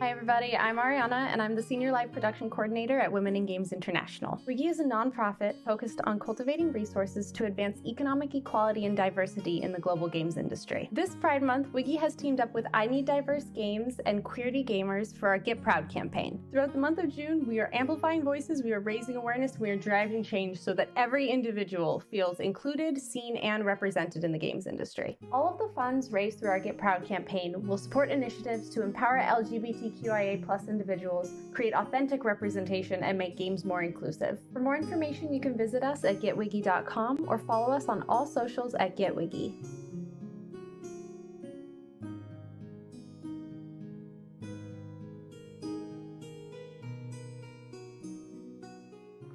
Hi everybody, I'm Ariana and I'm the Senior Live Production Coordinator at Women in Games International. WIGI is a nonprofit focused on cultivating resources to advance economic equality and diversity in the global games industry. This Pride Month, WIGI has teamed up with I Need Diverse Games and Queerty Gamers for our Get Proud campaign. Throughout the month of June, we are amplifying voices, we are raising awareness, we are driving change so that every individual feels included, seen, and represented in the games industry. All of the funds raised through our Get Proud campaign will support initiatives to empower LGBTQIA+ individuals, create authentic representation, and make games more inclusive. For more information, you can visit us at getwigi.com or follow us on all socials at getwigi.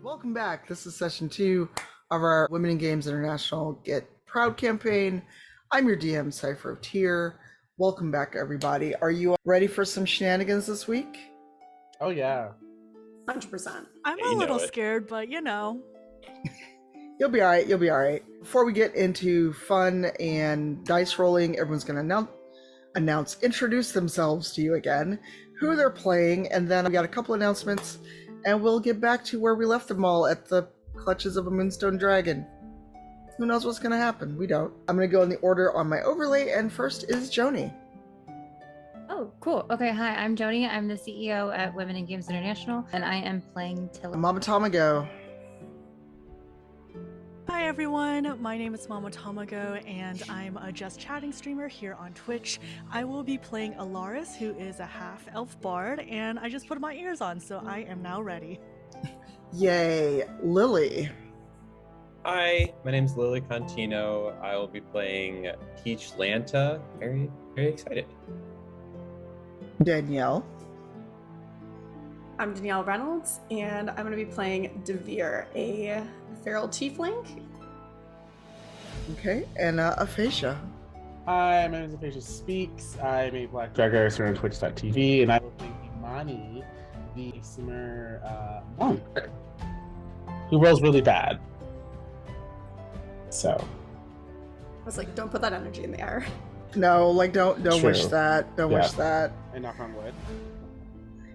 Welcome back. This is session 2 of our Women in Games International Get Proud campaign. I'm your DM Cypheroftyr. Welcome back, everybody. Are you ready for some shenanigans this week? Oh yeah. 100%. I'm a little scared, but you know. You'll be all right. You'll be all right. Before we get into fun and dice rolling, everyone's going to introduce themselves to you again, who they're playing, and then I've got a couple announcements, and we'll get back to where we left them all at the clutches of a moonstone dragon. Who knows what's going to happen? We don't. I'm going to go in the order on my overlay, and first is Joanie. Oh, cool. Okay, hi, I'm Joanie. I'm the CEO at Women in Games International, and I am playing Tilly. MamaTamago. Hi everyone, my name is MamaTamago, and I'm a Just Chatting streamer here on Twitch. I will be playing Alaris, who is a half-elf bard, and I just put my ears on, so I am now ready. Yay. Lilly. Hi, my name is Lilly Contino. I will be playing Peach Lanta. Very, very excited. Danielle. I'm Danielle Reynolds, and I'm going to be playing Devere, a feral tiefling. Okay, and Aphasia. Hi, my name is Aphasia Speaks. I'm a Black Drag Racer on Twitch.tv, and I will play Imani, the Simmer monk, who rolls really bad. So. I was like, don't put that energy in the air. No, like don't True. wish that. Don't wish that. And knock on wood.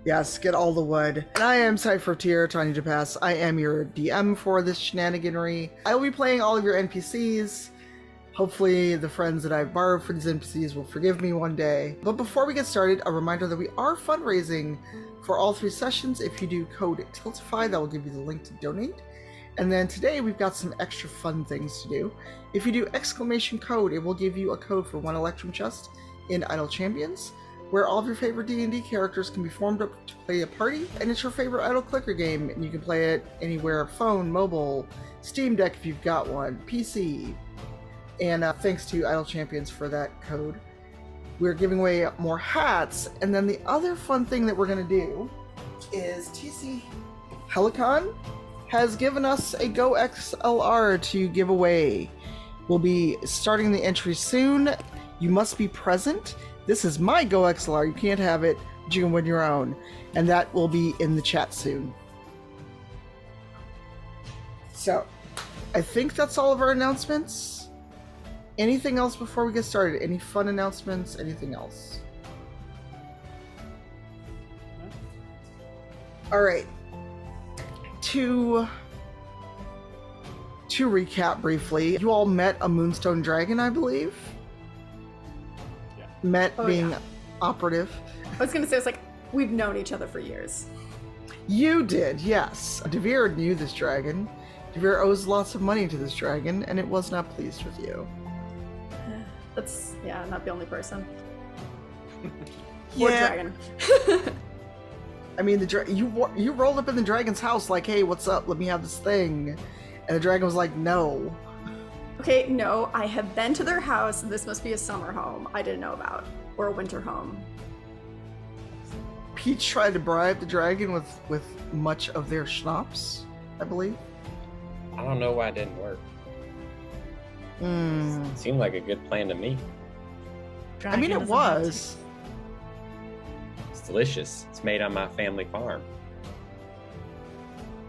Yes, get all the wood. And I am Cypheroftyr, Tiny to Pass. I am your DM for this shenaniganry. I will be playing all of your NPCs. Hopefully the friends that I've borrowed for these NPCs will forgive me one day. But before we get started, a reminder that we are fundraising for all 3 sessions. If you do code Tiltify, that will give you the link to donate. And then today we've got some extra fun things to do. If you do exclamation code, it will give you a code for 1 Electrum chest in Idle Champions, where all of your favorite D&D characters can be formed up to play a party, and it's your favorite idle clicker game, and you can play it anywhere: phone, mobile, Steam Deck if you've got one, PC. And thanks to Idle Champions for that code. We're giving away more hats, and then the other fun thing that we're going to do is TC Helicon has given us a Go XLR to give away. We'll be starting the entry soon. You must be present. This is my Go XLR. You can't have it, but you can win your own. And that will be in the chat soon. So, I think that's all of our announcements. Anything else before we get started? Any fun announcements? Anything else? All right. To recap briefly, you all met a Moonstone Dragon, I believe. Yeah. Met being operative. I was going to say, it's like, we've known each other for years. You did, yes. Devere knew this dragon. Devere owes lots of money to this dragon, and it was not pleased with you. That's, yeah, not the only person. Yeah. Or dragon. I mean, you rolled up in the dragon's house like, hey, what's up? Let me have this thing. And the dragon was like, no. Okay, no, I have been to their house. This must be a summer home I didn't know about. Or a winter home. Peach tried to bribe the dragon with much of their schnapps, I believe. I don't know why it didn't work. It seemed like a good plan to me. I mean, it was. It's delicious. It's made on my family farm.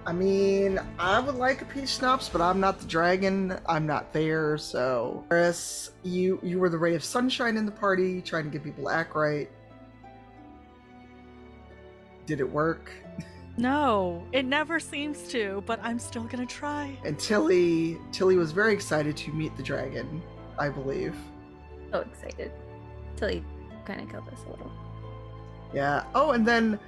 I mean, I would like a peach schnapps, but I'm not the dragon. I'm not there, so. Chris, you were the ray of sunshine in the party, trying to get people to act right. Did it work? No, it never seems to, but I'm still gonna try. And Tilly was very excited to meet the dragon, I believe. So excited. Tilly kind of killed us a little. Yeah. Oh, and then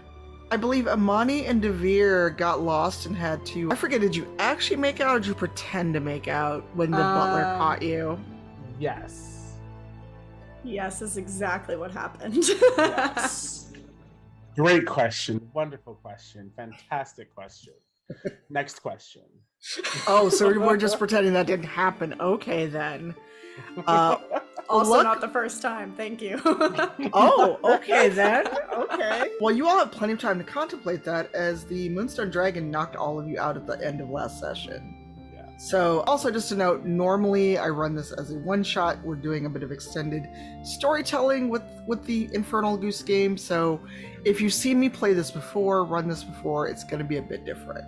I believe Amani and Devere got lost and had to... I forget, did you actually make out or did you pretend to make out when the butler caught you? Yes. Yes, is exactly what happened. Yes. Great question. Wonderful question. Fantastic question. Next question. Oh, so we're just pretending that didn't happen. Okay, then. Also not the first time, thank you. Oh, okay then. Okay. Well, you all have plenty of time to contemplate that as the Moonstone Dragon knocked all of you out at the end of last session. Yeah. So, also just to note, normally I run this as a one-shot. We're doing a bit of extended storytelling with the Infernal Goose game, so if you've seen me play this before, run this before, it's going to be a bit different.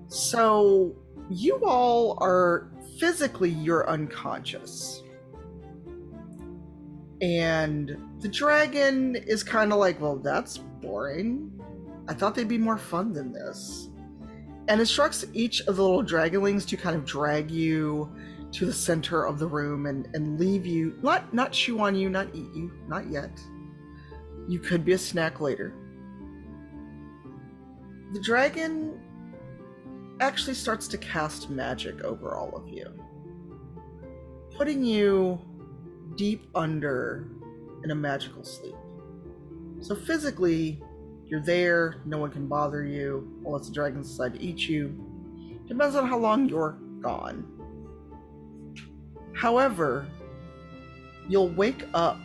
So, you all are physically, you're unconscious. And the dragon is kind of like, well, that's boring. I thought they'd be more fun than this. And instructs each of the little dragonlings to kind of drag you to the center of the room and leave you, not chew on you, not eat you, not yet. You could be a snack later. The dragon actually starts to cast magic over all of you, putting you deep under in a magical sleep. So physically, you're there, no one can bother you unless the dragons decide to eat you. Depends on how long you're gone. However, you'll wake up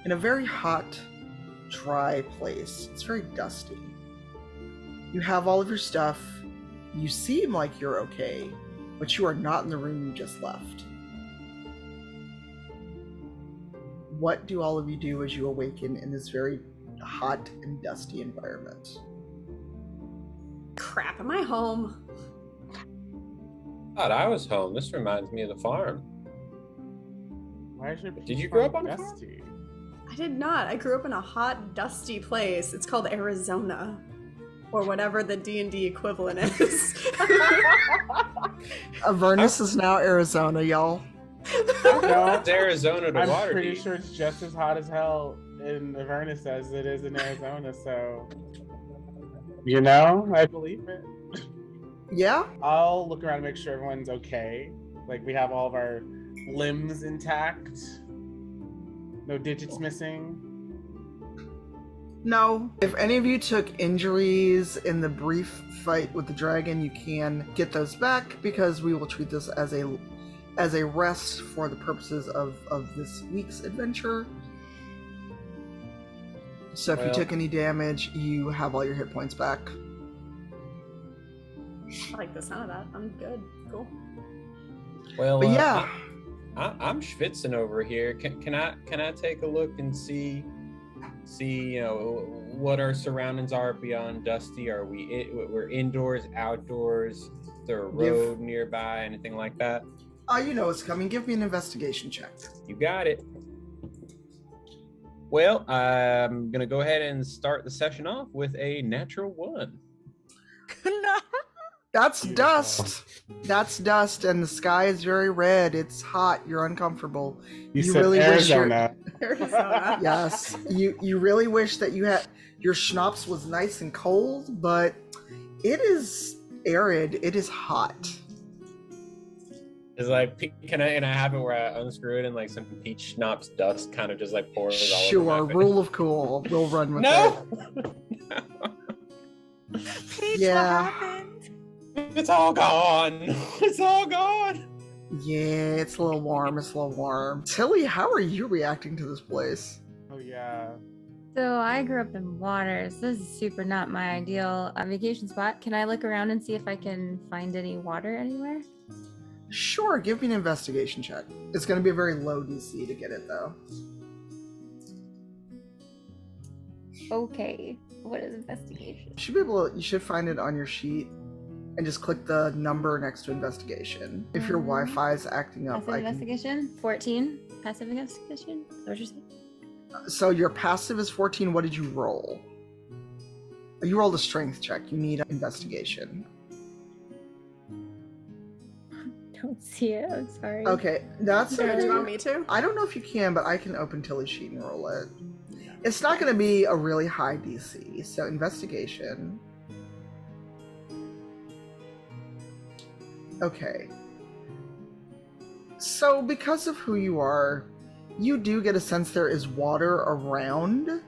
in a very hot, dry place. It's very dusty. You have all of your stuff. You seem like you're okay, but you are not in the room you just left. What do all of you do as you awaken in this very hot and dusty environment? Crap, am I home? God, I was home. This reminds me of the farm. Why is your Did you grow up on a farm? dusty? I did not. I grew up in a hot, dusty place. It's called Arizona. Or whatever the D&D equivalent is. Avernus is now Arizona, y'all. No, It's Arizona to I'm Waterdeep. pretty sure it's just as hot as hell in Avernus as it is in Arizona, so... You know, I believe it. Yeah? I'll look around and make sure everyone's okay. Like, we have all of our limbs intact. No digits missing. No. If any of you took injuries in the brief fight with the dragon, you can get those back because we will treat this as a rest for the purposes of this week's adventure. So if you took any damage, you have all your hit points back. I like the sound of that. I'm good. Cool. Well, But yeah. I'm schwitzing over here. Can I take a look and see what our surroundings are beyond Dusty? Are we're indoors, outdoors? Is there a road nearby? Anything like that? You know it's coming. Give me an investigation check. You got it. Well, I'm gonna go ahead and start the session off with a natural 1. No. That's Beautiful. dust. That's dust, and the sky is very red. It's hot. You're uncomfortable. You You said really wish Arizona. Arizona. Yes, you really wish that you had your schnapps was nice and cold, but it is arid. It is hot. Is like, can I have it where I unscrew it and like some peach schnapps dust kind of just like pours all over Sure, my face? rule of cool. We'll run with No. Peach, Yeah. what happened? It's all gone. It's all gone. it. Yeah, it's a little warm. It's a little warm. Tilly, how are you reacting to this place? Oh yeah. So I grew up in water, so this is super not my ideal vacation spot. Can I look around and see if I can find any water anywhere? Sure, give me an investigation check. It's going to be a very low DC to get it, though. Okay, what is investigation? You should be able to, you should find it on your sheet and just click the number next to investigation. If your Wi-Fi is acting up, Passive investigation? 14? Passive investigation? Is that what you're saying? So your passive is 14. What did you roll? You rolled a strength check. You need an investigation. Don't see it. I'm sorry. Okay, that's Do you okay. want me to? I don't know if you can, but I can open Tilly's sheet and roll it. It's not going to be a really high DC, so investigation. Okay. So because of who you are, you do get a sense there is water around,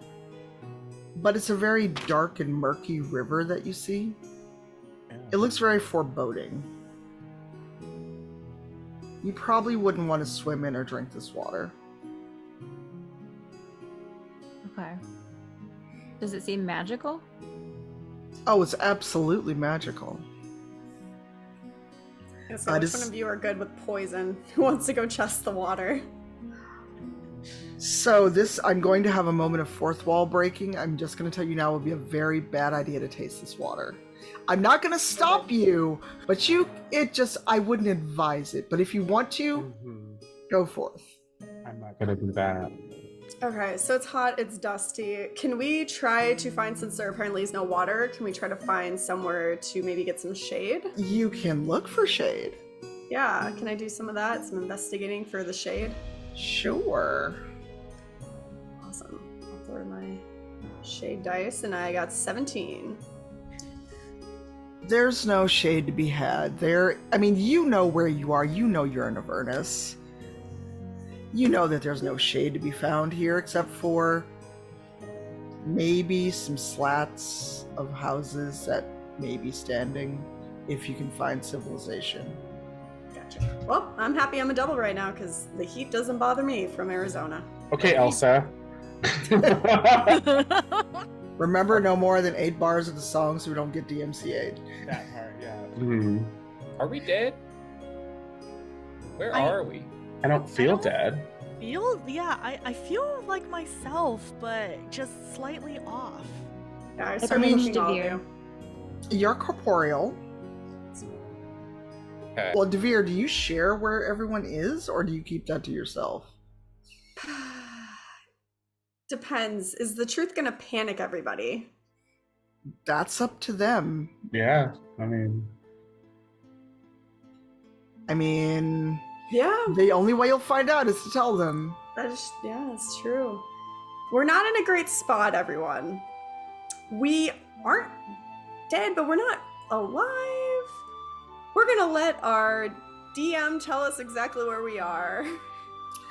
but it's a very dark and murky river that you see. It looks very foreboding. You probably wouldn't want to swim in or drink this water. Okay. Does it seem magical? Oh, it's absolutely magical. Yeah, so which one of you are good with poison? Who wants to go test the water? So I'm going to have a moment of fourth wall breaking. I'm just going to tell you now it would be a very bad idea to taste this water. I'm not going to stop you, but I wouldn't advise it. But if you want to, go forth. I'm not going to do that. Okay, so it's hot, it's dusty. Can we try to find, since there apparently is no water, can we try to find somewhere to maybe get some shade? You can look for shade. Yeah, can I do some of that? Some investigating for the shade? Sure. Awesome. I'll throw my shade dice, and I got 17. There's no shade to be had there. I mean, you know where you are. You know you're in Avernus. You know that there's no shade to be found here except for maybe some slats of houses that may be standing if you can find civilization. Gotcha. Well, I'm happy I'm a double right now because the heat doesn't bother me from Arizona. Okay, Elsa. Remember, no more than 8 bars of the song so we don't get DMCA'd. That part, yeah. Are we dead? Where are we? I don't feel dead. I feel like myself, but just slightly off. Yeah, I It's started arranged looking to all view. new. You're corporeal. Okay. Well, Devere, do you share where everyone is, or do you keep that to yourself? Depends. Is the truth gonna panic everybody? That's up to them. Yeah, I mean, Yeah, the only way you'll find out is to tell them. that's true. We're not in a great spot, everyone. We aren't dead, but we're not alive. We're gonna let our DM tell us exactly where we are.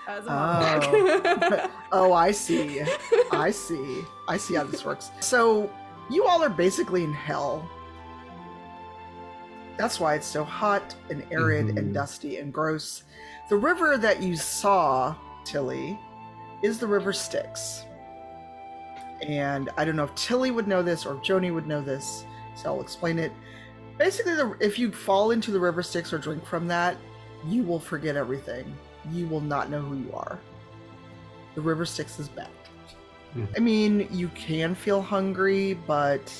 As a monk. Oh, I see. I see how this works. So, you all are basically in hell. That's why it's so hot and arid and dusty and gross. The river that you saw, Tilly, is the River Styx. And I don't know if Tilly would know this or if Joanie would know this, so I'll explain it. Basically, if you fall into the River Styx or drink from that, you will forget everything. You will not know who you are. The River Styx is bad. I mean, you can feel hungry, but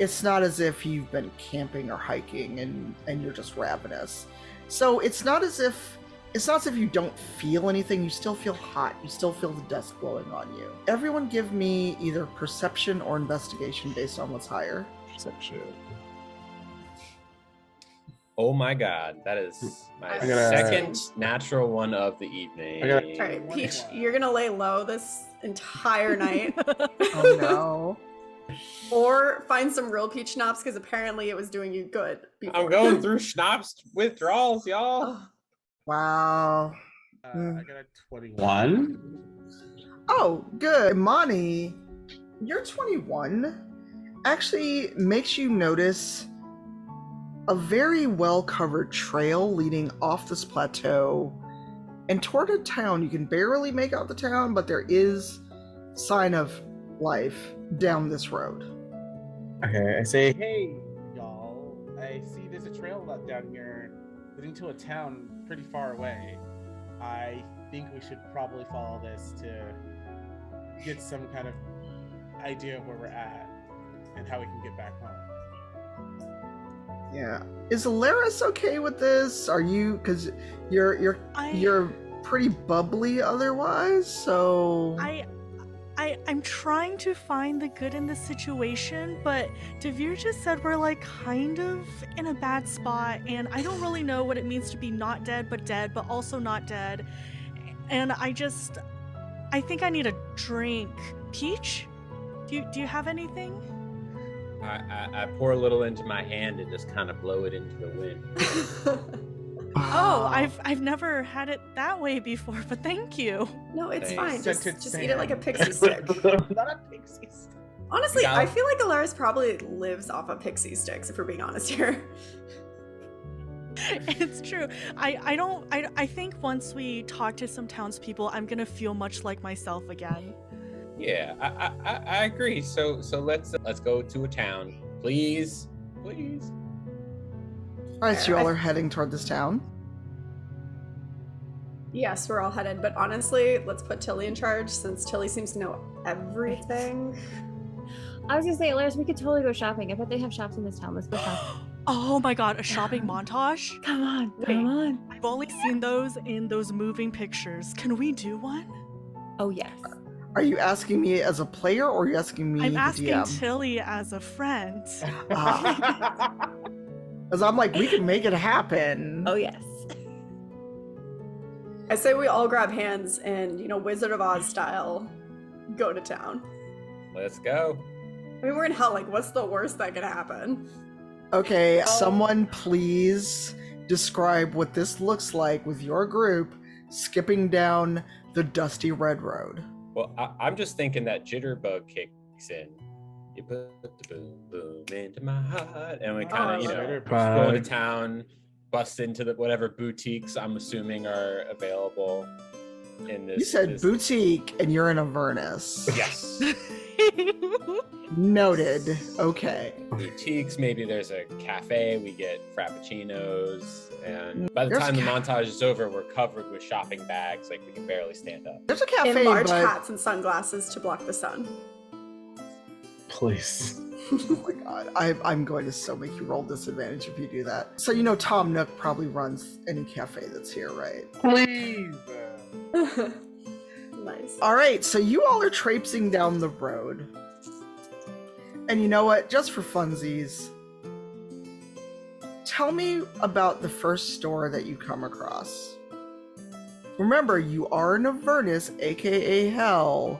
it's not as if you've been camping or hiking and you're just ravenous. So it's not as if you don't feel anything. You still feel hot. You still feel the dust blowing on you. Everyone give me either perception or investigation based on what's higher. Perception. Oh my god, that is my I gotta- second natural one of the evening. I gotta- All right, Peach, you're gonna lay low this entire night, Oh no. or find some real peach schnapps because apparently it was doing you good. Before. I'm going through schnapps withdrawals, y'all. Oh, Wow. I got a 21. Oh, good. Imani, your 21 actually makes you notice a very well-covered trail leading off this plateau and toward a town. You can barely make out the town, but there is sign of life down this road. Okay, I say, hey, y'all. I see there's a trail down here leading to a town pretty far away. I think we should probably follow this to get some kind of idea of where we're at and how we can get back home. Yeah. Is Alaris okay with this? Are you, because you're pretty bubbly otherwise, so... I I'm trying to find the good in this situation, but Devere just said we're like kind of in a bad spot, and I don't really know what it means to be not dead, but also not dead. And I think I need a drink. Peach? Do you have anything? I pour a little into my hand and just kind of blow it into the wind. Oh, I've never had it that way before, but thank you. No, it's Thanks. fine. Just eat it like a pixie stick. Not a pixie stick. Honestly, Yeah. I feel like Alaris probably lives off of pixie sticks, if we're being honest here. It's true. I think once we talk to some townspeople, I'm gonna feel much like myself again. Yeah, I agree. So let's go to a town, please. All right, so you all are heading toward this town. Yes, we're all headed, but honestly, let's put Tilly in charge since Tilly seems to know everything. I was gonna say, Lars, we could totally go shopping. I bet they have shops in this town. Let's go shopping. Oh my god, a shopping montage? Come on, Wait. come on. I've only seen those in those moving pictures. Can we do one? Oh yes. Are you asking me as a player or are you asking me, I'm the asking DM? Tilly as a friend. Because I'm like, we can make it happen. Oh yes. I say we all grab hands and, Wizard of Oz style, go to town. Let's go. I mean, we're in hell, like, what's the worst that could happen? Okay, someone please describe what this looks like with your group skipping down the dusty red road. Well, I'm just thinking that jitterbug kicks in. You put the boom boom into my heart, and we kind of, go to town, bust into the whatever boutiques I'm assuming are available in this. You said boutique and you're in Avernus. Yes. Noted. Okay. Boutiques, maybe there's a cafe, we get frappuccinos, and by the There's time the montage is over, we're covered with shopping bags, like we can barely stand up. There's a cafe, In large but... hats and sunglasses to block the sun. Please. Oh my god, I'm going to so make you roll disadvantage if you do that. So Tom Nook probably runs any cafe that's here, right? Please. Nice. Alright, so you all are traipsing down the road. And you know what? Just for funsies, tell me about the first store that you come across. Remember, you are in Avernus, aka Hell,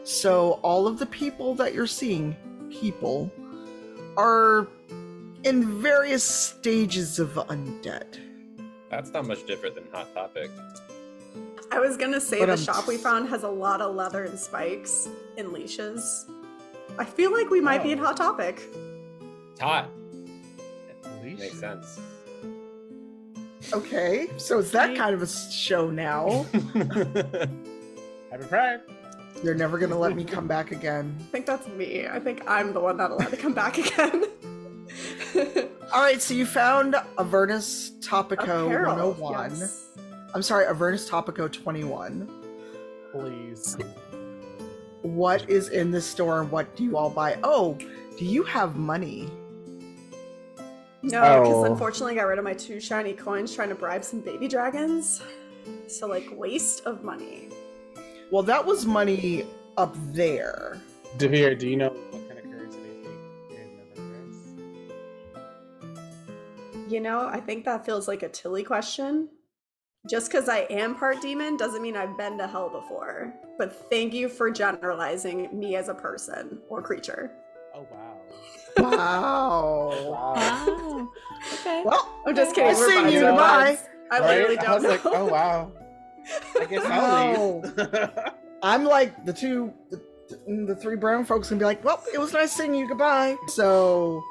so all of the people that you're seeing, are in various stages of undead. That's not much different than Hot Topic. I was gonna say But, the shop we found has a lot of leather and spikes and leashes. I feel like we might be in Hot Topic. It's hot. Leash? Makes sense. Okay, so it's that kind of a show now. Happy Pride. They're never gonna let me come back again. I think that's me. I think I'm the one not allowed to come back again. Alright, so you found Avernus Topico Apparel, 101. yes. I'm sorry, Avernus Topico 21. Please. What is in this store and what do you all buy? Oh, do you have money? No, because unfortunately I got rid of my 2 shiny coins trying to bribe some baby dragons. So, waste of money. Well, that was money up there. Devere, do you know what kind of currency they take in Avernus? I think that feels like a Tilly question. Just because I am part demon doesn't mean I've been to hell before. But thank you for generalizing me as a person or creature. Oh, wow. Wow. Wow. Okay. Well, I'm just kidding. I'll We're see buds, you. we're Bye. buds. I literally I don't was know. like, oh, wow. I guess I'll leave. I'm like the 3 brown folks can be like, well, it was nice seeing you. Goodbye. So,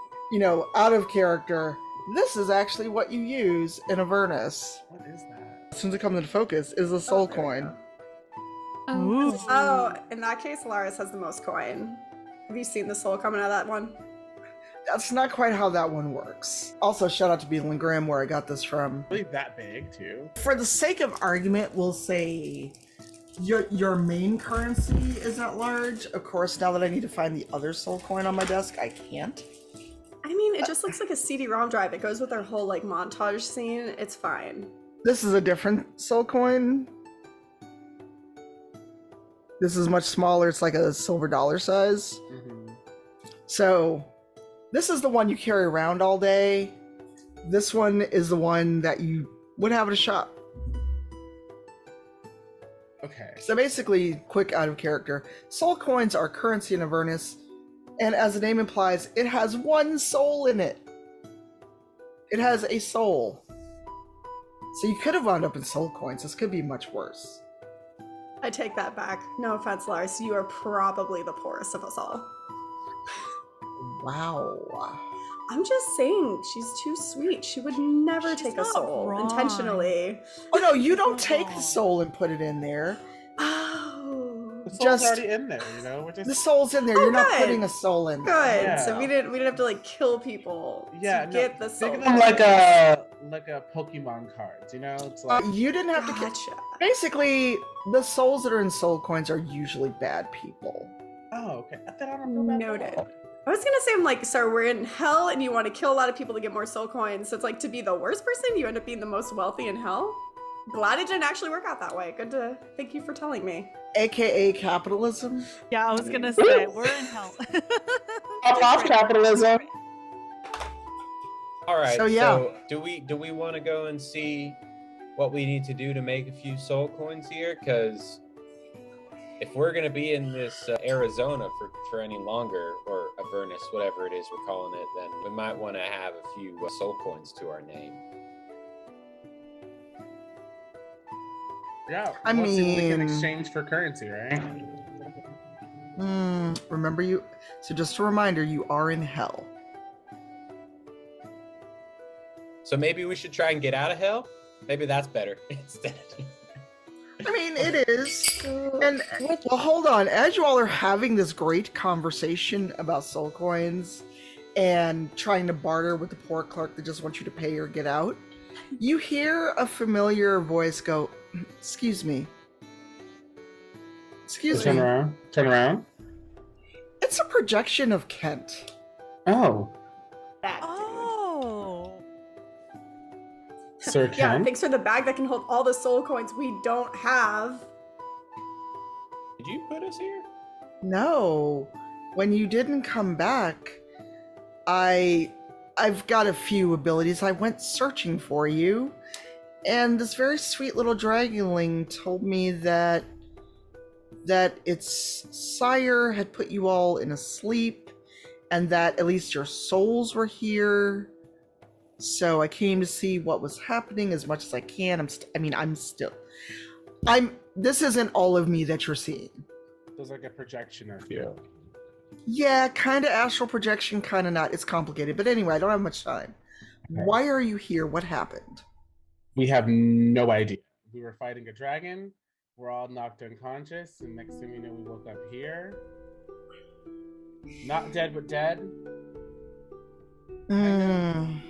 out of character, this is actually what you use in Avernus. What is that? As soon as it comes into focus, is a soul coin. Ooh. Oh, in that case, Laris has the most coin. Have you seen the soul coming out of that one? That's not quite how that one works. Also, shout out to Beetle and Graham where I got this from. Really that big, too? For the sake of argument, we'll say your main currency is at large. Of course, now that I need to find the other soul coin on my desk, I can't. I mean, it just looks like a CD-ROM drive. It goes with our whole montage scene. It's fine. This is a different soul coin. This is much smaller. It's like a silver dollar size. Mm-hmm. So this is the one you carry around all day. This one is the one that you would have at a shop. Okay. So basically, quick out of character, soul coins are currency in Avernus, and as the name implies, it has one soul in it. It has a soul. So you could have wound up in soul coins. This could be much worse. I take that back. No offense, Lars. You are probably the poorest of us all. Wow. I'm just saying, she's too sweet. She would never She's take a not soul wrong. intentionally. Oh no, you don't take the soul and put it in there. Oh, The soul's Just- already in there, you know? We're just... The soul's in there. Oh, You're not good. putting a soul in good. there. Yeah. So we didn't have to like kill people Yeah, to no, get the soul. think of them like a Pokemon cards, you know? It's like... You didn't have to. Gotcha. Basically, the souls that are in soul coins are usually bad people. Oh, okay. Then I don't feel bad at Noted. all. I was gonna say, I'm like, so we're in hell and you want to kill a lot of people to get more soul coins. So it's like to be the worst person, you end up being the most wealthy in hell. Glad it didn't actually work out that way. Good to thank you for telling me. AKA capitalism. Yeah, I was gonna say we're in hell. Off capitalism. All right. So, yeah. So do we want to go and see what we need to do to make a few soul coins here? Because if we're gonna be in this Arizona for any longer, or Avernus, whatever it is we're calling it, then we might want to have a few soul coins to our name. Yeah. I let's see what we can mean- exchange for currency, right? Remember you. So just a reminder, you are in hell. So maybe we should try and get out of hell. Maybe that's better instead. I mean, it is. And What- well, hold on. As you all are having this great conversation about soul coins and trying to barter with the poor clerk that just wants you to pay or get out, you hear a familiar voice go, "Excuse me. Excuse Turn me." around. Turn around. It's a projection of Kent. Oh, That dude. Oh. Sir Yeah, Ken. thanks for the bag that can hold all the soul coins we don't have. Did you put us here? No. When you didn't come back, I've got a few abilities. I went searching for you, and this very sweet little dragonling told me that its sire had put you all in a sleep, and that at least your souls were here. So I came to see what was happening as much as I can. This isn't all of me that you're seeing. There's like a projection of you. Yeah, kind of astral projection, kind of not. It's complicated. But anyway, I don't have much time. Okay. Why are you here? What happened? We have no idea. We were fighting a dragon. We're all knocked unconscious, and next thing we know, we woke up here. Not dead, but dead. Mm,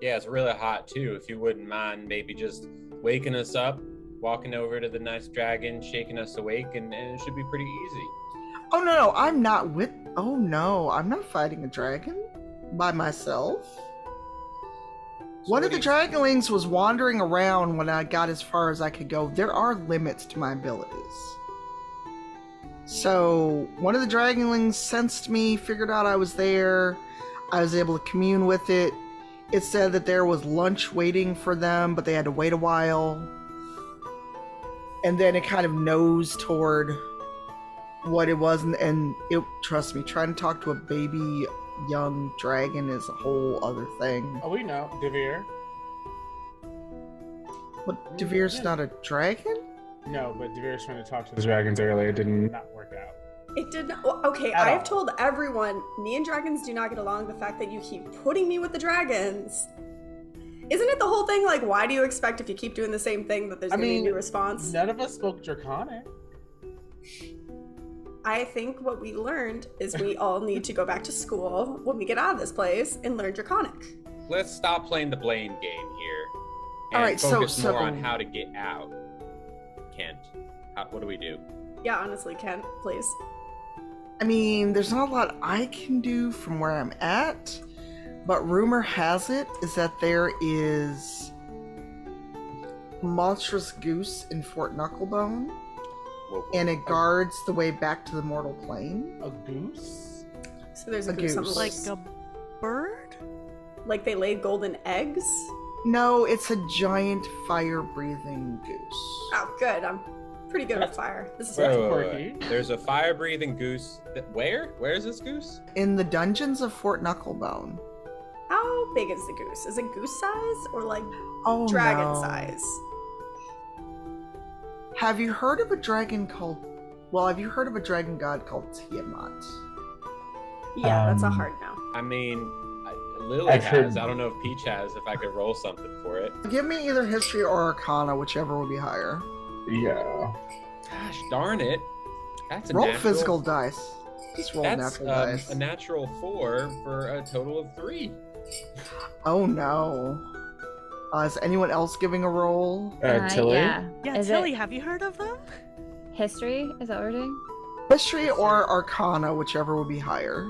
Yeah, it's really hot too. If you wouldn't mind, maybe just waking us up, walking over to the nice dragon, shaking us awake, and it should be pretty easy. Oh no, I'm not with. Oh no, I'm not fighting a dragon by myself. So One what of the do you- dragonlings was wandering around when I got as far as I could go. There are limits to my abilities. So one of the dragonlings sensed me, figured out I was there. I was able to commune with it. It said that there was lunch waiting for them, but they had to wait a while. And then it kind of nosed toward what it was, and it, trust me, trying to talk to a baby young dragon is a whole other thing. Oh, we know. Devere. But Devere's not a dragon? No, but Devere's trying to talk to the dragons earlier. It did not work out. It did not. Well, okay, At I have all. told everyone, me and dragons do not get along. The fact that you keep putting me with the dragons. Isn't it the whole thing, like, why do you expect if you keep doing the same thing that there's I going to be a mean, new response? None of us spoke Draconic. I think what we learned is we all need to go back to school when we get out of this place and learn Draconic. Let's stop playing the blame game here. And All right, so- focus more on so- how to get out. Kent, what do we do? Yeah, honestly, Kent, please. I mean, there's not a lot I can do from where I'm at, but rumor has it is that there is a monstrous goose in Fort Knucklebone, and it guards the way back to the mortal plane. A goose? So there's a A goose on the goose. Like list. a bird? Like they laid golden eggs? No, it's a giant fire-breathing goose. Oh, good. I'm pretty good with fire. This is Wait, fun. wait, quirky. wait. There's a fire-breathing goose. Where? Where is this goose? In the dungeons of Fort Knucklebone. How big is the goose? Is it goose size or like Oh, dragon no. size? Have you heard of a dragon called... Well, have you heard of a dragon god called Tiamat? Yeah, that's a Um, hard no. I mean, Lily I've has. heard- I don't know if Peach has. If I could roll something for it. Give me either history or arcana, whichever would be higher. Yeah. Gosh darn it! That's a Roll natural, physical dice. Just roll That's natural dice. a natural 4 for a total of 3. Oh no. Is anyone else giving a roll? Tilly? Yeah. Yeah, Is Tilly, it have you heard of them? history? Is that what we're doing? History or arcana, whichever would be higher.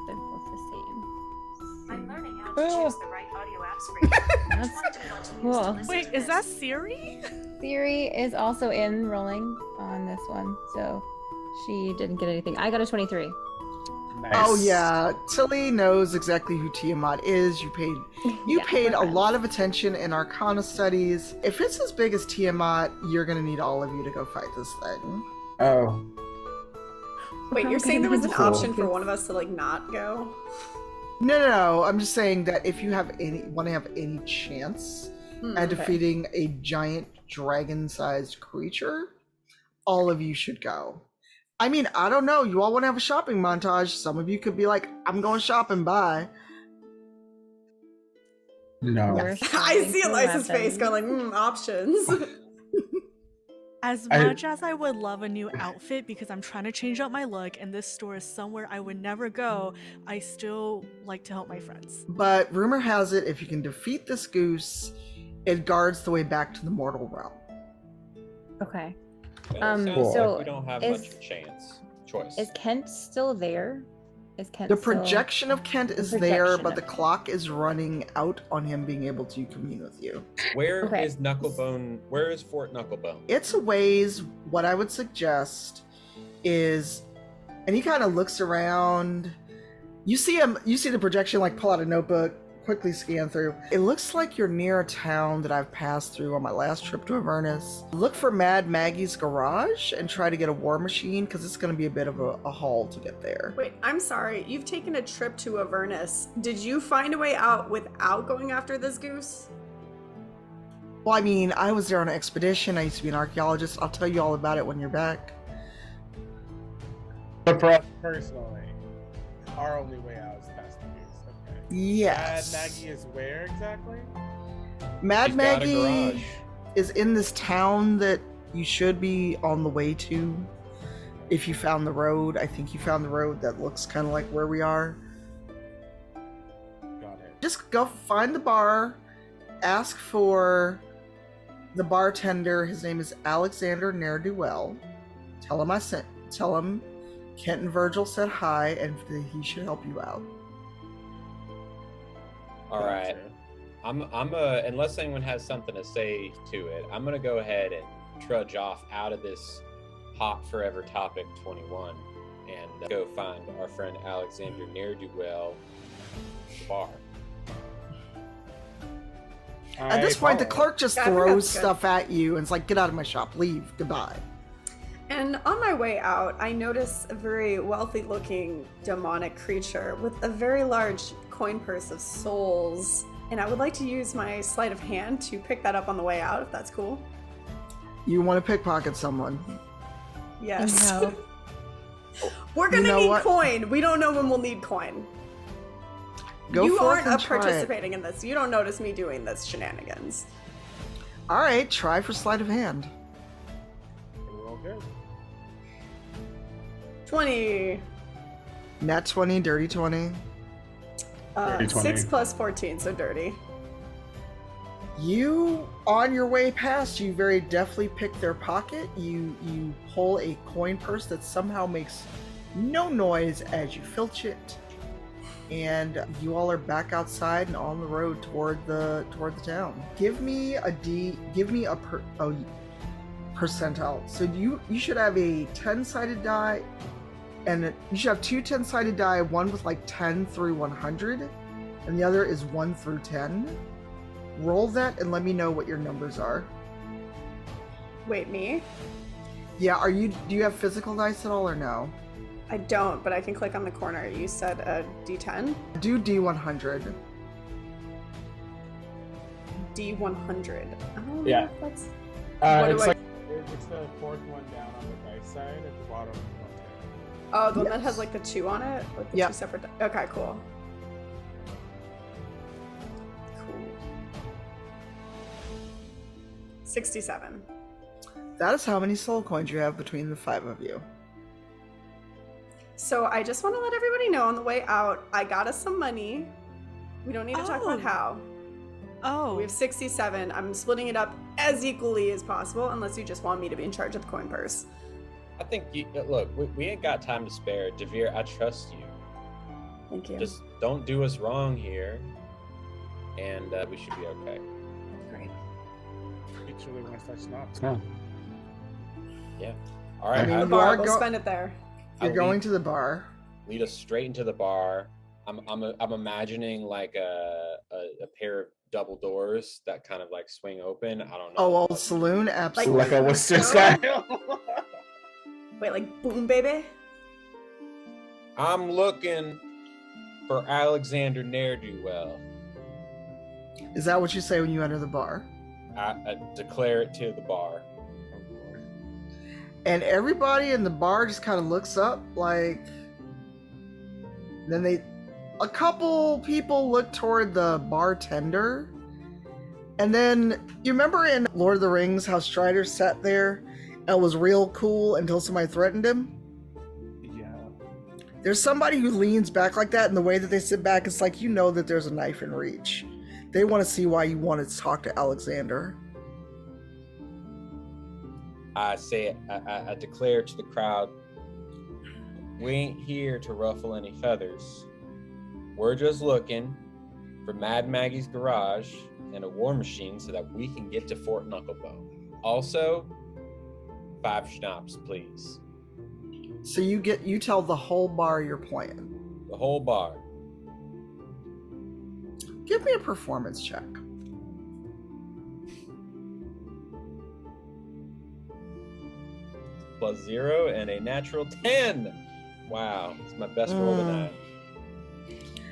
They're both the same. I'm learning how to choose the right audio apps for you. That's cool. Wait, is that Siri? Theory is also in rolling on this one, so she didn't get anything. I got a 23. Nice. Oh yeah, Tilly knows exactly who Tiamat is. You Yeah, paid we're a friends. lot of attention in arcana studies. If it's as big as Tiamat, you're gonna need all of you to go fight this thing. Oh. Wait, you're saying there was an Cool. option for one of us to like not go? No. I'm just saying that if you have want to have any chance at Okay. defeating a giant dragon-sized creature, all of you should go. I mean, I don't know. You all want to have a shopping montage. Some of you could be like, I'm going shopping, bye. No. We're I starting see to Eliza's face weapons. going like, options. As much as I would love a new outfit because I'm trying to change up my look and this store is somewhere I would never go, I still like to help my friends. But rumor has it, if you can defeat this goose, it guards the way back to the mortal realm. Okay. Well, sounds so like we don't have is- much choice. Is Kent still there? Is Kent The still... projection of Kent is there, projection but of the it. clock is running out on him being able to commune with you. Where Okay. is Knucklebone? Where is Fort Knucklebone? It's a ways. What I would suggest is, and he kind of looks around. You see him. You see the projection like pull out a notebook, quickly scan through. It looks like you're near a town that I've passed through on my last trip to Avernus. Look for Mad Maggie's garage and try to get a war machine because it's going to be a bit of a haul to get there. Wait, I'm sorry. You've taken a trip to Avernus. Did you find a way out without going after this goose? Well, I mean, I was there on an expedition. I used to be an archaeologist. I'll tell you all about it when you're back. But for us personally, our only way out is past the goose. Okay. Yes. Mad Maggie is where exactly? Mad She's got a Maggie garage. is in this town that you should be on the way to. If you found the road, I think you found the road that looks kind of like where we are. Got it. Just go find the bar, ask for the bartender. His name is Alexander Ne'er-do-well. Tell him Kent and Virgil said hi and that he should help you out. All right. Unless anyone has something to say to it, I'm gonna go ahead and trudge off out of this hot forever topic 21 and go find our friend Alexander Ne'er-do-well at the bar. At this point, the clerk just I think throws that's good. stuff at you and it's like, get out of my shop, leave, goodbye. And on my way out, I notice a very wealthy looking demonic creature with a very large coin purse of souls. And I would like to use my sleight of hand to pick that up on the way out, if that's cool. You want to pickpocket someone. Yes. No. We're gonna You know need what? coin. We don't know when we'll need coin. Go you forth aren't and try it. participating in this. You don't notice me doing this shenanigans. All right, try for sleight of hand. We're all good. 20. Nat 20, dirty 20. Dirty 20. 6 plus 14, so dirty. You, on your way past, you very deftly pick their pocket. You pull a coin purse that somehow makes no noise as you filch it, and you all are back outside and on the road toward the town. Give me a percentile. So you should have a 10-sided die, and you should have two 10-sided die, one with like 10 through 100, and the other is 1 through 10. Roll that and let me know what your numbers are. Wait, me? Yeah, do you have physical dice at all or no? I don't, but I can click on the corner. You said a D10? Do D100. D100. I don't Yeah. know if that's... It's I- like it's the fourth one down on the dice side at the bottom. Oh, the one that Yes. has like the 2 on it? Like the Yep. 2 separate... Okay, cool. Cool. 67. That is how many soul coins you have between the 5 of you. So I just want to let everybody know on the way out, I got us some money. We don't need to talk about Oh. how. Oh, We have 67. I'm splitting it up as equally as possible, unless you just want me to be in charge of the coin purse. I think look, we ain't got time to spare. Devere, I trust you. Thank you. Just don't do us wrong here, and we should be okay. Great. Each really wants to touch knobs. Yeah. Yeah. All right. I mean, The you bar, are we'll go- spend it there. You're going to the bar. Lead us straight into the bar. I'm imagining like a pair of double doors that kind of like swing open. I don't know. Oh, old saloon? Absolutely. Like a Worcester No. style. Wait, like boom, baby? I'm looking for Alexander Ne'er-do-well. Is that what you say when you enter the bar? I declare it to the bar. And everybody in the bar just kind of looks up, like... Then a couple people look toward the bartender. And then, you remember in Lord of the Rings how Strider sat there and was real cool until somebody threatened him? Yeah. There's somebody who leans back like that, and the way that they sit back, it's like you know that there's a knife in reach. They want to see why you wanted to talk to Alexander. I say it. I declare to the crowd, we ain't here to ruffle any feathers. We're just looking for Mad Maggie's garage and a war machine so that we can get to Fort Knucklebone. Also, 5 schnapps, please. So you tell the whole bar you're playing. The whole bar. Give me a performance check. +0 and a natural 10. Wow, it's my best roll tonight.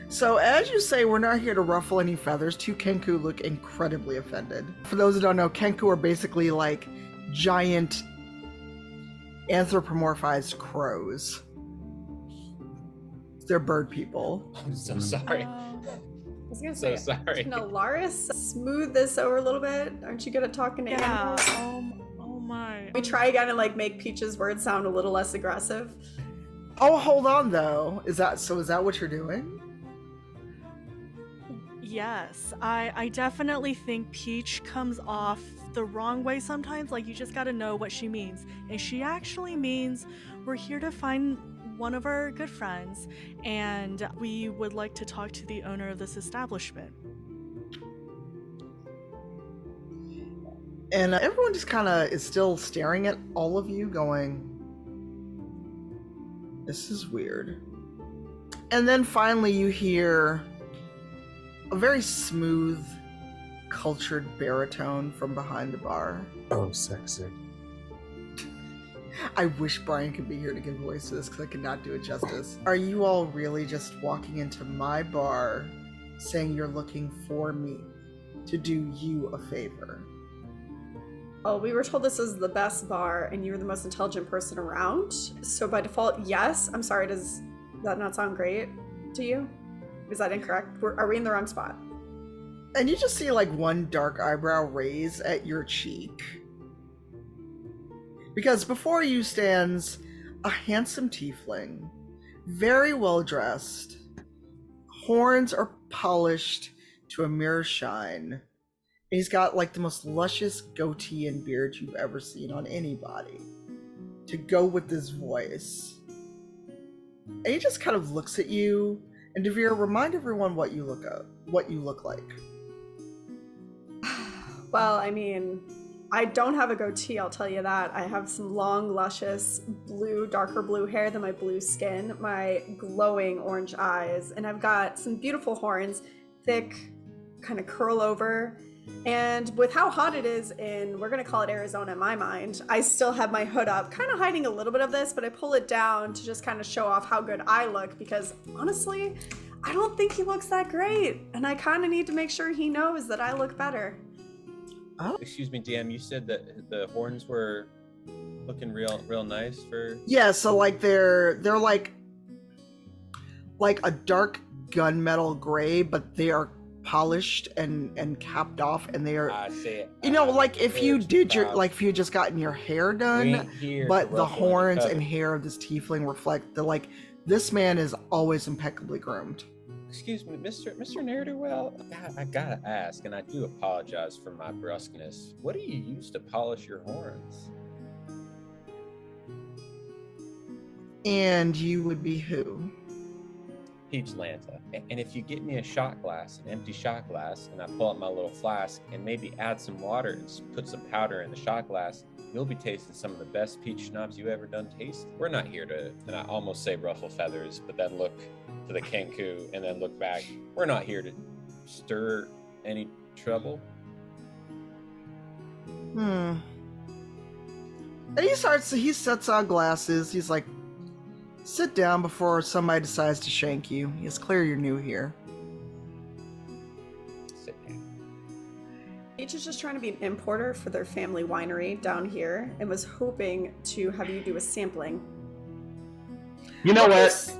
So as you say, we're not here to ruffle any feathers. Two Kenku look incredibly offended. For those who don't know, Kenku are basically like giant anthropomorphized crows. They're bird people. I'm so sorry. I was gonna So say, sorry. can Alaris smooth this over a little bit? Aren't you good at talking to yeah. animals? Oh my. We try again and like make Peach's words sound a little less aggressive. Oh, hold on though. Is that what you're doing? Yes, I definitely think Peach comes off the wrong way sometimes. Like, you just gotta know what she means. And she actually means we're here to find one of our good friends, and we would like to talk to the owner of this establishment. And everyone just kind of is still staring at all of you going, this is weird. And then finally you hear a very smooth, cultured baritone from behind the bar. Oh, sexy. I wish Brian could be here to give voice to this because I could not do it justice. Are you all really just walking into my bar saying you're looking for me to do you a favor? Oh, we were told this was the best bar and you were the most intelligent person around. So by default, yes. I'm sorry, does that not sound great to you? Is that incorrect? Are we in the wrong spot? And you just see like one dark eyebrow raise at your cheek. Because before you stands a handsome tiefling, very well dressed. Horns are polished to a mere shine. And he's got like the most luscious goatee and beard you've ever seen on anybody to go with this voice. And he just kind of looks at you. And Devere, remind everyone what you look like. Well, I mean, I don't have a goatee, I'll tell you that. I have some long, luscious blue, darker blue hair than my blue skin, my glowing orange eyes, and I've got some beautiful horns, thick, kind of curl over. And with how hot it is in, we're gonna call it Arizona in my mind, I still have my hood up, kind of hiding a little bit of this, but I pull it down to just kind of show off how good I look, because honestly, I don't think he looks that great. And I kind of need to make sure he knows that I look better. Oh, excuse me, DM. You said that the horns were looking real nice for. Yeah, so like they're like a dark gunmetal gray, but they are polished and capped off, and they are. I see it. You know, like if you did if you just gotten your hair done, but the horns and hair of this tiefling reflect this man is always impeccably groomed. Excuse me, Mr. Ne'er-do-well. I gotta ask, and I do apologize for my brusqueness. What do you use to polish your horns? And you would be who? Peach Lanta. And if you get me a shot glass, an empty shot glass, and I pull out my little flask and maybe add some water and put some powder in the shot glass, you'll be tasting some of the best peach schnapps you ever done taste. We're not here to, and I almost say ruffle feathers, but then look to the Kenku and then look back. We're not here to stir any trouble. And he sets on glasses. He's like, sit down before somebody decides to shank you. It's clear you're new here. Sit down. Peach is just trying to be an importer for their family winery down here and was hoping to have you do a sampling. You know what?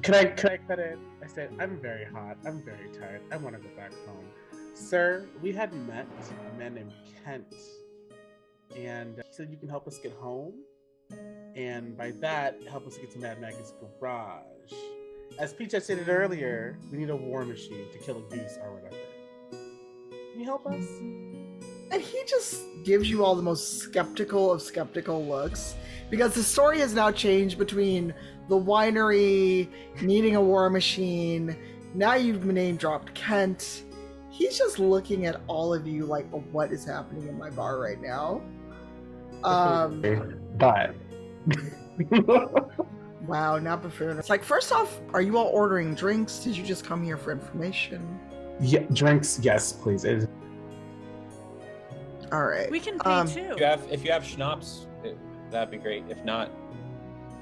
Can I cut in? I said, I'm very hot. I'm very tired. I want to go back home. Sir, we had met a man named Kent, and he said you can help us get home, and by that, help us get to Mad Maggie's garage. As Peach had stated earlier, we need a war machine to kill a goose or whatever. Can you help us? And he just gives you all the most skeptical of skeptical looks, because the story has now changed between the winery, needing a war machine, now you've name dropped Kent. He's just looking at all of you like, what is happening in my bar right now? But wow, not buffoon. It's like, first off, are you all ordering drinks? Did you just come here for information? yeah, drinks, yes, please. All right. We can pay too. If you have schnapps, that'd be great. If not,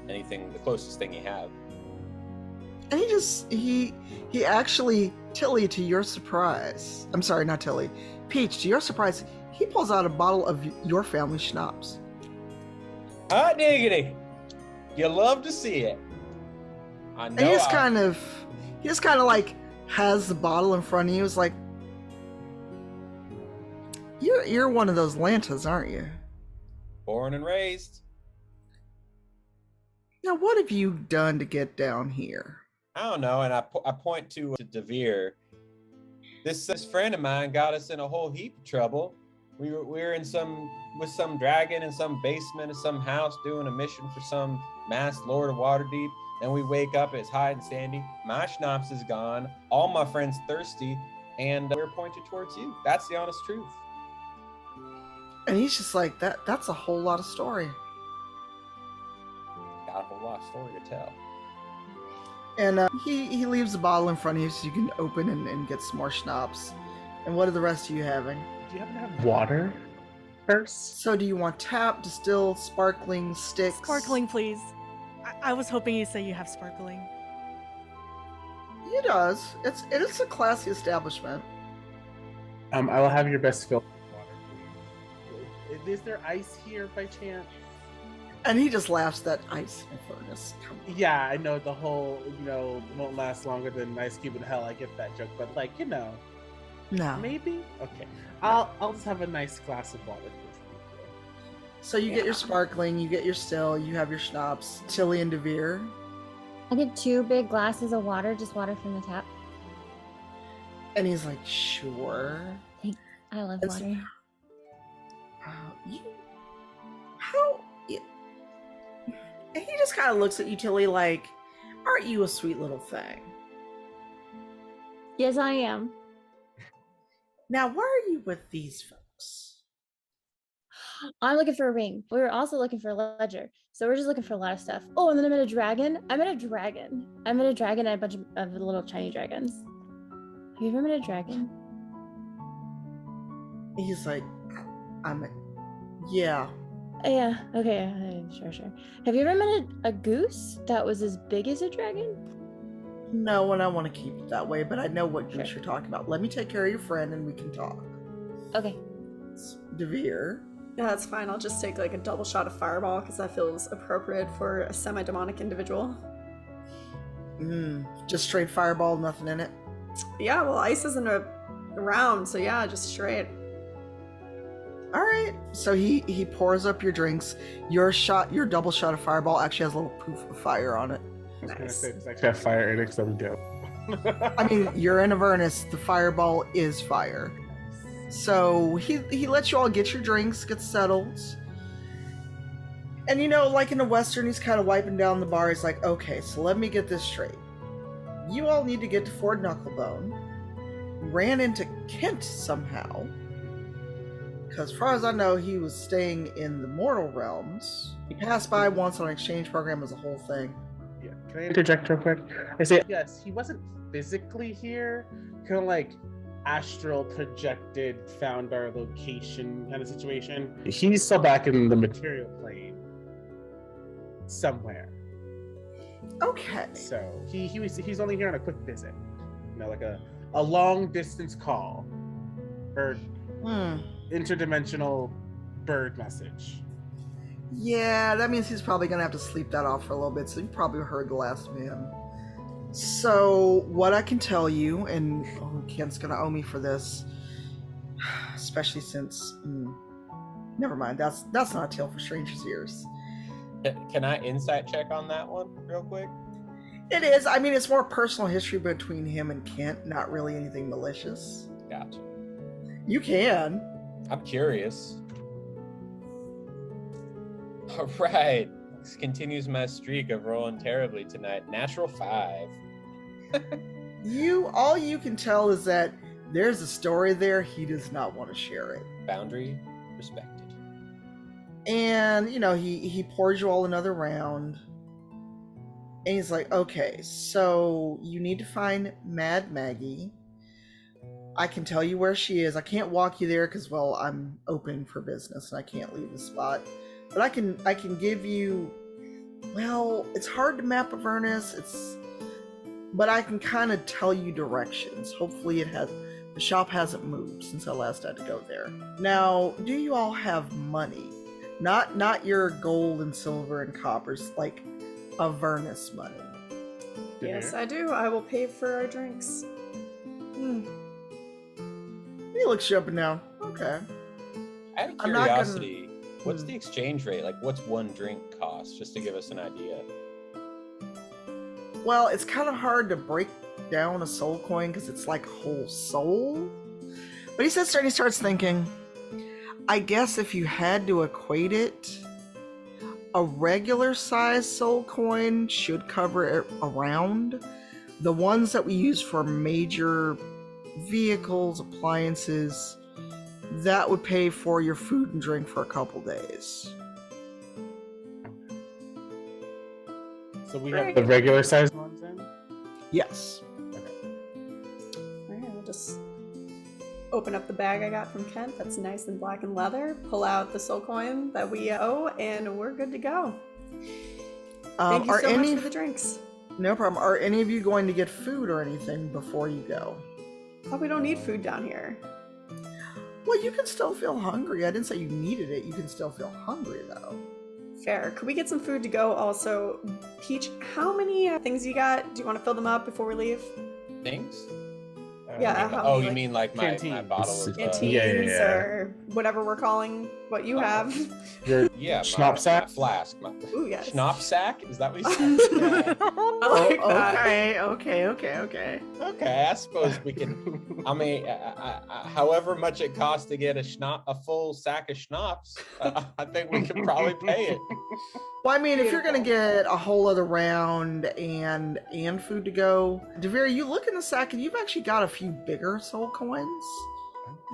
anything, the closest thing you have. And he actually, Tilly, to your surprise, I'm sorry, not Tilly, Peach, to your surprise, he pulls out a bottle of your family schnapps. Hot diggity! You love to see it. I know. And he just kind of like has the bottle in front of you. It's like, you're one of those Lantas, aren't you? Born and raised. Now, what have you done to get down here? I don't know, and I point to Devere. This friend of mine got us in a whole heap of trouble. We were with some dragon in some basement of some house doing a mission for some masked Lord of Waterdeep. Then we wake up, it's high and sandy. My schnapps is gone. All my friends thirsty, and we're pointed towards you. That's the honest truth. And he's just like, that's a whole lot of story. Got a whole lot of story to tell. And he leaves the bottle in front of you so you can open and get some more schnapps. And what are the rest of you having? Do you happen to have water first? So do you want tap, distill, sparkling, sticks? Sparkling, please. I was hoping you'd say you have sparkling. It does. It is a classy establishment. I will have your best fill. Water, please. Is there ice here by chance? And he just laughs that ice in the furnace. Yeah, I know the whole, won't last longer than Ice Cube in Hell. I get that joke, but No. maybe? Okay. I'll just have a nice glass of water. So you get your sparkling, you get your still, you have your schnapps. Tilly and Devere. I get 2 big glasses of water, just water from the tap. And he's like, sure. I love It's- water. And he just kind of looks at you, Tilly, like, aren't you a sweet little thing? Yes, I am. Now, why are you with these folks? I'm looking for a ring. We were also looking for a ledger. So we're just looking for a lot of stuff. Oh, and then I met a dragon. I met a dragon and a bunch of little tiny dragons. Have you ever met a dragon? He's like, yeah. Yeah, okay, sure. Have you ever met a goose that was as big as a dragon? No, and I want to keep it that way, but I know what goose you're talking about. Let me take care of your friend and we can talk. Okay. Devere. Yeah, that's fine. I'll just take like a double shot of fireball because that feels appropriate for a semi-demonic individual. Just straight fireball, nothing in it? Yeah, well, ice isn't around, so yeah, just straight. All right. So he pours up your drinks. Your double shot of fireball actually has a little poof of fire on it. I was gonna say, it's actually have fire in it because I'm dope. I mean, you're in Avernus. The fireball is fire. So he lets you all get your drinks, get settled. And like in the Western, he's kind of wiping down the bar. He's like, okay, so let me get this straight. You all need to get to Fort Knucklebone. You ran into Kent somehow. Because as far as I know, he was staying in the mortal realms. He passed by once on an exchange program as a whole thing. Yeah. Can I interject real quick? I say, yes, he wasn't physically here. Kind of like astral projected, found our location kind of situation. He's still back in the material plane somewhere. Okay. So he's only here on a quick visit. Like a long distance call. Or interdimensional bird message. Yeah, that means he's probably gonna have to sleep that off for a little bit, so you probably heard the last of him. So what I can tell you, and Kent's gonna owe me for this, especially since never mind, that's not a tale for strangers' ears. Can I insight check on that one real quick? It is. I mean, it's more personal history between him and Kent, not really anything malicious. Gotcha. You can. I'm curious. All right. This continues my streak of rolling terribly tonight. Natural 5. All you can tell is that there's a story there. He does not want to share it. Boundary respected. And, he pours you all another round. And he's like, okay, so you need to find Mad Maggie. I can tell you where she is. I can't walk you there because, well, I'm open for business and I can't leave the spot. But I can give you, well, it's hard to map Avernus. But I can kind of tell you directions. Hopefully the shop hasn't moved since I last had to go there. Now, do you all have money? Not your gold and silver and coppers, like Avernus money. Yes, I do. I will pay for our drinks. He looks you up and down. Okay. Out of curiosity, what's the exchange rate? Like, what's one drink cost? Just to give us an idea. Well, it's kind of hard to break down a soul coin because it's like whole soul. But he sits there and he starts thinking, I guess if you had to equate it, a regular size soul coin should cover it around. The ones that we use for major vehicles, appliances, that would pay for your food and drink for a couple days. So we have the regular size ones then? Yes. Alright, I'll just open up the bag I got from Kent that's nice and black and leather, pull out the soul coin that we owe, and we're good to go. Thank you so much for the drinks. No problem. Are any of you going to get food or anything before you go? Oh, we don't need food down here. Well, you can still feel hungry. I didn't say you needed it. You can still feel hungry, though. Fair. Could we get some food to go? Also, Peach, how many things you got? Do you want to fill them up before we leave? Things? Yeah. You mean like my bottle of canteens or whatever we're calling what you have? Your schnapps sack? My flask. Ooh, yes. Schnapps sack? Is that what you said? I like that. Okay. Okay, I suppose we can. I mean, however much it costs to get a full sack of schnapps, I think we could probably pay it. Well, I mean, if you're gonna get a whole other round and food to go, Devere, you look in the sack and you've actually got a few bigger soul coins.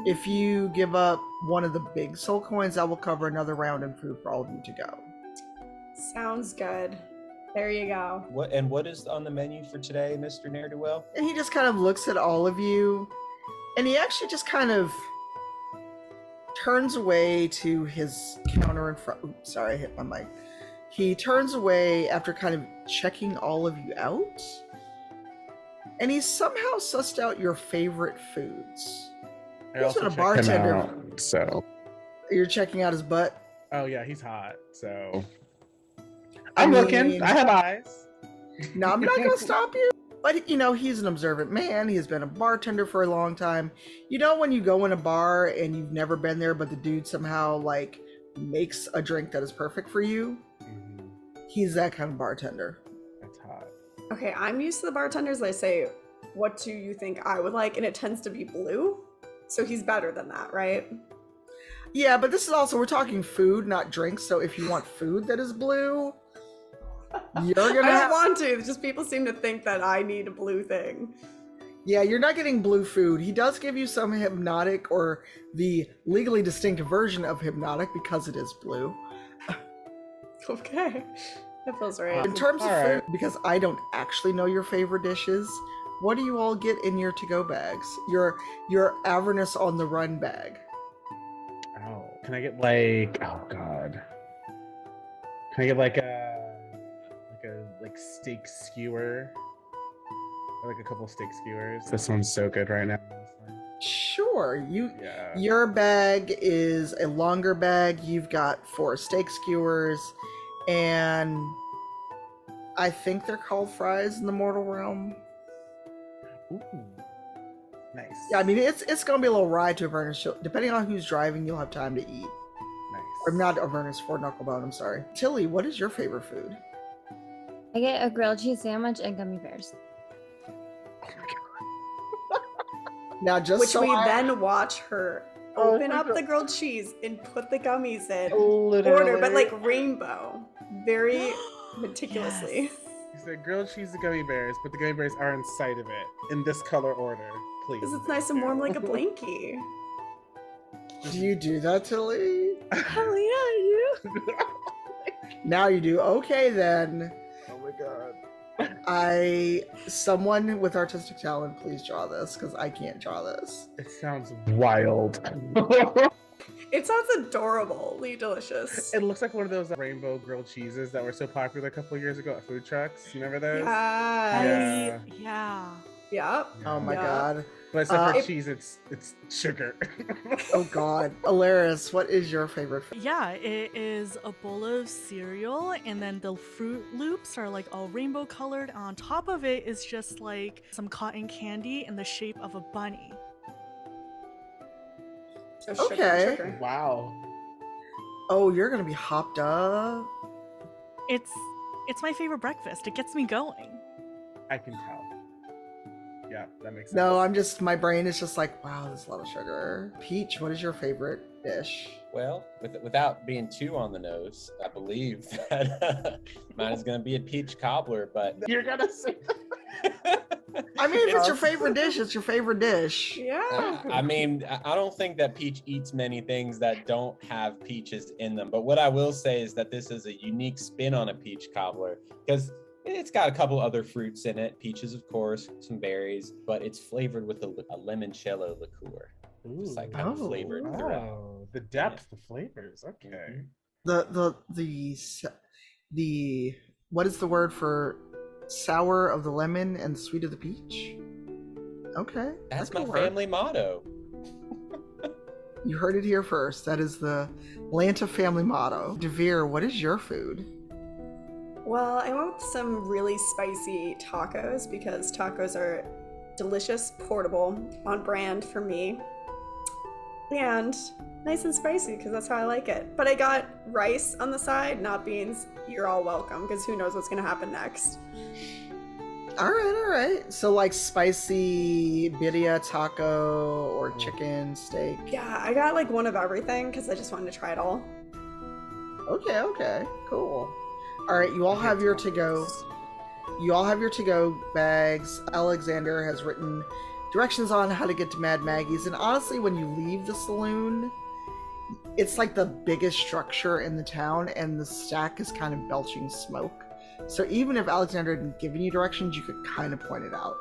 If you give up one of the big soul coins, that will cover another round in food for all of you to go. Sounds good. There you go. What is on the menu for today, Mr. Ne'er-do-well? And he just kind of looks at all of you, and he actually just kind of turns away to his counter in front. Oops, sorry, I hit my mic. He turns away after kind of checking all of you out, and he's somehow sussed out your favorite foods. I also a checked bartender. him out, so. You're checking out his butt? Oh yeah, he's hot. So I'm looking. I have eyes. No, I'm not gonna stop you. But you know, he's an observant man. He's been a bartender for a long time. You know, when you go in a bar and you've never been there, but the dude somehow like makes a drink that is perfect for you. Mm-hmm. He's that kind of bartender. That's hot. Okay, I'm used to the bartenders. They say, "What do you think I would like?" And it tends to be blue. So he's better than that, right? Yeah, but this is also, we're talking food, not drinks. So if you want food that is blue, you're gonna I don't want to. Just people seem to think that I need a blue thing. Yeah, you're not getting blue food. He does give you some hypnotic or the legally distinct version of hypnotic because it is blue. Okay. That feels right. In terms of food, because I don't actually know your favorite dishes, what do you all get in your to-go bags? Your Avernus on the run bag. Oh, can I get like? Oh God. Can I get like a steak skewer? Or like a couple steak skewers. This one's so good right now. Sure. Yeah. Your bag is a longer bag. You've got 4 steak skewers, and I think they're called fries in the mortal realm. Ooh. Nice. Yeah, I mean it's gonna be a little ride to Avernus. Depending on who's driving, you'll have time to eat. Nice. Or not Avernus, Fort Knucklebone, I'm sorry. Tilly, what is your favorite food? I get a grilled cheese sandwich and gummy bears. Now, just Which so we I- then watch her Oh open my up God. the grilled cheese and put the gummies in Literally. order, but like rainbow, very meticulously. He said grilled cheese and gummy bears, but the gummy bears are inside of it in this color order, please. Because it's nice and warm like a blankie. Do you do that, Tilly? Hell yeah, I do. Now you do. Okay, then. Oh my God. Someone with artistic talent, please draw this, because I can't draw this. It sounds wild. It sounds adorably delicious. It looks like one of those rainbow grilled cheeses that were so popular a couple of years ago at food trucks. You remember those? Yes. Yeah. Yeah. Yep. Oh my Yep. God. But instead for It- cheese, it's sugar. Oh God. Alaris, what is your favorite food? Yeah, it is a bowl of cereal, and then the Fruit Loops are like all rainbow colored. On top of it is just like some cotton candy in the shape of a bunny. So sugar, Okay. sugar. Wow. Oh, you're gonna be hopped up. It's my favorite breakfast. It gets me going. I can tell. Yeah, that makes sense. No, my brain is just like, wow, there's a lot of sugar. Peach, what is your favorite dish? Well, without being too on the nose, I believe that mine is going to be a peach cobbler, but You're gonna say I mean, if it's your favorite dish, it's your favorite dish. Yeah. I mean, I don't think that Peach eats many things that don't have peaches in them. But what I will say is that this is a unique spin on a peach cobbler because it's got a couple other fruits in it, peaches, of course, some berries, but it's flavored with a limoncello liqueur. It's like kind of flavored throughout. Oh, the depth of flavors. Okay. The what is the word for sour of the lemon and sweet of the peach? Okay. That's that my could work. family motto. You heard it here first. That is the Lanta family motto. Devere, what is your food? Well, I went with some really spicy tacos because tacos are delicious, portable, on brand for me, and nice and spicy because that's how I like it. But I got rice on the side, not beans. You're all welcome because who knows what's going to happen next. All right. So like spicy birria taco or chicken steak. Yeah, I got like one of everything because I just wanted to try it all. Okay, cool. All right, you all have your to-go. You all have your to-go bags. Alexander has written directions on how to get to Mad Maggie's. And honestly, when you leave the saloon, it's like the biggest structure in the town, and the stack is kind of belching smoke. So even if Alexander hadn't given you directions, you could kind of point it out.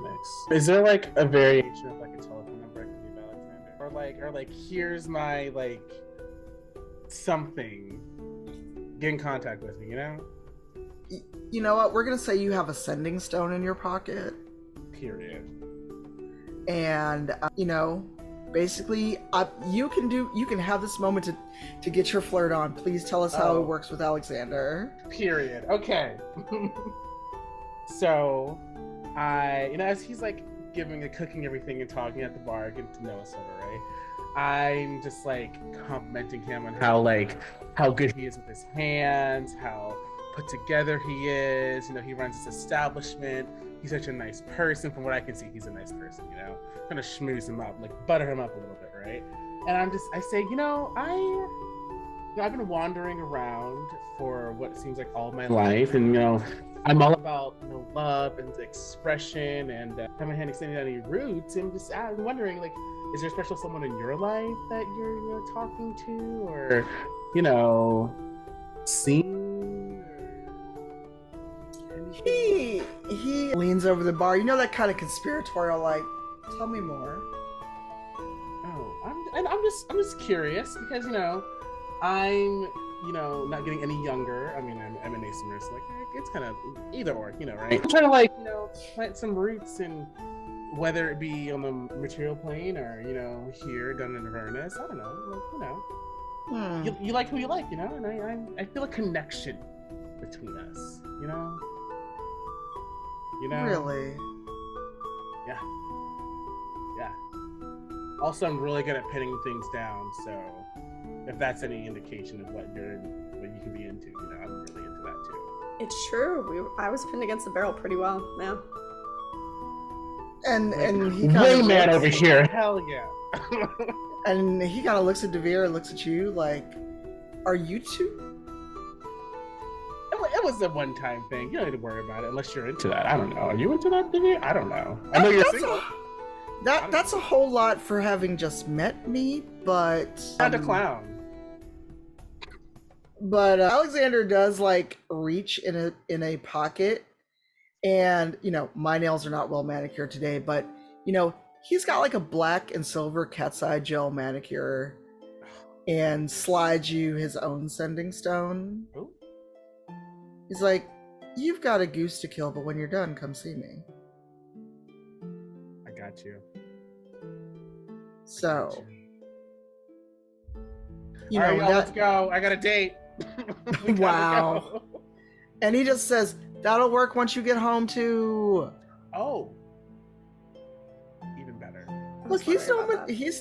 Nice. Is there like a variation of like a telephone number I can give Alexander, or like here's my like something, get in contact with me, you know? You know what? We're gonna say you have a sending stone in your pocket. Period. And basically, you can have this moment to get your flirt on. Please tell us how it works with Alexander. Period. Okay. So, as he's like cooking everything and talking at the bar, getting to know us over, right? I'm just like complimenting him on how good he is with his hands, how put together he is. He runs this establishment. He's such a nice person. From what I can see, he's a nice person. Kind of schmooze him up, like butter him up a little bit, right? And I say, I've been wandering around for what seems like all my life, and I'm all about love and expression, and haven't had extended any roots. And I'm wondering, like, is there a special someone in your life that you're talking to, or seeing? He leans over the bar. That kind of conspiratorial, like, tell me more. Oh, I'm just curious because I'm not getting any younger. I mean, I'm an asymmetric, so like it's kind of either or, right? I'm trying to plant some roots, and whether it be on the material plane or here down in Avernus, I don't know, you like who you like, and I feel a connection between us, Really? Yeah. Also, I'm really good at pinning things down, so if that's any indication of what you can be into, I'm really into that too. It's true. I was pinned against the barrel pretty well. Yeah. And he kind way of man over here. Hell yeah. And he kind of looks at Devere and looks at you like, are you two? It was a one-time thing. You don't need to worry about it unless you're into that. I don't know. Are you into that, Devere? I don't know. I know you're single. That's a whole lot for having just met me, but not a clown. But Alexander does like reach in a pocket, and my nails are not well manicured today, but he's got like a black and silver cat's eye gel manicure, and slides you his own sending stone. Ooh. He's like, you've got a goose to kill, but when you're done, come see me. I got you. So, all right, let's go. I got a date. Wow. Go. And he just says, that'll work once you get home too. Oh. Even better. Look, he's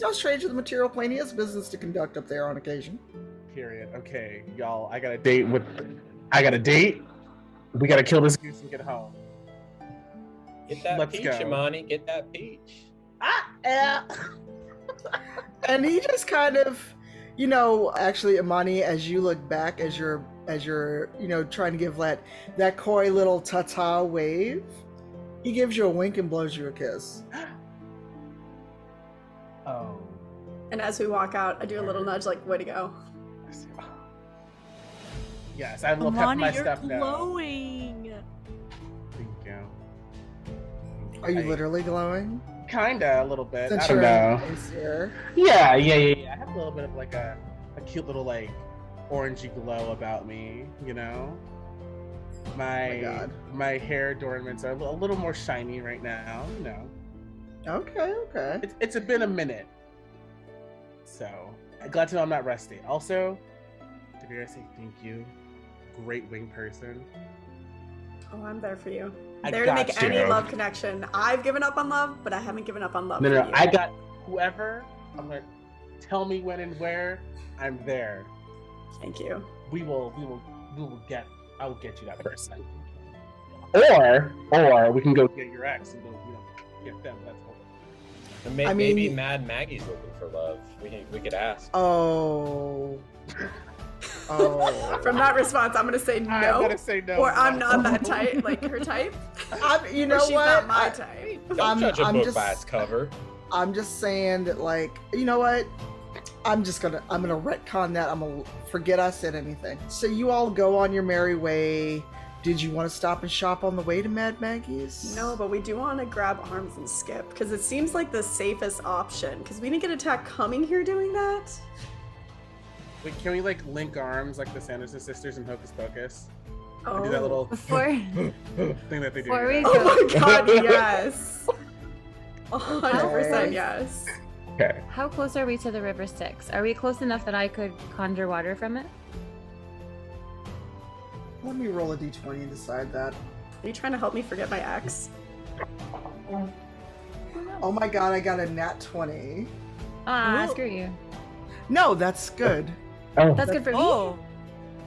no stranger to the material plane. He has business to conduct up there on occasion. Period. Okay, y'all, I got a date. We gotta kill this goose and get home. Get that peach, Imani. Get that peach. And he just kind of, actually, Imani, as you look back, as you're trying to give that coy little ta-ta wave, he gives you a wink and blows you a kiss. Oh. And as we walk out, I do a little nudge, like, way to go. Yes, I will pep my stuff now. You're glowing. Thank you. Are you literally glowing? Kinda, a little bit. Since I don't know. Yeah. I have a little bit of like a cute little like orangey glow about me, My hair adornments are a little more shiny right now, Okay. It's been a minute. So, I'm glad to know I'm not rusty. Also, Devere, say thank you. Great wing person. Oh, I'm there for you. I There to got make you. any love connection. I've given up on love, but I haven't given up on love. No, for you. I got whoever. I'm like, tell me when and where. I'm there. Thank you. I will get you that person. Or we can go get your ex and go, get them. That's all. Maybe Mad Maggie's looking for love. We could ask. Oh. Oh. From that response, I'm gonna say no. I'm gonna say no. Or I'm not that type, like her type. You know or she's what? not my type. Don't judge a book by its cover. I'm just saying that, like, you know what? I'm gonna retcon that. I'm gonna forget I said anything. So you all go on your merry way. Did you want to stop and shop on the way to Mad Maggie's? No, but we do want to grab arms and skip because it seems like the safest option. Because we didn't get attacked coming here doing that. Wait, can we like link arms like the Sanderson sisters in Hocus Pocus? Oh, And do that little Before thing that they do. Before we oh go, my god, yes. 100% yes. Okay. how close are we to the river Styx? Are we close enough that I could conjure water from it? Let me roll a d20 and decide that. Are you trying to help me forget my ex? Oh my god, I got a nat 20. Ah, screw you. No, that's good. That's good for me. Oh,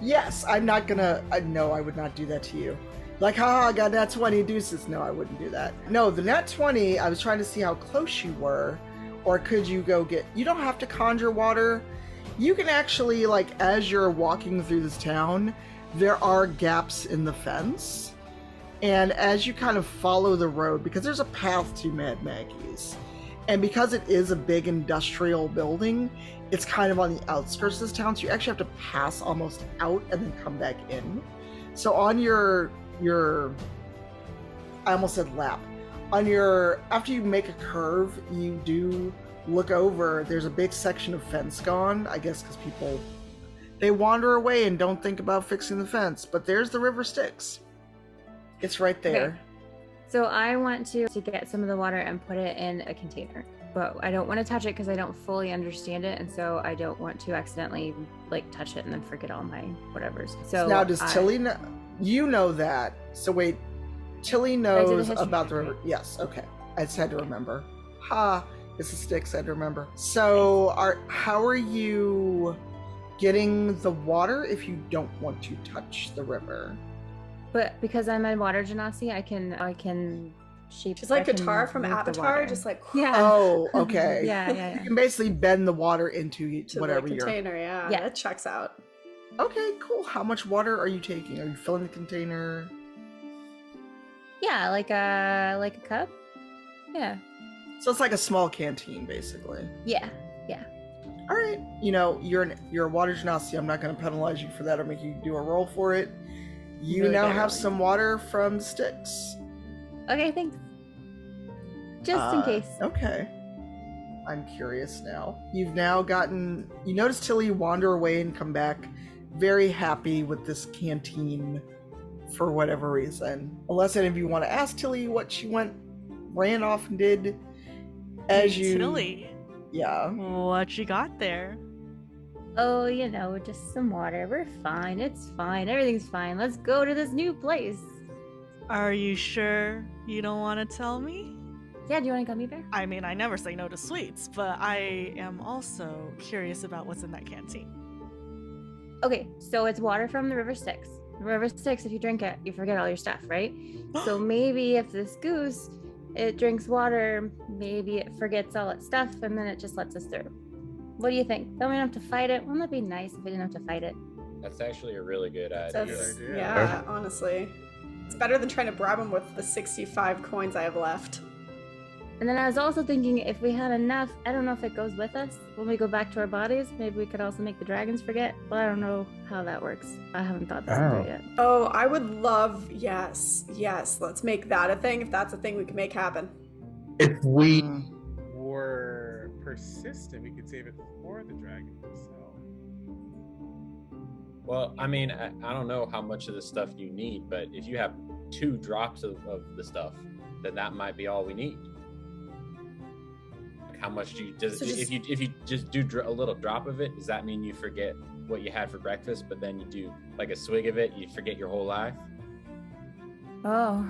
Yes, I'm not gonna. No, I would not do that to you. Like, haha, I got nat 20 deuces. No, I wouldn't do that. No, the nat 20, I was trying to see how close you were. Or could you go get. You don't have to conjure water. You can actually, like, as you're walking through this town, there are gaps in the fence. And as you kind of follow the road, because there's a path to Mad Maggie's, and because it is a big industrial building, it's kind of on the outskirts of this town, so you actually have to pass almost out and then come back in. So on your I almost said lap. After you make a curve, you do look over. There's a big section of fence gone, I guess because people, they wander away and don't think about fixing the fence. But there's the river Styx. It's right there. Okay. So I want to get some of the water and put it in a container, but I don't want to touch it because I don't fully understand it, and so I don't want to accidentally like touch it and then forget all my whatevers. So now does Tilly know? You know that. So wait, Tilly knows history about the check, river. Yes, okay. I just had to remember. Ha, it's a Styx, I had to remember. So how are you getting the water if you don't want to touch the river? But because I'm a water genasi, I can shape. She's like I can Katara from move the Avatar, water. just like Yeah. Oh, okay. Yeah. You can basically bend the water into to whatever the you're. container. Yeah, Yeah. that checks out. Okay, cool. How much water are you taking? Are you filling the container? Yeah, like a cup. Yeah. So it's like a small canteen, basically. Yeah. All right. You know, you're a water genasi. I'm not going to penalize you for that or make you do a roll for it. You Really now barely. have some water from the Styx. Okay, thanks. Just in case. Okay. I'm curious now. You've now gotten. You notice Tilly wander away and come back very happy with this canteen for whatever reason. Unless any of you want to ask Tilly what she ran off and did as you. Tilly, Yeah. what you got there? Oh, just some water. We're fine. It's fine. Everything's fine. Let's go to this new place. Are you sure you don't want to tell me? Yeah, do you want to gummy bear? I mean, I never say no to sweets, but I am also curious about what's in that canteen. Okay, so it's water from the river Styx. The river Styx, if you drink it, you forget all your stuff, right? So maybe if this goose, it drinks water, maybe it forgets all its stuff, and then it just lets us through. What do you think? Then we don't have to fight it. Wouldn't that be nice if we didn't have to fight it? That's actually a really good idea. That's, yeah, honestly. It's better than trying to bribe him with the 65 coins I have left. And then I was also thinking if we had enough, I don't know if it goes with us when we go back to our bodies. Maybe we could also make the dragons forget, but I don't know how that works. I haven't thought this through yet. Oh, I would love, yes, let's make that a thing. If that's a thing we can make happen. If we were persistent, we could save it for the dragon. So. Well, I mean, I don't know how much of this stuff you need, but if you have 2 drops of the stuff, then that might be all we need. Like how much do you just, if you just do a little drop of it, does that mean you forget what you had for breakfast, but then you do like a swig of it, you forget your whole life? Oh,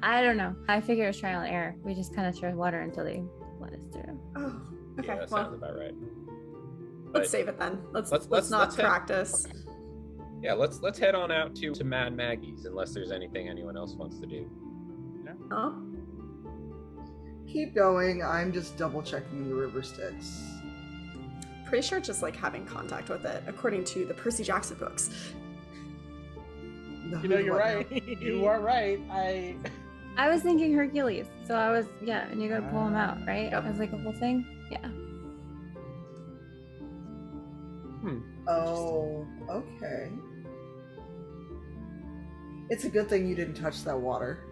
I don't know. I figure it's trial and error. We just kind of throw water until they let us through. Oh, okay. Yeah, that sounds about right. Let's save it then. Let's not practice. Yeah, let's head on out to Mad Maggie's unless there's anything anyone else wants to do. Oh. Keep going. I'm just double checking the river Styx. pretty sure just like having contact with it, according to the Percy Jackson books. You know, you're right. You are right. I was thinking Hercules, so I was and you gotta pull him out, right? Yep. As like a whole thing. Yeah. Oh, okay. It's a good thing you didn't touch that water.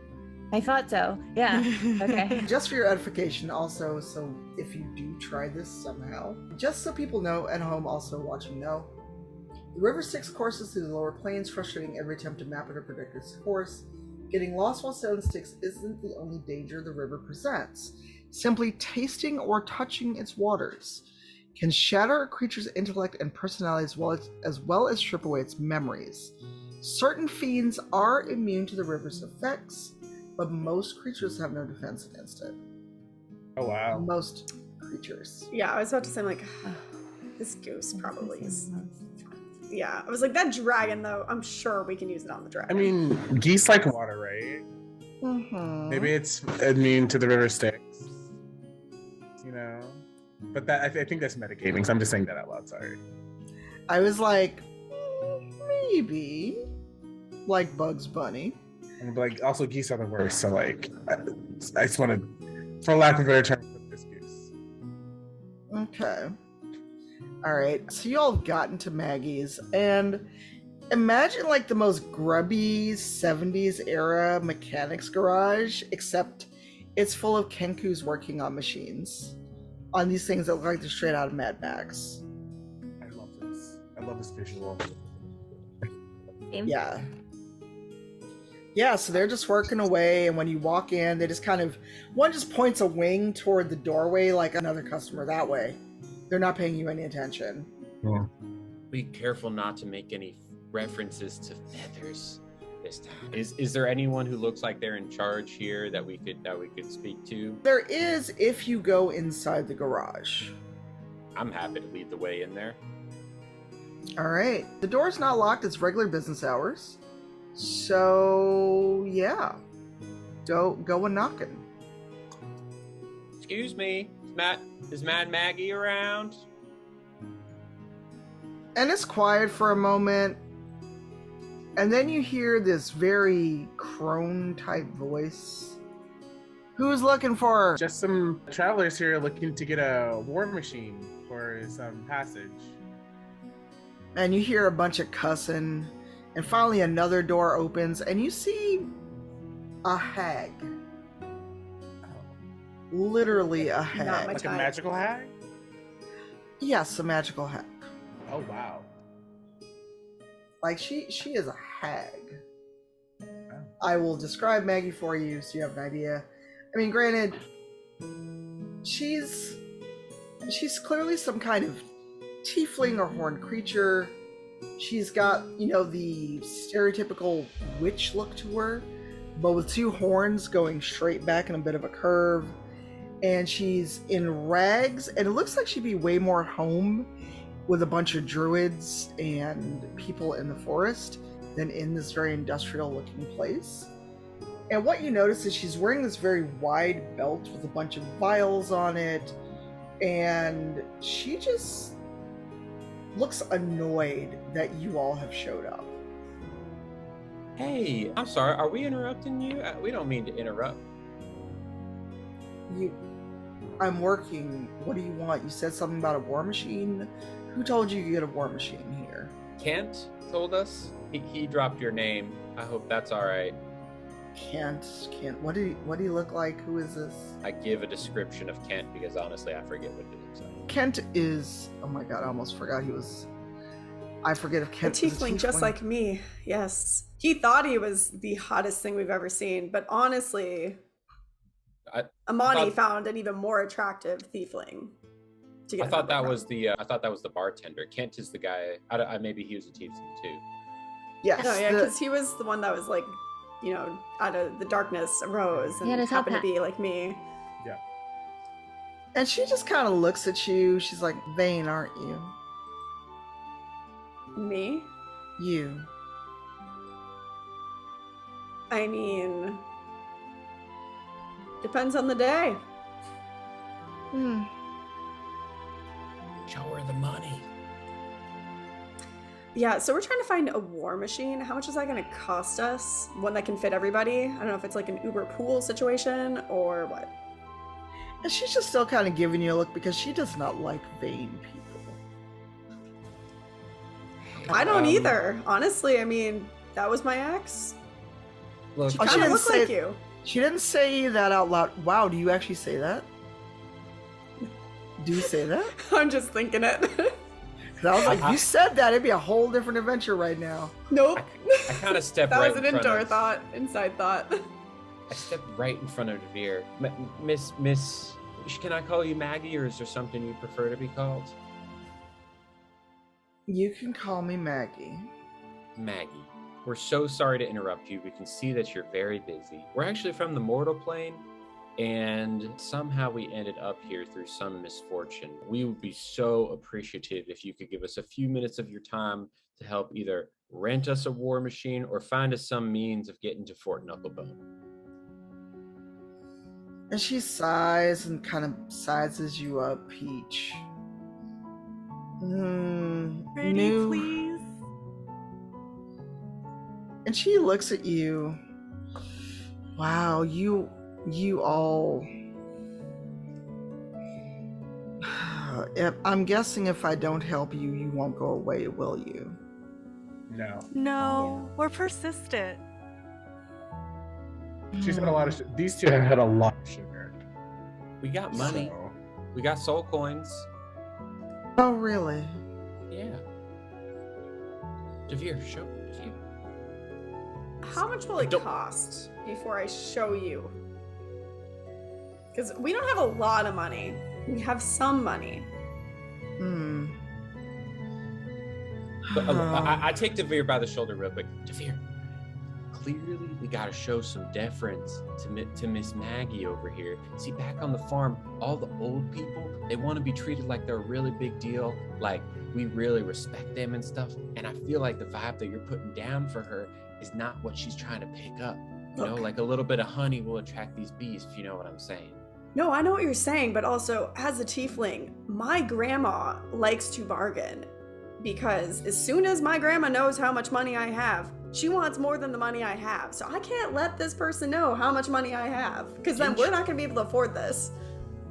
I thought so. Yeah. Okay. Just for your edification, also, so if you do try this somehow, just so people know, and home also watching know, the River Styx courses through the lower plains, frustrating every attempt to map it or predict its course. Getting lost while sailing Styx isn't the only danger the river presents. Simply tasting or touching its waters can shatter a creature's intellect and personality as well as strip away its memories. Certain fiends are immune to the river's effects, but most creatures have no defense against it. Oh wow. Most creatures. Yeah, I was about to say, like, this goose probably is. Yeah, I was like, that dragon, though, I'm sure we can use it on the dragon. I mean, geese like water, right? Mm-hmm. Maybe it's immune to the river Styx. You know? But that I think that's metagaming, so I'm just saying that out loud, sorry. I was like, maybe. Like Bugs Bunny. And like, also geese are the worst, so like, I just want to, for lack of a better term, put this goose. Okay. Alright, so you all have gotten to Maggie's, and imagine like the most grubby 70s era mechanics garage, except it's full of Kenkus working on machines. On these things that look like they're straight out of Mad Max. I love this. I love this visual. Yeah. Yeah, so they're just working away, and when you walk in, they just kind of, one just points a wing toward the doorway like another customer that way. They're not paying you any attention. Yeah. Be careful not to make any references to feathers this time. Is there anyone who looks like they're in charge here that we could speak to? There is if you go inside the garage. I'm happy to lead the way in there. Alright. The door's not locked, it's regular business hours. So yeah. Go and knocking. Excuse me, is Mad Maggie around? And it's quiet for a moment. And then you hear this very crone type voice. Who's looking for? Just some travelers here looking to get a war machine for some passage. And you hear a bunch of cussing. And finally another door opens and you see a hag. Literally a hag. Not my Like a type. magical hag? Yes, a magical hag. Oh wow. Like she is a hag. I will describe Maggie for you so you have an idea. I mean, granted, she's clearly some kind of tiefling or horned creature. She's got, the stereotypical witch look to her, but with two horns going straight back in a bit of a curve. And she's in rags, and it looks like she'd be way more at home with a bunch of druids and people in the forest than in this very industrial looking place. And what you notice is she's wearing this very wide belt with a bunch of vials on it, and she just looks annoyed that you all have showed up. Hey, I'm sorry, are we interrupting you? We don't mean to interrupt. I'm working. What do you want? You said something about a war machine? Who told you could get a war machine here? Kent told us. He dropped your name. I hope that's all right. Kent. What do you look like? Who is this? I give a description of Kent because honestly, I forget what he looks like. Kent is... Oh my god, I almost forgot he was... I forget if Kent A is a tiefling just like me, yes. He thought he was the hottest thing we've ever seen, but honestly, Amani found an even more attractive tiefling. I thought that was the bartender. Kent is the guy. Maybe he was a tiefling too. Yes. No, yeah, because he was the one that was like, out of the darkness arose and happened to be like me. Yeah. And she just kind of looks at you. She's like, vain, aren't you? Me? You. I mean, depends on the day. Show her the money. Yeah, so we're trying to find a war machine. How much is that going to cost us? One that can fit everybody? I don't know if it's like an Uber pool situation or what. And she's just still kind of giving you a look because she does not like vain people. I don't either. Honestly, I mean, that was my ex. Look, She kind of looked like you. She didn't say that out loud. Wow, do you actually say that? Do you say that? I'm just thinking it. 'Cause I was like, if you said that, it'd be a whole different adventure right now. Nope. I kind of stepped That right was an in front indoor of, thought, inside thought. I stepped right in front of Devere. Miss, can I call you Maggie, or is there something you prefer to be called? You can call me Maggie. Maggie, we're so sorry to interrupt you. We can see that you're very busy. We're actually from the mortal plane, and somehow we ended up here through some misfortune. We would be so appreciative if you could give us a few minutes of your time to help either rent us a war machine or find us some means of getting to Fort Knucklebone. And she sighs and kind of sizes you up, Peach. Pretty, please. And she looks at you. Wow, you all. I'm guessing if I don't help you, you won't go away, will you? No. No, we're persistent. She's had a lot of these two have had a lot of sugar. We got money. So, We got soul coins. Oh, really? Yeah. Devere, show you. How much will it cost before I show you? Because we don't have a lot of money. We have some money. But, I take Devere by the shoulder real quick. Devere, clearly we gotta show some deference to Miss Maggie over here. See, back on the farm, all the old people, they want to be treated like they're a really big deal, like we really respect them and stuff. And I feel like the vibe that you're putting down for her is not what she's trying to pick up. You know, like a little bit of honey will attract these bees, if you know what I'm saying. No, I know what you're saying, but also, as a tiefling, my grandma likes to bargain. Because as soon as my grandma knows how much money I have, she wants more than the money I have. So I can't let this person know how much money I have, because then we're not going to be able to afford this.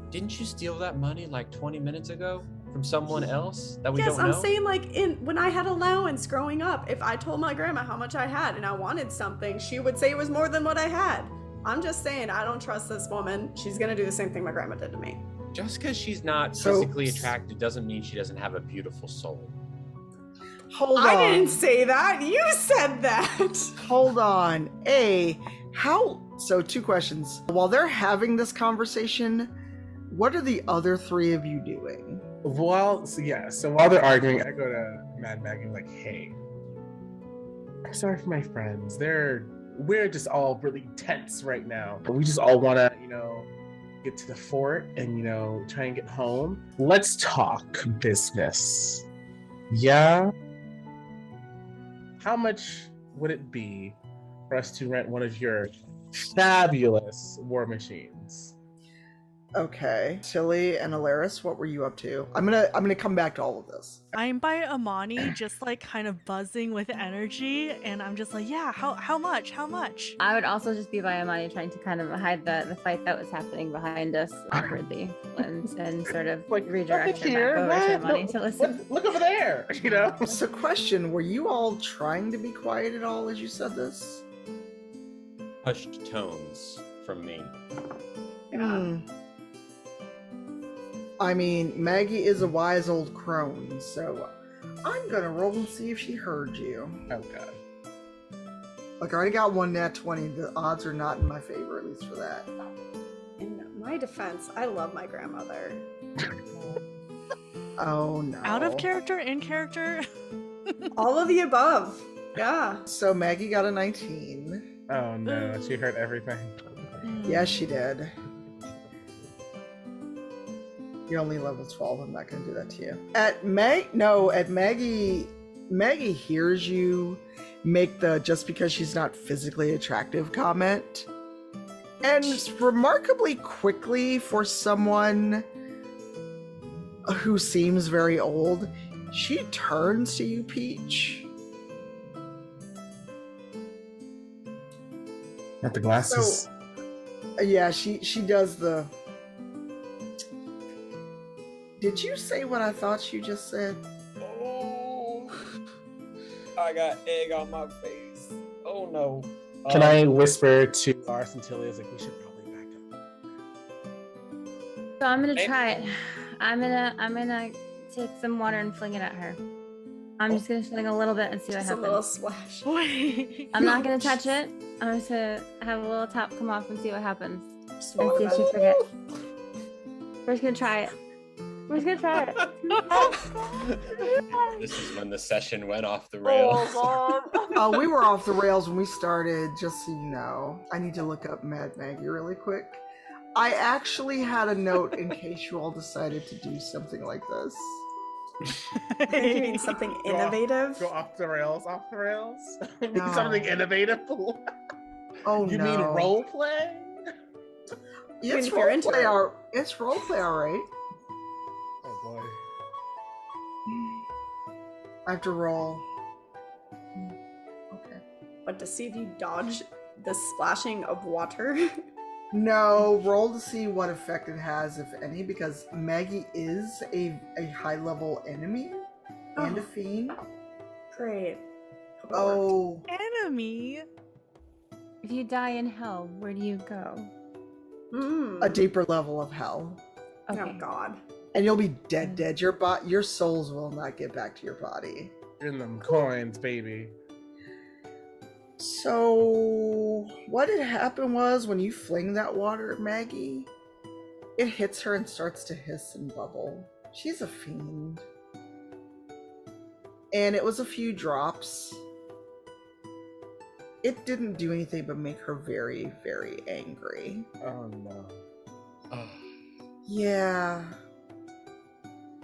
Didn't you steal that money like 20 minutes ago from someone else that we Yes, don't know? I'm saying like when I had allowance growing up, if I told my grandma how much I had and I wanted something, she would say it was more than what I had. I'm just saying, I don't trust this woman. She's going to do the same thing my grandma did to me. Just because she's not physically attractive doesn't mean she doesn't have a beautiful soul. Hold on. I didn't say that. You said that. Hold on. So 2 questions. While they're having this conversation, what are the other 3 of you doing? well, so while they're arguing, I go to Mad Maggie like, hey, I'm sorry for my friends. We're just all really tense right now. But we just all wanna, get to the fort and, try and get home. Let's talk business. Yeah? How much would it be for us to rent one of your fabulous war machines? Okay, Tilly and Alaris, what were you up to? I'm gonna come back to all of this. I'm by Amani, just like kind of buzzing with energy, and I'm just like, yeah, how much? I would also just be by Amani, trying to kind of hide the fight that was happening behind us awkwardly, and sort of Like, redirect look her back here, over to Amani to listen. Look over there, So question, were you all trying to be quiet at all as you said this? Hushed tones from me. I mean, Maggie is a wise old crone, so I'm gonna roll and see if she heard you. Oh god. Like, I already got one nat 20. The odds are not in my favor, at least for that. In my defense, I love my grandmother. Oh no. Out of character, in character. All of the above. Yeah. So Maggie got a 19. Oh no, she heard everything. Yes, she did. You're only level 12. I'm not gonna do that to you. Maggie hears you make the just because she's not physically attractive comment. And remarkably quickly for someone who seems very old, she turns to you, Peach. Not the glasses. So, yeah, she does the... Did you say what I thought you just said? Oh, I got egg on my face. Oh no. Can I whisper to Lars and Tilly? Like, we should probably back up. So I'm gonna try it. I'm gonna take some water and fling it at her. I'm just gonna fling a little bit and see what Just happens. a little splash. I'm not gonna touch it. I'm just gonna have a little top come off and see what happens. Just And water see if she that. forgets. We're just gonna try it. We're just gonna try it. This is when the session went off the rails. We were off the rails when we started, just so you know. I need to look up Mad Maggie really quick. I actually had a note in case you all decided to do something like this. I think you mean something innovative. Go off the rails, You need No. something innovative? Oh You no. mean role play? It's if you're into roleplay, it. it's roleplay, alright. Oh boy. I have to roll. Okay. But to see if you dodge the splashing of water. No, roll to see what effect it has, if any, because Maggie is a high-level enemy and a fiend. Great. Oh, Enemy. If you die in hell, where do you go? a deeper level of hell. Okay. Oh god. And you'll be dead. Your souls will not get back to your body. In them coins, baby. So, what had happened was when you fling that water at Maggie, it hits her and starts to hiss and bubble. She's a fiend. And it was a few drops. It didn't do anything but make her very, very angry. Oh no. Yeah.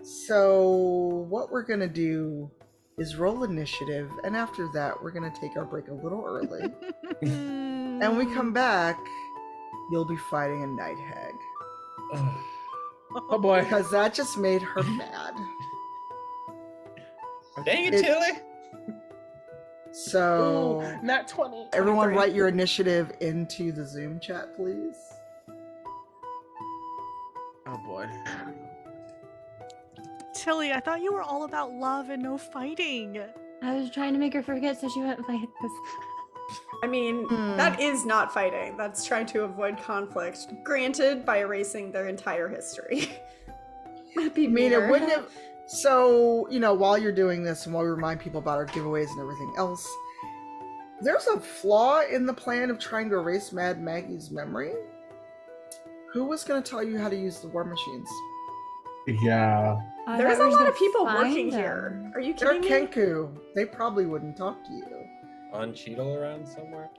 So, what we're gonna do is roll initiative, and after that, we're gonna take our break a little early. And when we come back, you'll be fighting a night hag. Oh boy. Because that just made her mad. Dang it, It- Tilly! So, Ooh, nat 20. everyone 23. write your initiative into the Zoom chat, please. Oh boy. Tilly, I thought you were all about love and no fighting. I was trying to make her forget so she wouldn't fight this. I mean, that is not fighting. That's trying to avoid conflict. Granted, by erasing their entire history. That'd be I mean, meaner. it wouldn't have. So, while you're doing this and while we remind people about our giveaways and everything else, there's a flaw in the plan of trying to erase Mad Maggie's memory. Who was going to tell you how to use the war machines? Yeah. There's a lot of people working here. Are you They're kidding me? Kenku. They probably wouldn't talk to you. On Cheetle around somewhere?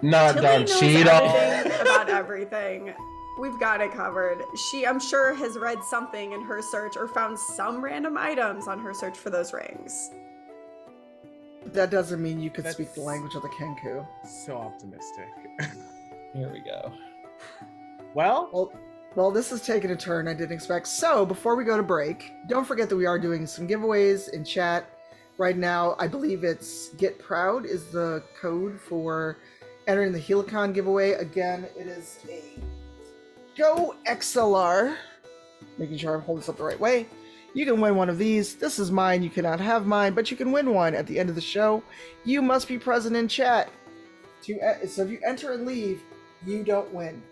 Not Tilly done. knows Cheeto. everything about everything. We've got it covered. She, I'm sure, has read something in her search or found some random items on her search for those rings. That doesn't mean you could That's- speak the language of the Kenku. So optimistic. Here we go. Well, Well, this is taking a turn I didn't expect. So, before we go to break, don't forget that we are doing some giveaways in chat. Right now, I believe it's Get Proud is the code for entering the Helicon giveaway. Again, it is a Go XLR. Making sure I'm holding this up the right way. You can win one of these. This is mine. You cannot have mine, but you can win one at the end of the show. You must be present in chat. So if you enter and leave, you don't win.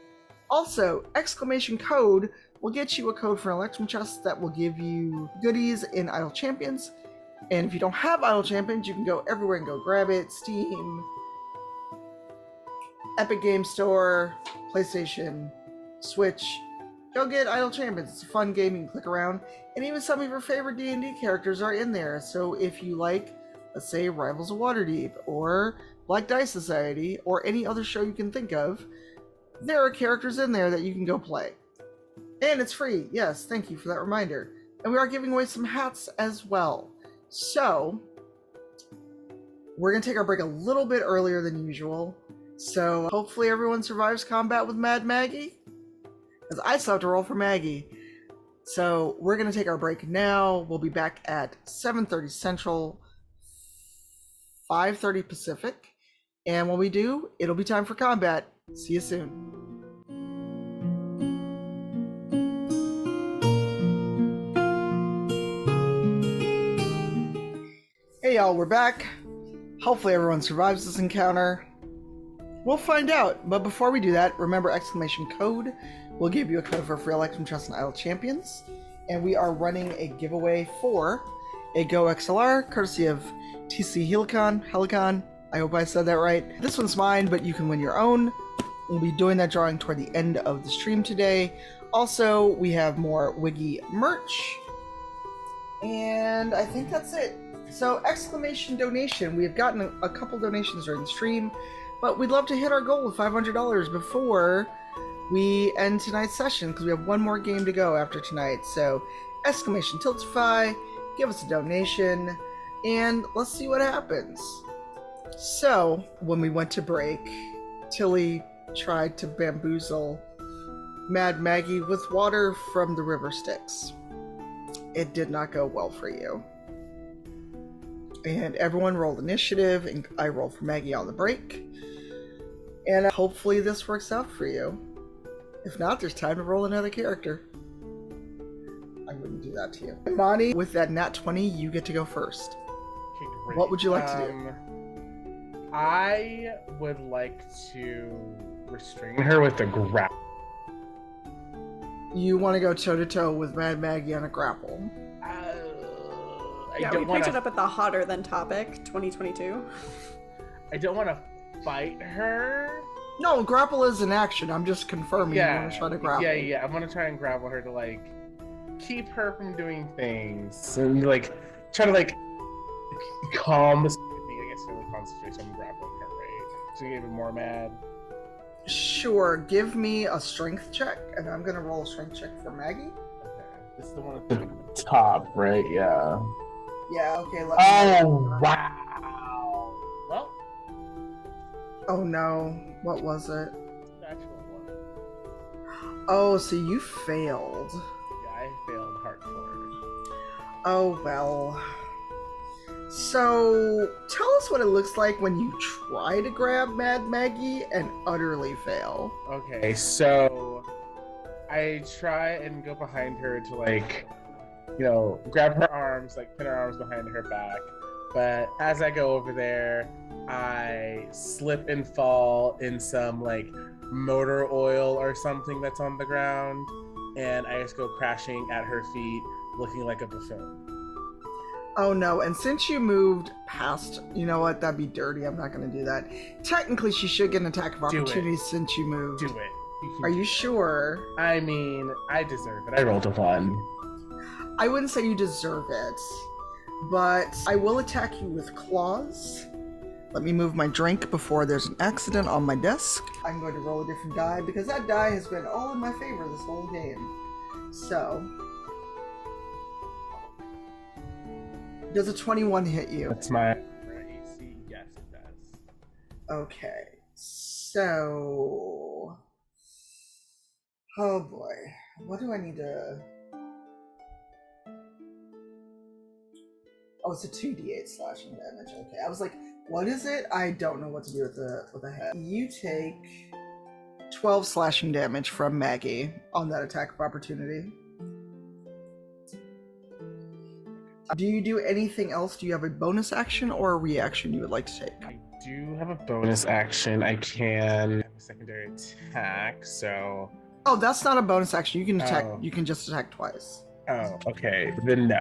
Also, exclamation code will get you a code for an election chest that will give you goodies in Idle Champions. And if you don't have Idle Champions, you can go everywhere and go grab it. Steam, Epic Game Store, PlayStation, Switch. Go get Idle Champions. It's a fun game. You can click around. And even some of your favorite D&D characters are in there. So if you like, let's say, Rivals of Waterdeep, or Black Dice Society, or any other show you can think of, there are characters in there that you can go play. And it's free. Yes, thank you for that reminder. And we are giving away some hats as well. So, we're going to take our break a little bit earlier than usual. So, hopefully everyone survives combat with Mad Maggie. Because I still have to roll for Maggie. So we're going to take our break now. We'll be back at 7:30 Central, 5:30 Pacific. And when we do, it'll be time for combat. See you soon. Hey y'all, we're back. Hopefully everyone survives this encounter. We'll find out, but before we do that, remember exclamation code. We'll give you a code for free Elect from Trust and Idle Champions. And we are running a giveaway for a Go XLR, courtesy of TC Helicon. I hope I said that right. This one's mine, but you can win your own. We'll be doing that drawing toward the end of the stream today. Also, we have more WIGI merch. And I think that's it. So, exclamation donation. We have gotten a couple donations during the stream, but we'd love to hit our goal of $500 before we end tonight's session, because we have one more game to go after tonight. So, exclamation Tiltify, give us a donation, and let's see what happens. So, when we went to break, Tilly tried to bamboozle Mad Maggie with water from the river Styx. It did not go well for you. And everyone rolled initiative, and I rolled for Maggie on the break. And hopefully this works out for you. If not, there's time to roll another character. I wouldn't do that to you. Monty, with that nat 20, you get to go first. Okay, great. What would you like to do? I would like to restrain her with a grapple. You want to go toe-to-toe with Mad Maggie on a grapple. Yeah, we picked it up at the hotter than topic 2022. I don't want to fight her. No, grapple is an action. I'm just confirming you want to try to grapple. Yeah. I'm gonna try and grapple her to like keep her from doing things and like try to like calm the. I guess really concentrate on grappling her, right? So you get even more mad. Sure. Give me a strength check, and I'm gonna roll a strength check for Maggie. Okay. This is the one at the top, right? Yeah. Yeah. Okay. Wow. Well. Oh no. What was it? The actual one. Oh, so you failed. Yeah, I failed hardcore. Oh, well. So, tell us what it looks like when you try to grab Mad Maggie and utterly fail. Okay, so I try and go behind her to like, you know, grab her arms, like pin her arms behind her back. But as I go over there, I slip and fall in some like motor oil or something that's on the ground, and I just go crashing at her feet, looking like a buffoon. Oh no, and since you moved past, you know what, that'd be dirty, I'm not gonna do that. Technically, she should get an attack of opportunity since you moved. Do it. Are you sure? I mean, I deserve it. I rolled a 1. I wouldn't say you deserve it, but I will attack you with claws. Let me move my drink before there's an accident on my desk. I'm going to roll a different die because that die has been all in my favor this whole game. So, does a 21 hit you? That's my AC. Yes, it does. Okay, so... Oh boy, what do I need to... Oh, it's a 2d8 slashing damage. Okay, I was like, what is it? I don't know what to do with the head. You take 12 slashing damage from Maggie on that attack of opportunity. Do you do anything else? Do you have a bonus action or a reaction you would like to take? I do have a bonus action. I can have a secondary attack, so... Oh, that's not a bonus action. You can attack. You can just attack twice. Oh, okay. Then no.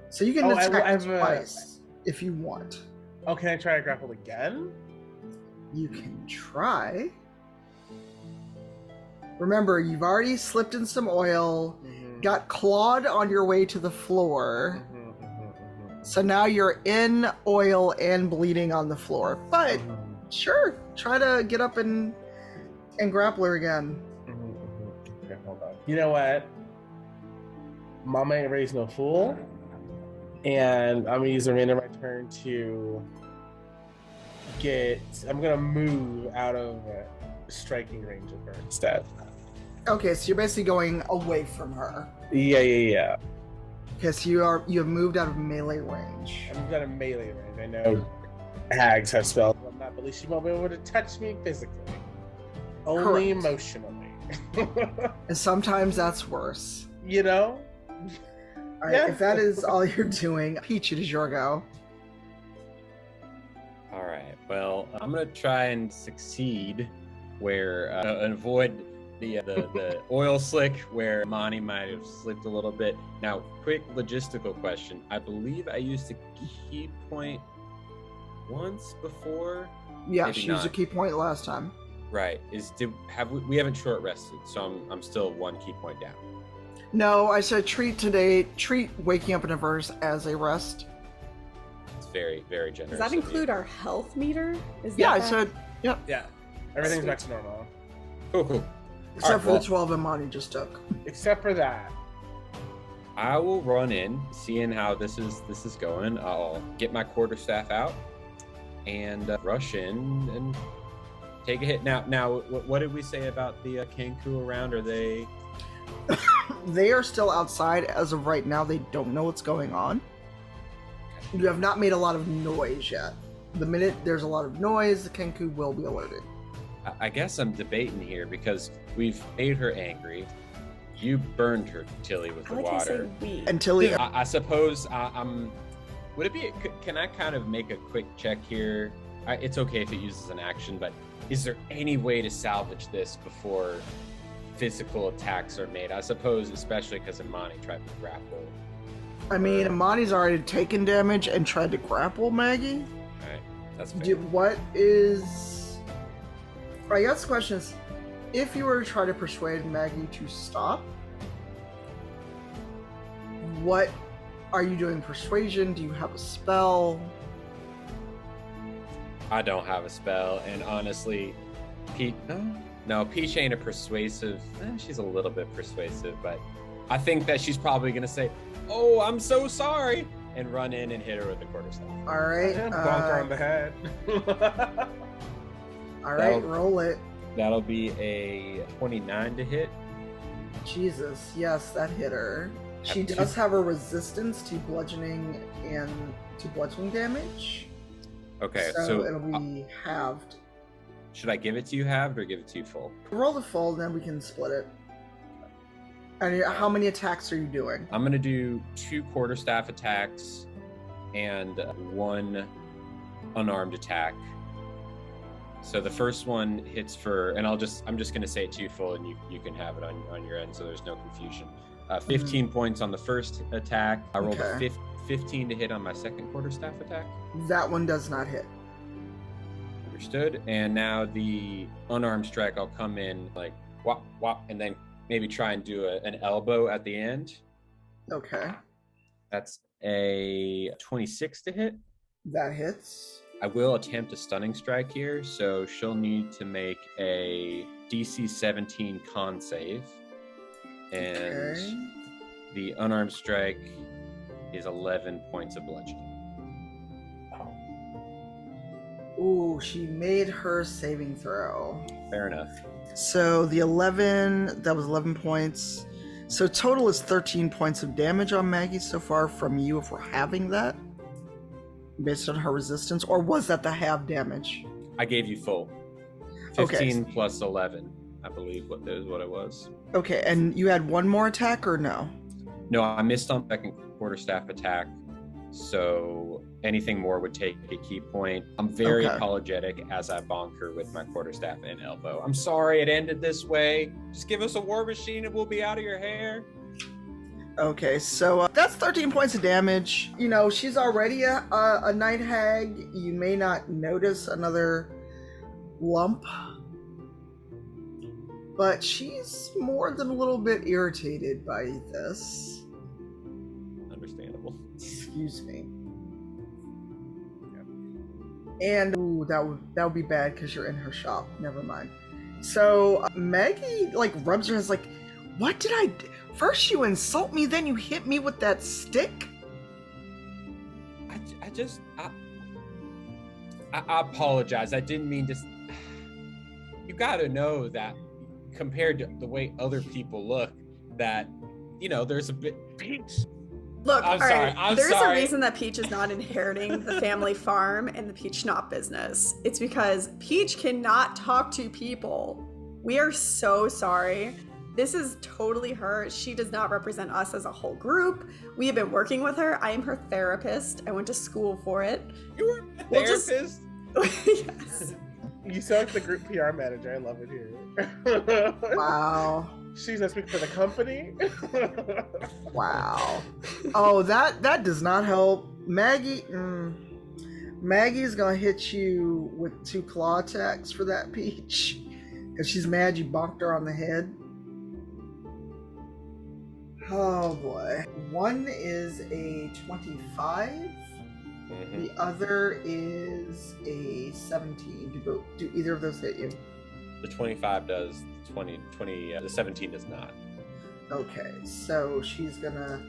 So you can attack twice if you want. Oh, can I try to grapple again? You can try. Remember, you've already slipped in some oil, got clawed on your way to the floor. So now you're in oil and bleeding on the floor. But sure, try to get up and grapple her again. Okay, hold on. You know what? Mama ain't raised no fool. And I'm gonna use the remainder of my turn to I'm gonna move out of striking range of her instead. Okay, so you're basically going away from her. Yeah. Because you have moved out of melee range. I'm got a melee range. I know hags have spells. I'm not believe she won't be able to touch me physically. Only Correct. emotionally. And sometimes that's worse. You know? All right, if that is all you're doing, Peach, it is your go. All right. Well, I'm gonna try and succeed where and avoid the oil slick where Monty might have slipped a little bit. Now, quick logistical question. I believe I used a key point once before. Yeah, Maybe she used a not. key point last time. Right. We haven't short rested, so I'm still 1 key point down. No, I said treat waking up in a verse as a rest. It's very, very generous. Does that of you. include our health meter? Is Yeah, I that said, yep. Yeah. Everything's Sweet. back to normal. Cool. Except Alright, for well, the 12 that Monty just took. Except for that. I will run in, seeing how this is going. I'll get my quarterstaff out and rush in and take a hit. Now, what did we say about the Kenku around? Are they? They are still outside as of right now. They don't know what's going on. You have not made a lot of noise yet. The minute there's a lot of noise, the Kenku will be alerted. I guess I'm debating here because we've made her angry. You burned her, Tilly, with I the like how you say water. we. Until he... I suppose I'm. Would it be? Can I kind of make a quick check here? It's okay if it uses an action, but is there any way to salvage this before physical attacks are made? I suppose, especially because Imani tried to grapple. I mean, Amani's already taken damage and tried to grapple Maggie. All right, that's fair. What is... I guess the question is, if you were to try to persuade Maggie to stop, what are you doing? Persuasion? Do you have a spell? I don't have a spell, and honestly, Peach ain't a persuasive. She's a little bit persuasive, but I think that she's probably gonna say, "Oh, I'm so sorry," and run in and hit her with the quarterstaff. All right. Bonk her on the head. All right, roll it. That'll be a 29 to hit. Jesus, yes, that hit her. She Have does two- have a resistance to bludgeoning and to bludgeoning damage. Okay, so so it'll be halved. should I give it to you halved or give it to you full? Roll the full, then we can split it. And how many attacks are you doing? I'm gonna do 2 quarterstaff attacks and 1 unarmed attack. So the first one hits for, and I'm just gonna say it to you full, and you can have it on your end, so there's no confusion. 15 points on the first attack. I rolled Okay. a 15 to hit on my second quarterstaff attack. That one does not hit. Understood. And now the unarmed strike, I'll come in like whop whop, and then maybe try and do an elbow at the end. Okay. That's a 26 to hit. That hits. I will attempt a stunning strike here, so she'll need to make a DC 17 con save. And Okay. the unarmed strike is 11 points of bludgeoning. Ooh, she made her saving throw. Fair enough. So the 11, that was 11 points. So total is 13 points of damage on Maggie so far from you if we're having that. Based on her resistance, or was that the half damage? I gave you full. Okay. 15 plus 11, I believe what it was. Okay, and you had one more attack or no? No, I missed on second quarterstaff attack, so anything more would take a key point. I'm very Okay. apologetic as I bonk her with my quarterstaff and elbow. I'm sorry it ended this way. Just give us a war machine and we'll be out of your hair. Okay, so that's 13 points of damage. You know, she's already a night hag. You may not notice another lump, but she's more than a little bit irritated by this. Understandable. Excuse me. And ooh, that would be bad because you're in her shop. Never mind. So Maggie like rubs her hands like, "What did I do? First you insult me, then you hit me with that stick?" I apologize. I didn't mean to. You gotta know that compared to the way other people look, that, you know, there's a bit. Peach. Look, I'm sorry. there's sorry. a reason that Peach is not inheriting the family farm and the peach schnapps business. It's because Peach cannot talk to people. We are so sorry. This is totally her. She does not represent us as a whole group. We have been working with her. I am her therapist. I went to school for it. You were a therapist? Yes. You sound like the group PR manager. I love it here. Wow. She's gonna speak for the company. Wow. Oh, that does not help. Maggie's gonna hit you with 2 claw attacks for that, Peach. Because she's mad you bonked her on the head. Oh boy. One is a 25. The other is a 17. Do either of those hit you? The 25 does. The 17 does not. Okay, so she's gonna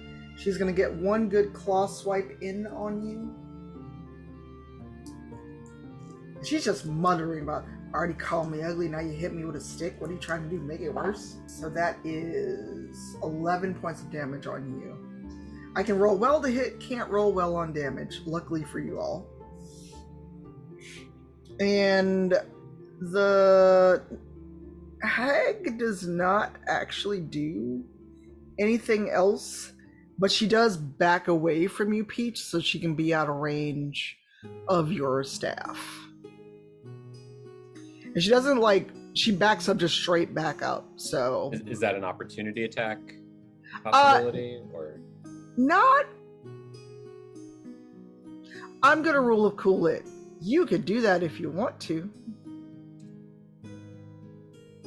get one good claw swipe in on you. She's just muttering about, already called me ugly, now you hit me with a stick. What are you trying to do? Make it worse? So that is 11 points of damage on you. I can roll well to hit, can't roll well on damage, luckily for you all. And the hag does not actually do anything else, but she does back away from you, Peach, so she can be out of range of your staff. And she doesn't she backs up just straight back up, so... Is that an opportunity attack possibility, or...? Not... I'm gonna rule of cool it. You could do that if you want to.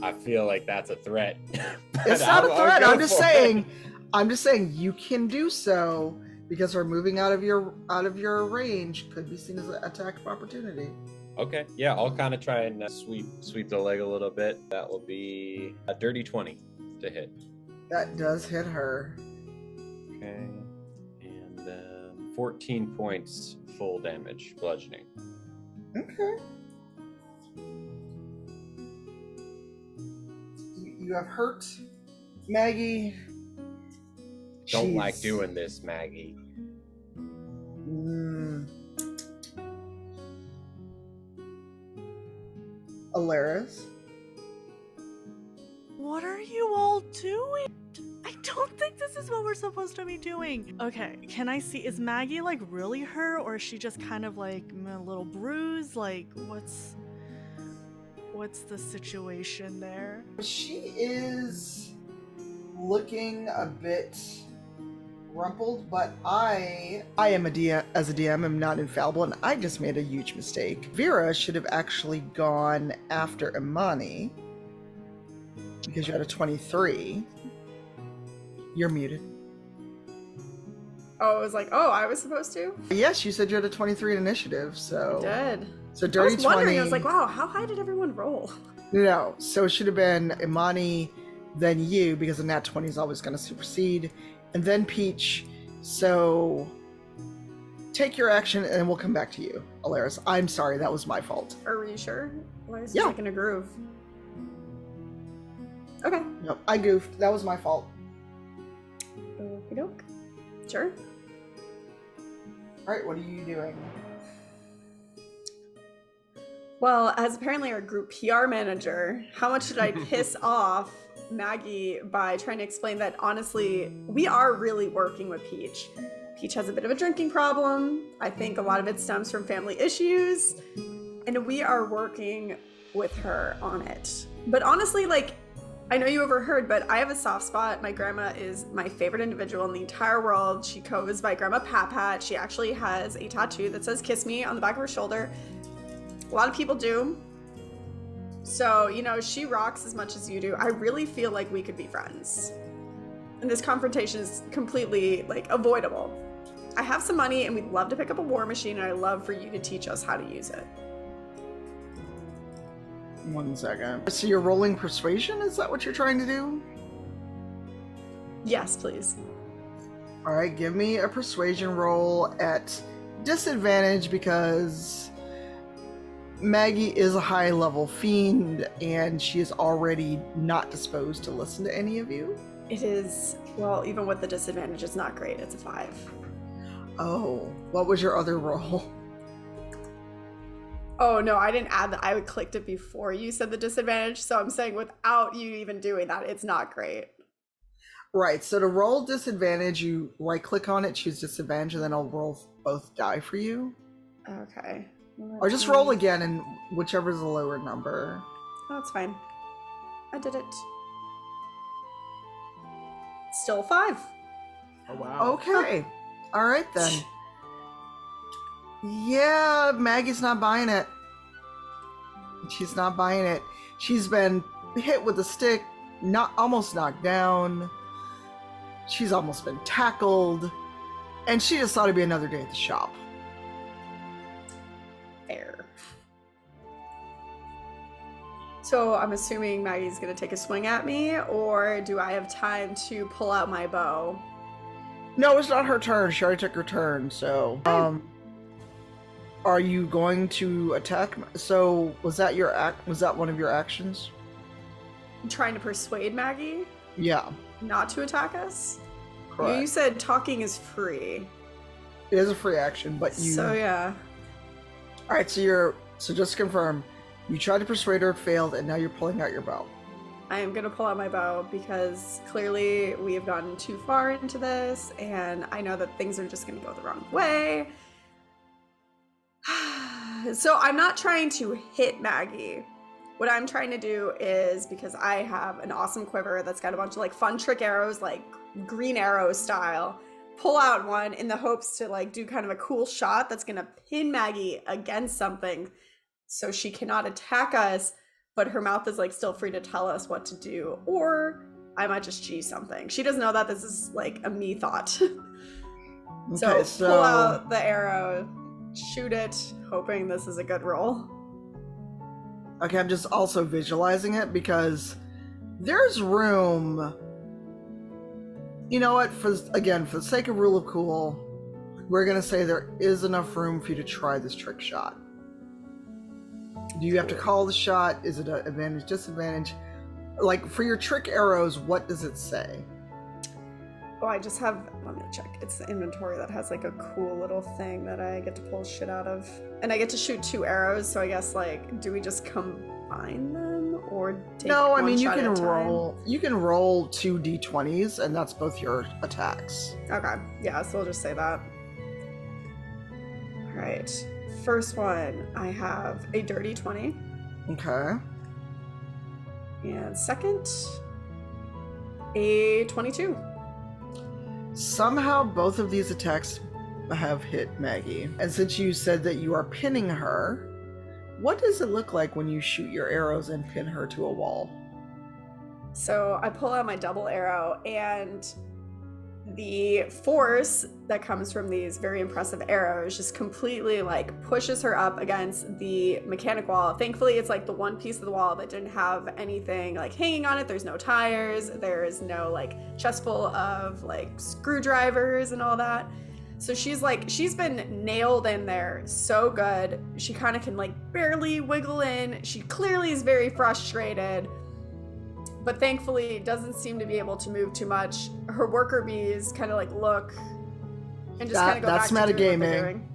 I feel like that's a threat. It's not a threat. I'm just saying you can do so because we're moving out of your range. Could be seen as an attack of opportunity. Okay, yeah, I'll kind of try and sweep the leg a little bit. That will be a dirty 20 to hit. That does hit her. Okay, and then 14 points full damage, bludgeoning. Okay. You have hurt Maggie. Don't like doing this, Maggie. Alaris. What are you all doing? I don't think this is what we're supposed to be doing. Okay, can I see, is Maggie really her, or is she just kind of a little bruised? What's the situation there? She is looking a bit rumpled, but I am a DM, as a DM, am not infallible, and I just made a huge mistake. Vera should have actually gone after Imani because you had a 23. You're muted. Oh, it was I was supposed to? Yes, you said you had a 23 in initiative, so... I did. So dirty 20... I was wondering, I was wow, how high did everyone roll? No, so it should have been Imani, then you, because the nat 20 is always going to supersede, and then Peach. So take your action and we'll come back to you, Alaris. I'm sorry, that was my fault. Are you sure? Why is Yeah. in a groove? Okay. No, I goofed. That was my fault. Okey doke. Sure. Alright, what are you doing? Well, as apparently our group PR manager, how much did I piss off Maggie by trying to explain that honestly, we are really working with Peach. Peach has a bit of a drinking problem. I think a lot of it stems from family issues, and we are working with her on it. But honestly, I know you overheard, but I have a soft spot. My grandma is my favorite individual in the entire world. She goes by Grandma Pat Pat. She actually has a tattoo that says "Kiss Me" on the back of her shoulder. A lot of people do. So, she rocks as much as you do. I really feel like we could be friends. And this confrontation is completely, avoidable. I have some money and we'd love to pick up a war machine, and I'd love for you to teach us how to use it. 1 second. So you're rolling persuasion? Is that what you're trying to do? Yes, please. Alright, give me a persuasion roll at disadvantage because Maggie is a high-level fiend, and she is already not disposed to listen to any of you. It is, well, even with the disadvantage, it's not great. It's a 5. Oh, what was your other roll? Oh, no, I didn't add that. I clicked it before you said the disadvantage, so I'm saying without you even doing that, it's not great. Right, so to roll disadvantage, you right-click on it, choose disadvantage, and then I'll roll both die for you. Okay. Or just roll again, and whichever's the lower number. That's fine. I did it. Still 5. Oh, wow. Okay. All right, then. Yeah, Maggie's not buying it. She's not buying it. She's been hit with a stick, almost knocked down. She's almost been tackled. And she just thought it'd be another day at the shop. Fair. So I'm assuming Maggie's gonna take a swing at me, or do I have time to pull out my bow? No, it's not her turn. She already took her turn, so... Are you going to attack? So, was that one of your actions? I'm trying to persuade Maggie Yeah. not to attack us? Correct. You said talking is free. It is a free action, but you... So, yeah. Alright, so just to confirm, you tried to persuade her, it failed, and now you're pulling out your bow. I am going to pull out my bow because clearly we have gotten too far into this, and I know that things are just going to go the wrong way. So I'm not trying to hit Maggie. What I'm trying to do is, because I have an awesome quiver that's got a bunch of like fun trick arrows, like green arrow style, pull out one in the hopes to like do kind of a cool shot that's going to pin Maggie against something so she cannot attack us, but her mouth is like still free to tell us what to do, or I might just G something. She doesn't know that this is like a me thought. Okay, so pull out the arrow, shoot it, hoping this is a good roll. Okay, I'm just also visualizing it because there's room. You know what? For the sake of rule of cool, we're gonna say there is enough room for you to try this trick shot. Do you have to call the shot? Is it an advantage, disadvantage? Like for your trick arrows, what does it say? Oh, I just have, let me check. It's the inventory that has like a cool little thing that I get to pull shit out of. And I get to shoot 2 arrows, so I guess like, do we just combine them or take No, I one mean shot at a time? you can roll 2 d20s, and that's both your attacks. Okay, yeah, so we'll just say that. All right, first one, I have a dirty 20. Okay. And second, a 22. Somehow both of these attacks have hit Maggie. And since you said that you are pinning her, what does it look like when you shoot your arrows and pin her to a wall? So I pull out my double arrow, and the force that comes from these very impressive arrows just completely like pushes her up against the mechanic wall. Thankfully, it's like the one piece of the wall that didn't have anything like hanging on it. There's no tires. There's no like chest full of like screwdrivers and all that. So she's been nailed in there so good. She kind of can like barely wiggle in. She clearly is very frustrated, but thankfully doesn't seem to be able to move too much. Her worker bees kind of like look and just kind of go back to doing what they're doing.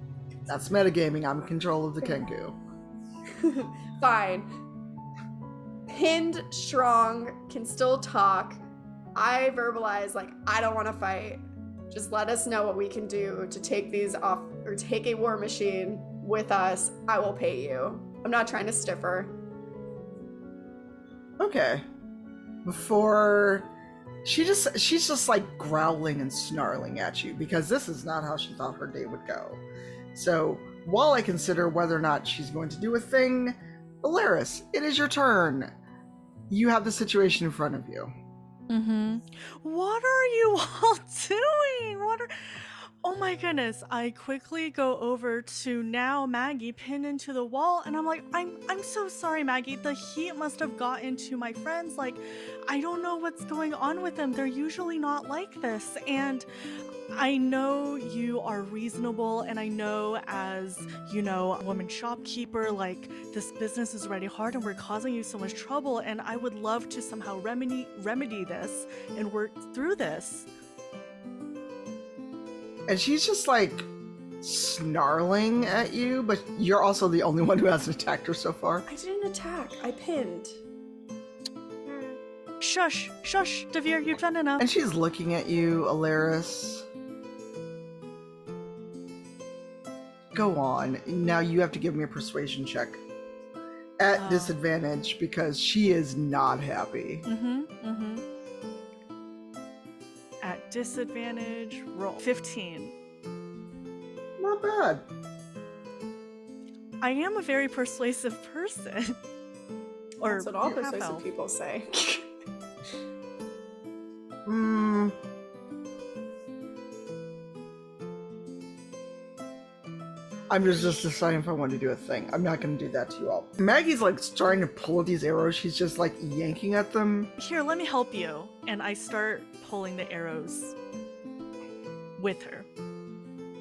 That's metagaming. I'm in control of the Kenku. Fine. Pinned, strong, can still talk. I verbalize like, I don't want to fight. Just let us know what we can do to take these off, or take a war machine with us. I will pay you. I'm not trying to stiff her. Okay. Before she's just like growling and snarling at you because this is not how she thought her day would go. So while I consider whether or not she's going to do a thing, Alaris, it is your turn. You have the situation in front of you. What are you all doing? Oh my goodness. I quickly go over to now Maggie pinned into the wall and I'm like, I'm so sorry, Maggie. The heat must have got into my friends. Like, I don't know what's going on with them. They're usually not like this. And I know you are reasonable, and I know as, a woman shopkeeper, like, this business is already hard and we're causing you so much trouble, and I would love to somehow remedy this and work through this. And she's just like snarling at you, but you're also the only one who hasn't attacked her so far. I didn't attack. I pinned. Shush, Devere, you've done enough. And she's looking at you, Alaris. Go on. Now you have to give me a persuasion check. At disadvantage, because she is not happy. At disadvantage, roll 15. Not bad. I am a very persuasive person. Or That's what all half persuasive elf. people say. I'm just deciding if I want to do a thing. I'm not going to do that to you all. Maggie's like starting to pull at these arrows. She's just like yanking at them. Here, let me help you. And I start pulling the arrows with her.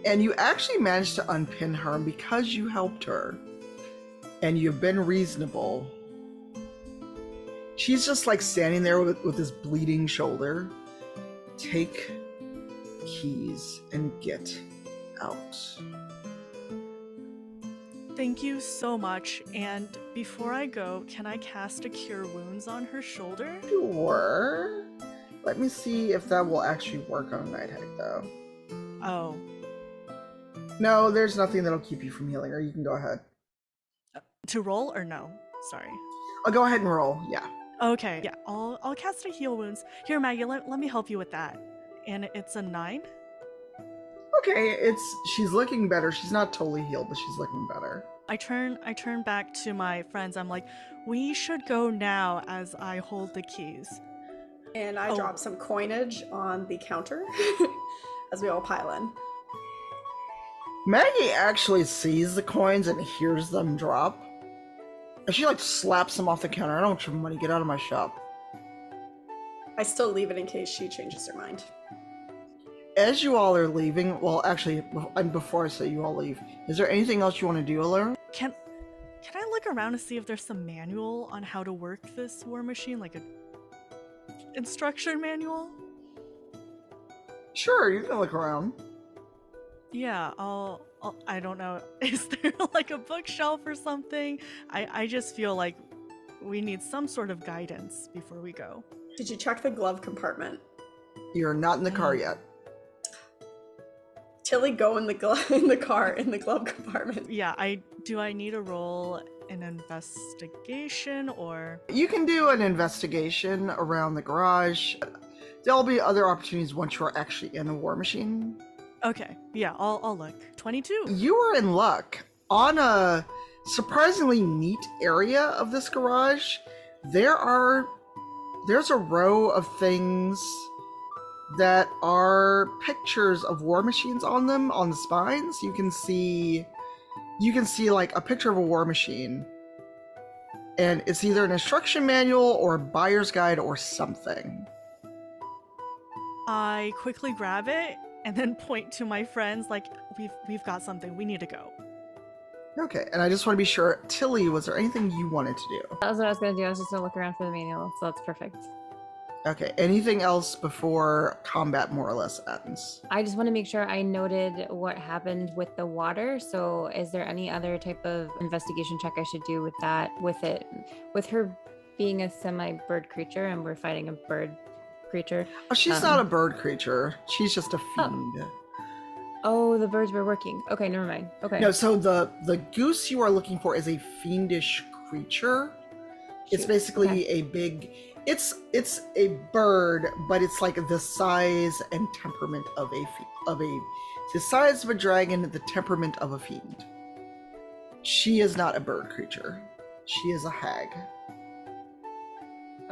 And you actually managed to unpin her, and because you helped her and you've been reasonable, she's just like standing there with this bleeding shoulder. Take keys and get out. Thank you so much. And before I go, can I cast a Cure Wounds on her shoulder? Sure. Let me see if that will actually work on Night Hag, though. Oh. No, there's nothing that'll keep you from healing her. You can go ahead. To roll or no? Sorry. I'll go ahead and roll, yeah. Okay, yeah, I'll cast a Heal Wounds. Here, Maggie, let me help you with that. And it's a 9? Okay, she's looking better. She's not totally healed, but she's looking better. I turn back to my friends. I'm like, we should go now, as I hold the keys. And I drop some coinage on the counter as we all pile in. Maggie actually sees the coins and hears them drop. And she like slaps them off the counter. I don't want your money. Get out of my shop. I still leave it in case she changes her mind. As you all are leaving, well, actually, before I say you all leave, is there anything else you want to do, Alara? Can I look around to see if there's some manual on how to work this war machine, like a instruction manual? Sure, you can look around. Yeah, I don't know. Is there like a bookshelf or something? I just feel like we need some sort of guidance before we go. Did you check the glove compartment? You're not in the car yet. Tilly, go in the glove compartment. Yeah, do I need to roll an investigation or? You can do an investigation around the garage. There'll be other opportunities once you're actually in the war machine. Okay, yeah, I'll look. 22. You are in luck. On a surprisingly neat area of this garage, there's a row of things that are pictures of war machines on them on the spines. You can see like a picture of a war machine, and it's either an instruction manual or a buyer's guide or something. I quickly grab it and then point to my friends like, we've got something, we need to go. Okay, and I just want to be sure, Tilly, was there anything you wanted to do? That was what I was gonna do. I was just gonna look around for the manual, so that's perfect. Okay, anything else before combat more or less ends? I just want to make sure I noted what happened with the water. So is there any other type of investigation check I should do with that, with her being a semi-bird creature and we're fighting a bird creature? Oh, she's not a bird creature. She's just a fiend. Oh, the birds were working. Okay, never mind. Okay. No, so the goose you are looking for is a fiendish creature. It's basically a big... It's a bird, but it's like the size and temperament of the size of a dragon, the temperament of a fiend. She is not a bird creature. She is a hag.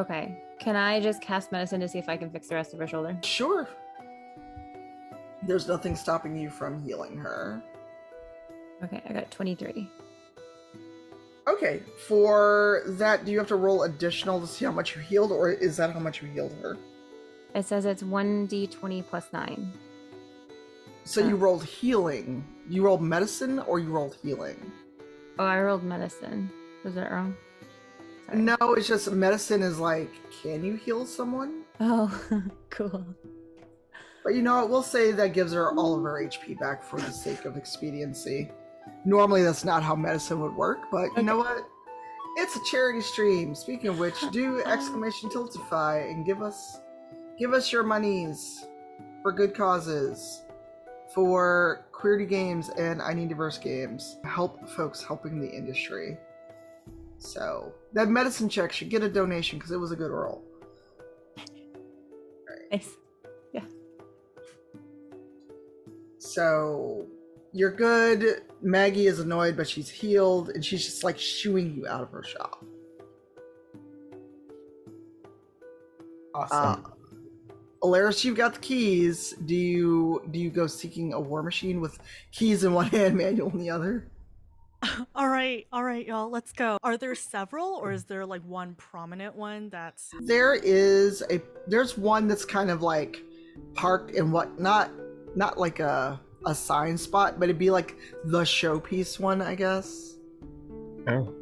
Okay. Can I just cast medicine to see if I can fix the rest of her shoulder? Sure. There's nothing stopping you from healing her. Okay, I got 23. Okay, for that, do you have to roll additional to see how much you healed, or is that how much you healed her? It says it's 1d20 plus 9. So you rolled healing. You rolled medicine, or you rolled healing? Oh, I rolled medicine. Was that wrong? Sorry. No, it's just medicine is like, can you heal someone? Oh, cool. But you know what, we'll say that gives her all of her HP back for the sake of expediency. Normally that's not how medicine would work, but you know what? It's a charity stream. Speaking of which, do exclamation tiltify and give us your monies for good causes, for Queerty Games and I Need Diverse Games. Help folks helping the industry. So that medicine check should get a donation because it was a good roll. Right. Nice. Yeah. So you're good. Maggie is annoyed, but she's healed, and she's just like shooing you out of her shop. Awesome. Alaris, you've got the keys. Do you go seeking a war machine with keys in one hand, manual in the other? All right, y'all, let's go. Are there several, or is there like one prominent one that's... There's one that's kind of like parked in what, not like a sign spot, but it'd be like the showpiece one, I guess. Oh.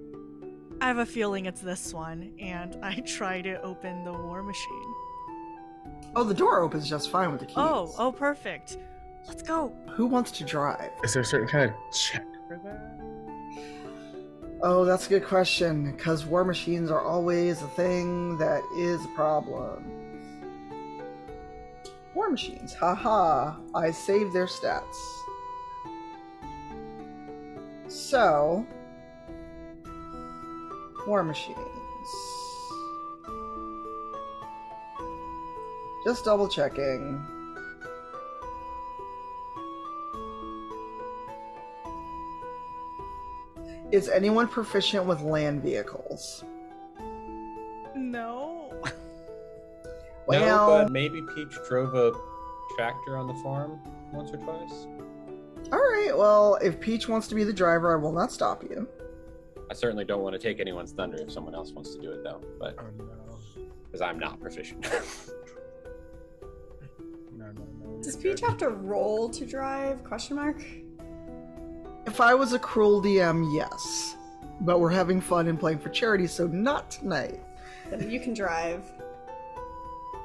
I have a feeling it's this one, and I try to open the war machine. Oh, the door opens just fine with the keys. Oh, perfect. Let's go. Who wants to drive? Is there a certain kind of check for that? Oh, that's a good question, because war machines are always a thing that is a problem. War machines, haha, I saved their stats. So, war machines. Just double checking. Is anyone proficient with land vehicles? No. No, but maybe Peach drove a tractor on the farm once or twice. Alright, well, if Peach wants to be the driver, I will not stop you. I certainly don't want to take anyone's thunder if someone else wants to do it, though. But because I'm not proficient. No. Does Peach have to roll to drive? Question mark. If I was a cruel DM, yes. But we're having fun and playing for charity, so not tonight. Then you can drive.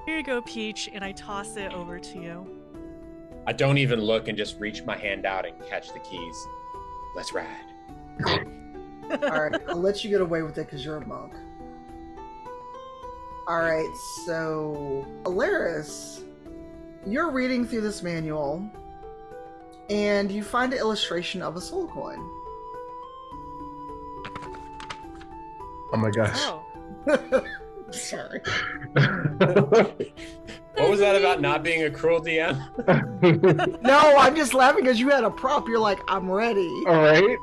Here you go, Peach, and I toss it over to you. I don't even look and just reach my hand out and catch the keys. Let's ride. Alright, I'll let you get away with it because you're a monk. Alright, so Alaris, you're reading through this manual and you find an illustration of a soul coin. Oh my gosh. Oh. Sorry. What was that about not being a cruel DM? No, I'm just laughing because you had a prop. You're like, I'm ready. All right.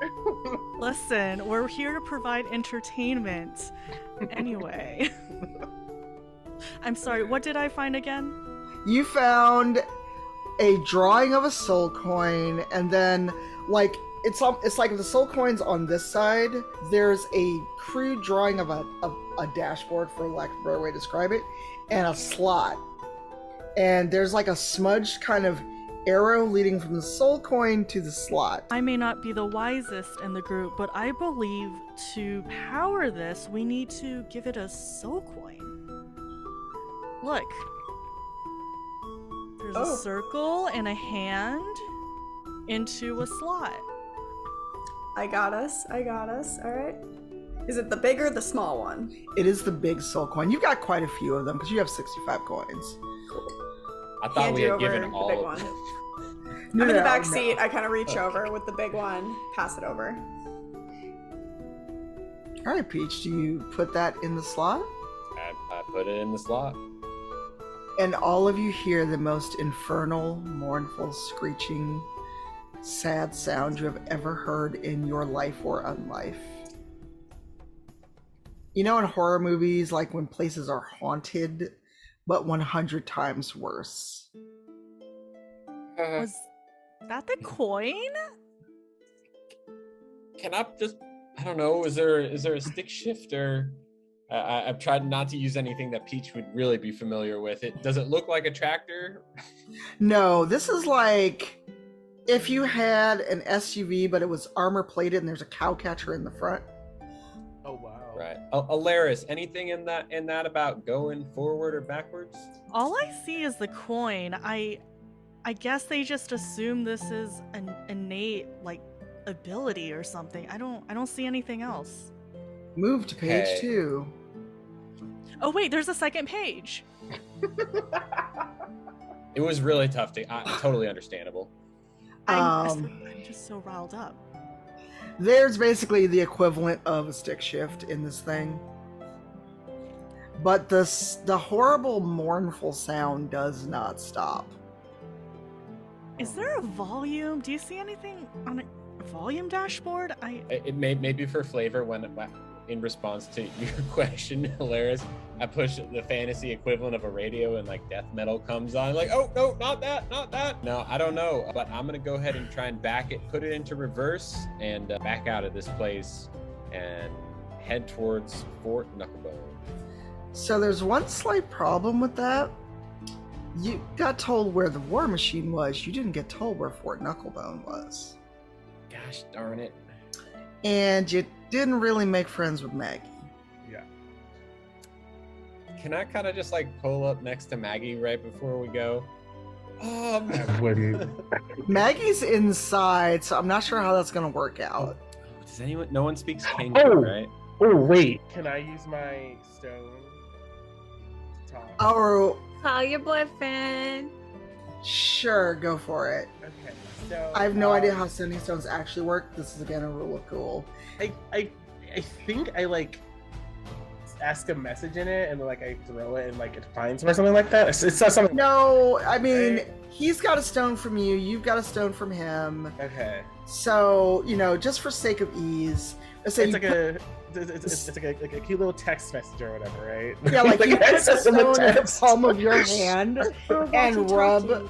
Listen, we're here to provide entertainment. Anyway. I'm sorry, what did I find again? You found a drawing of a soul coin, and then like it's like the soul coin's on this side. There's a crude drawing of a dashboard, for lack of a better way to describe it, and a slot. And there's like a smudged kind of arrow leading from the soul coin to the slot. I may not be the wisest in the group, but I believe to power this, we need to give it a soul coin. Look. There's a circle and a hand into a slot. I got us. Alright. Is it the big or the small one? It is the big soul coin. You've got quite a few of them because you have 65 coins. I thought Hand we you had given over the all big of one. them. I'm in the back seat. I kind of reach over with the big one, pass it over. All right, Peach, do you put that in the slot? I put it in the slot. And all of you hear the most infernal, mournful, screeching, sad sound you have ever heard in your life or unlife. You know, in horror movies, like when places are haunted, but 100 times worse. Was that the coin? Can I just, I don't know, is there a stick shift or I've tried not to use anything that Peach would really be familiar with. Does it look like a tractor? No, this is like if you had an SUV but it was armor plated and there's a cow catcher in the front. Oh wow. Right. Alaris, anything in that about going forward or backwards? All I see is the coin. I guess they just assume this is an innate like ability or something. I don't see anything else. Move to page Okay. 2. Oh wait, there's a second page. It was really tough to, totally understandable. I'm just so riled up. There's basically the equivalent of a stick shift in this thing. But the horrible mournful sound does not stop. Is there a volume? Do you see anything on a volume dashboard? It may be for flavor when in response to your question, Alaris, I push the fantasy equivalent of a radio and like death metal comes on. Like, oh no, not that. No, I don't know, but I'm gonna go ahead and try and put it into reverse and back out of this place and head towards Fort Knucklebone. So there's one slight problem with that. You got told where the war machine was. You didn't get told where Fort Knucklebone was. Gosh darn it. And you didn't really make friends with Maggie. Yeah. Can I kind of just like pull up next to Maggie right before we go? I wouldn't. Maggie's inside, so I'm not sure how that's going to work out. Does anyone? No one speaks Kanji, Oh. right? Oh wait, can I use my stone to talk? Oh, Call your boyfriend. sure, go for it. Okay, so I have no idea how sending stones actually work. This is again a rule of cool. I think I like ask a message in it and like I throw it and like it finds him or something like that. It's not something. No, I mean, Right. he's got a stone from you, you've got a stone from him. Okay. So, just for sake of ease, let's say It's you like it's like a cute little text message or whatever, right? yeah, like you put that's the just in stone in the text. palm of your hand and rub,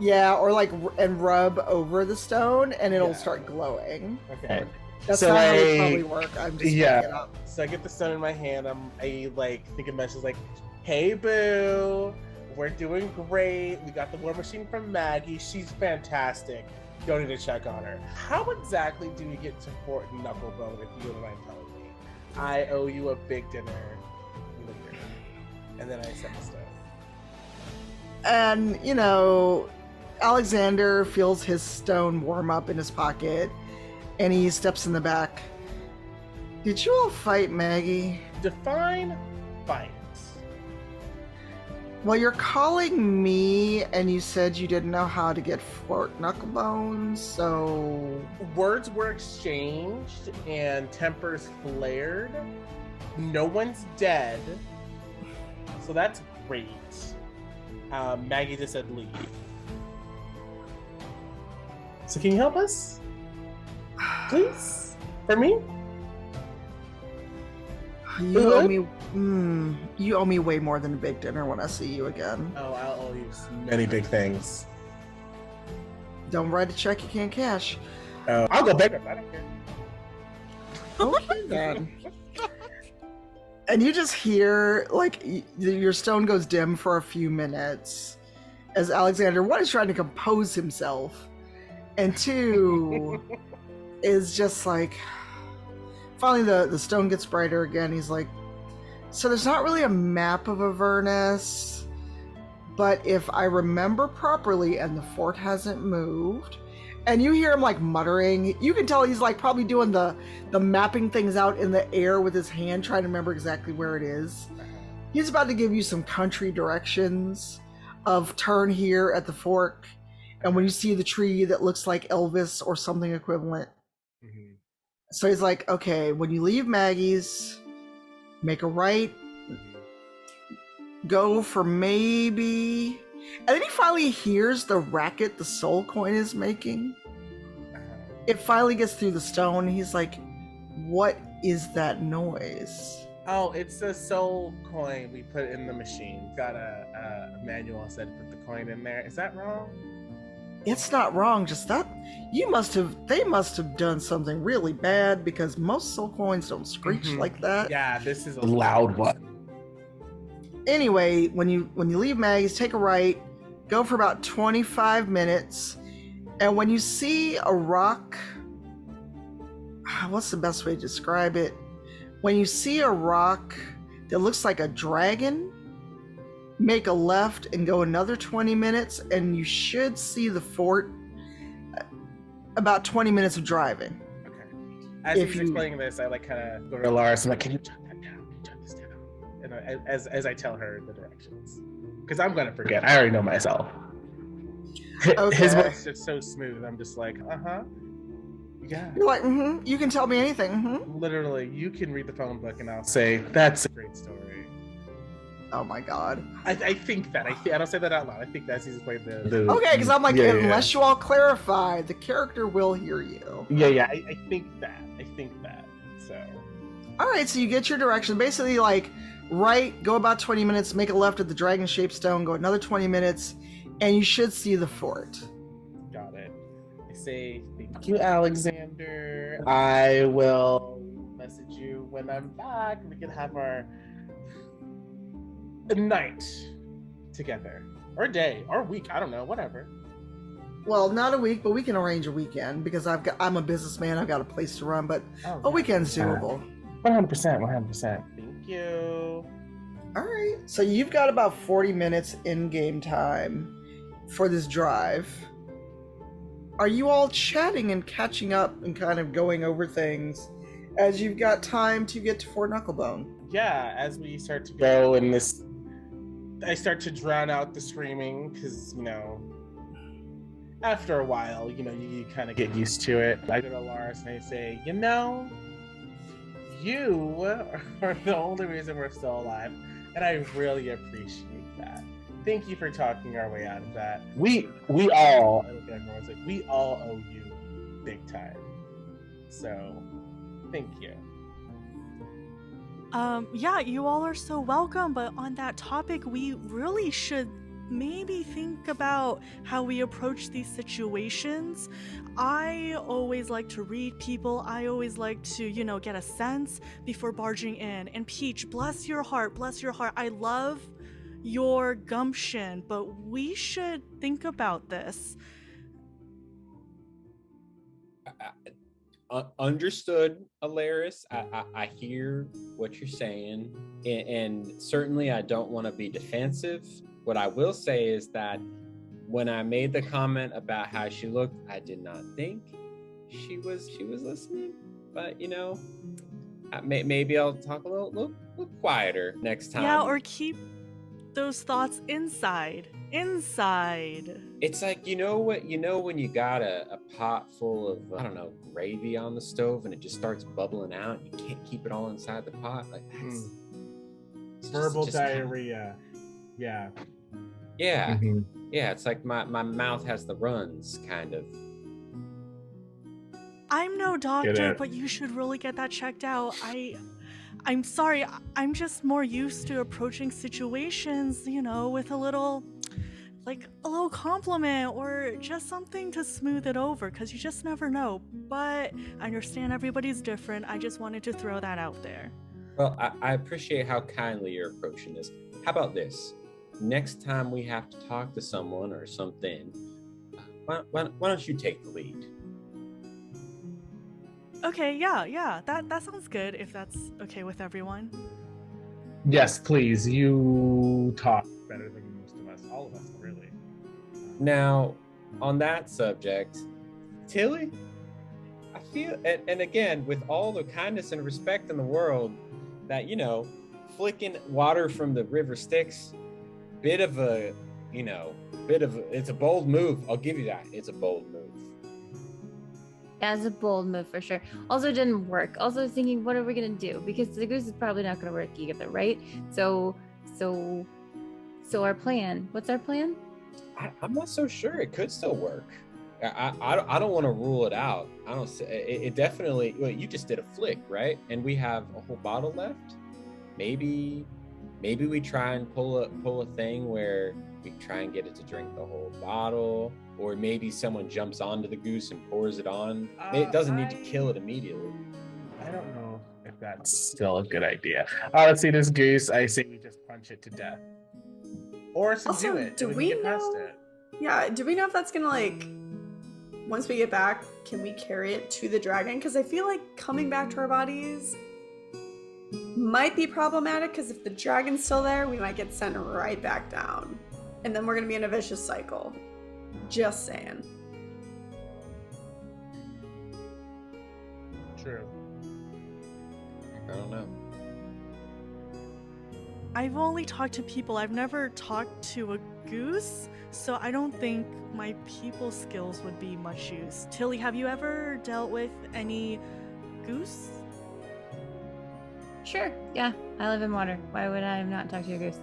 yeah, or like and rub over the stone, and it'll Yeah. start glowing. Okay. That's So not how I- it probably work. I'm just yeah. making it up. So I get the stone in my hand. I like think a message like, "Hey boo, we're doing great. We got the war machine from Maggie. She's fantastic. Don't need to check on her. How exactly do we get to Fort Knucklebone if you don't mind telling me? I owe you a big dinner later." And then I send the stone. And Alexander feels his stone warm up in his pocket, and he steps in the back. Did you all fight Maggie? Define fight. Well, you're calling me, and you said you didn't know how to get Fort Knucklebone, so... Words were exchanged and tempers flared. No one's dead, so that's great. Maggie just said leave. So can you help us, please, for me? You owe me way more than a big dinner when I see you again. Oh, I'll owe you many big things. Don't write a check you can't cash. I'll go bankrupt. I don't care. Okay then. And you just hear, like, your stone goes dim for a few minutes as Alexander, one, is trying to compose himself, and two, is just like, finally the stone gets brighter again. He's like, so there's not really a map of Avernus, but if I remember properly, and the fort hasn't moved, and you hear him like muttering, you can tell he's like probably doing the mapping things out in the air with his hand, trying to remember exactly where it is. He's about to give you some country directions of turn here at the fork, and when you see the tree that looks like Elvis or something equivalent. Mhm. So he's like, okay, when you leave Maggie's, make a right, go for maybe... And then he finally hears the racket the soul coin is making. It finally gets through the stone. He's like, what is that noise? Oh, it's a soul coin we put in the machine. Got a manual said put the coin in there. Is that wrong? it's not wrong, just that they must have done something really bad because most soul coins don't screech like that. Yeah, this is a loud one. Anyway, when you leave Maggie's, take a right, go for about 25 minutes, and when you see a rock, what's the best way to describe it? When you see a rock that looks like a dragon, make a left and go another 20 minutes, and you should see the fort. About 20 minutes of driving. Okay. As he's explaining this, I kind of go to Laris and can you jot that down? Jot this down. And as I tell her the directions, because I'm gonna forget. I already know myself. Okay. His voice is just so smooth. I'm just like, yeah. You're like, you can tell me anything. Literally, you can read the phone book, and I'll say that's a great story. Oh my god. I think that. I don't say that out loud. I think that's easy to play the okay, because I'm like, unless you all clarify, the character will hear you. Yeah, I think that. So. Alright, so you get your direction. Basically, like, right, go about 20 minutes, make a left at the dragon-shaped stone, go another 20 minutes, and you should see the fort. Got it. I say, thank you, Alexander. I will message you when I'm back. We can have our a night together, or a day, or a week. I don't know, whatever. Well, not a week, but we can arrange a weekend because I'm a businessman. I've got a place to run, but a weekend's doable. 100%. Thank you. All right, so you've got about 40 minutes in game time for this drive. Are you all chatting and catching up and kind of going over things as you've got time to get to Fort Knucklebone? Yeah, as we start to go in this, I start to drown out the screaming because, after a while, you kind of get used to it. I go to Lars and I say, you are the only reason we're still alive, and I really appreciate that. Thank you for talking our way out of that. We all, I look at everyone, it's like, we all owe you big time. So, thank you. Yeah, you all are so welcome, but on that topic, we really should maybe think about how we approach these situations. I always like to read people. I always like to, get a sense before barging in. And Peach, bless your heart. I love your gumption, but we should think about this. Understood, Alaris. I hear what you're saying, and certainly I don't want to be defensive. What I will say is that when I made the comment about how she looked, I did not think she was listening. But maybe I'll talk a little quieter next time. Yeah, or keep those thoughts inside. It's like, when you got a pot full of, gravy on the stove and it just starts bubbling out, you can't keep it all inside the pot. Like, that's verbal diarrhea. Yeah. Yeah. Mm-hmm. Yeah, it's like my mouth has the runs, kind of. I'm no doctor, but you should really get that checked out. I'm sorry, I'm just more used to approaching situations, with a little compliment or just something to smooth it over, because you just never know. But I understand everybody's different. I just wanted to throw that out there. Well, I appreciate how kindly you're approaching this. How about this? Next time we have to talk to someone or something, why don't you take the lead? Okay, yeah, that sounds good, if that's okay with everyone. Yes, please. You talk better than most of us. All of us, really. Now, on that subject, Tilly, I feel, and again, with all the kindness and respect in the world, that, flicking water from the river Styx, it's a bold move. I'll give you that. It's a bold move. Yeah, it's a bold move for sure. Also, it didn't work. Also, I was thinking, what are we gonna do? Because the goose is probably not gonna work either, right? So our plan. What's our plan? I'm not so sure. It could still work. I don't want to rule it out. I don't say it definitely. Well, you just did a flick, right? And we have a whole bottle left. Maybe maybe we try and pull a thing where we try and get it to drink the whole bottle, or maybe someone jumps onto the goose and pours it on. It doesn't need to kill it immediately. I don't know if that's still a good idea. Let's see this goose. I say we just punch it to death. Or subdue Also, it. do and we can get past know- it. Yeah, do we know if that's gonna like, once we get back, can we carry it to the dragon? Because I feel like coming back to our bodies might be problematic, because if the dragon's still there, we might get sent right back down. And then we're gonna be in a vicious cycle. Just saying. True. I don't know. I've only talked to people. I've never talked to a goose, so I don't think my people skills would be much use. Tilly, have you ever dealt with any goose? Sure. Yeah, I live in water. Why would I not talk to a goose?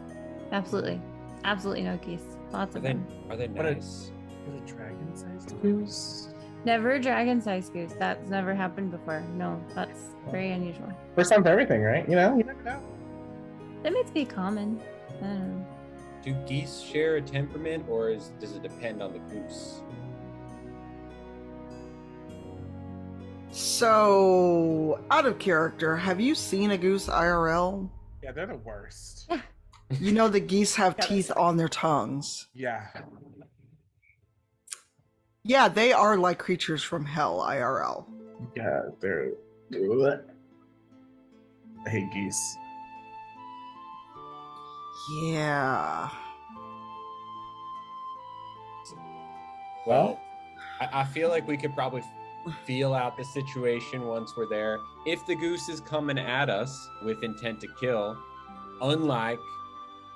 Absolutely. Absolutely no geese. Lots of them. Are they What a- nice? Is it dragon-sized goose? Never a dragon-sized goose. That's never happened before. No, that's very unusual. First time for everything, right? You know, you never know. That might be common. I don't know. Do geese share a temperament, or does it depend on the goose? So, out of character, have you seen a goose IRL? Yeah, they're the worst. You know the geese have teeth on their tongues. Yeah. Yeah, they are like creatures from hell IRL. Yeah, they're. I hate geese. Yeah. Well, I feel like we could probably feel out the situation once we're there. If the goose is coming at us with intent to kill, unlike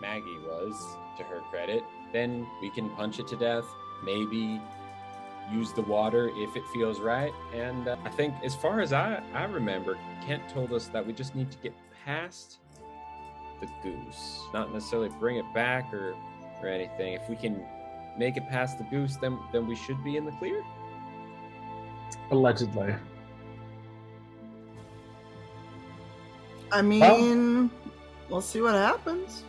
Maggie was, to her credit, then we can punch it to death, maybe use the water if it feels right. And I think, as far as I remember, Kent told us that we just need to get past the goose, not necessarily bring it back or anything. If we can make it past the goose, then we should be in the clear. allegedly. I mean, we'll see what happens.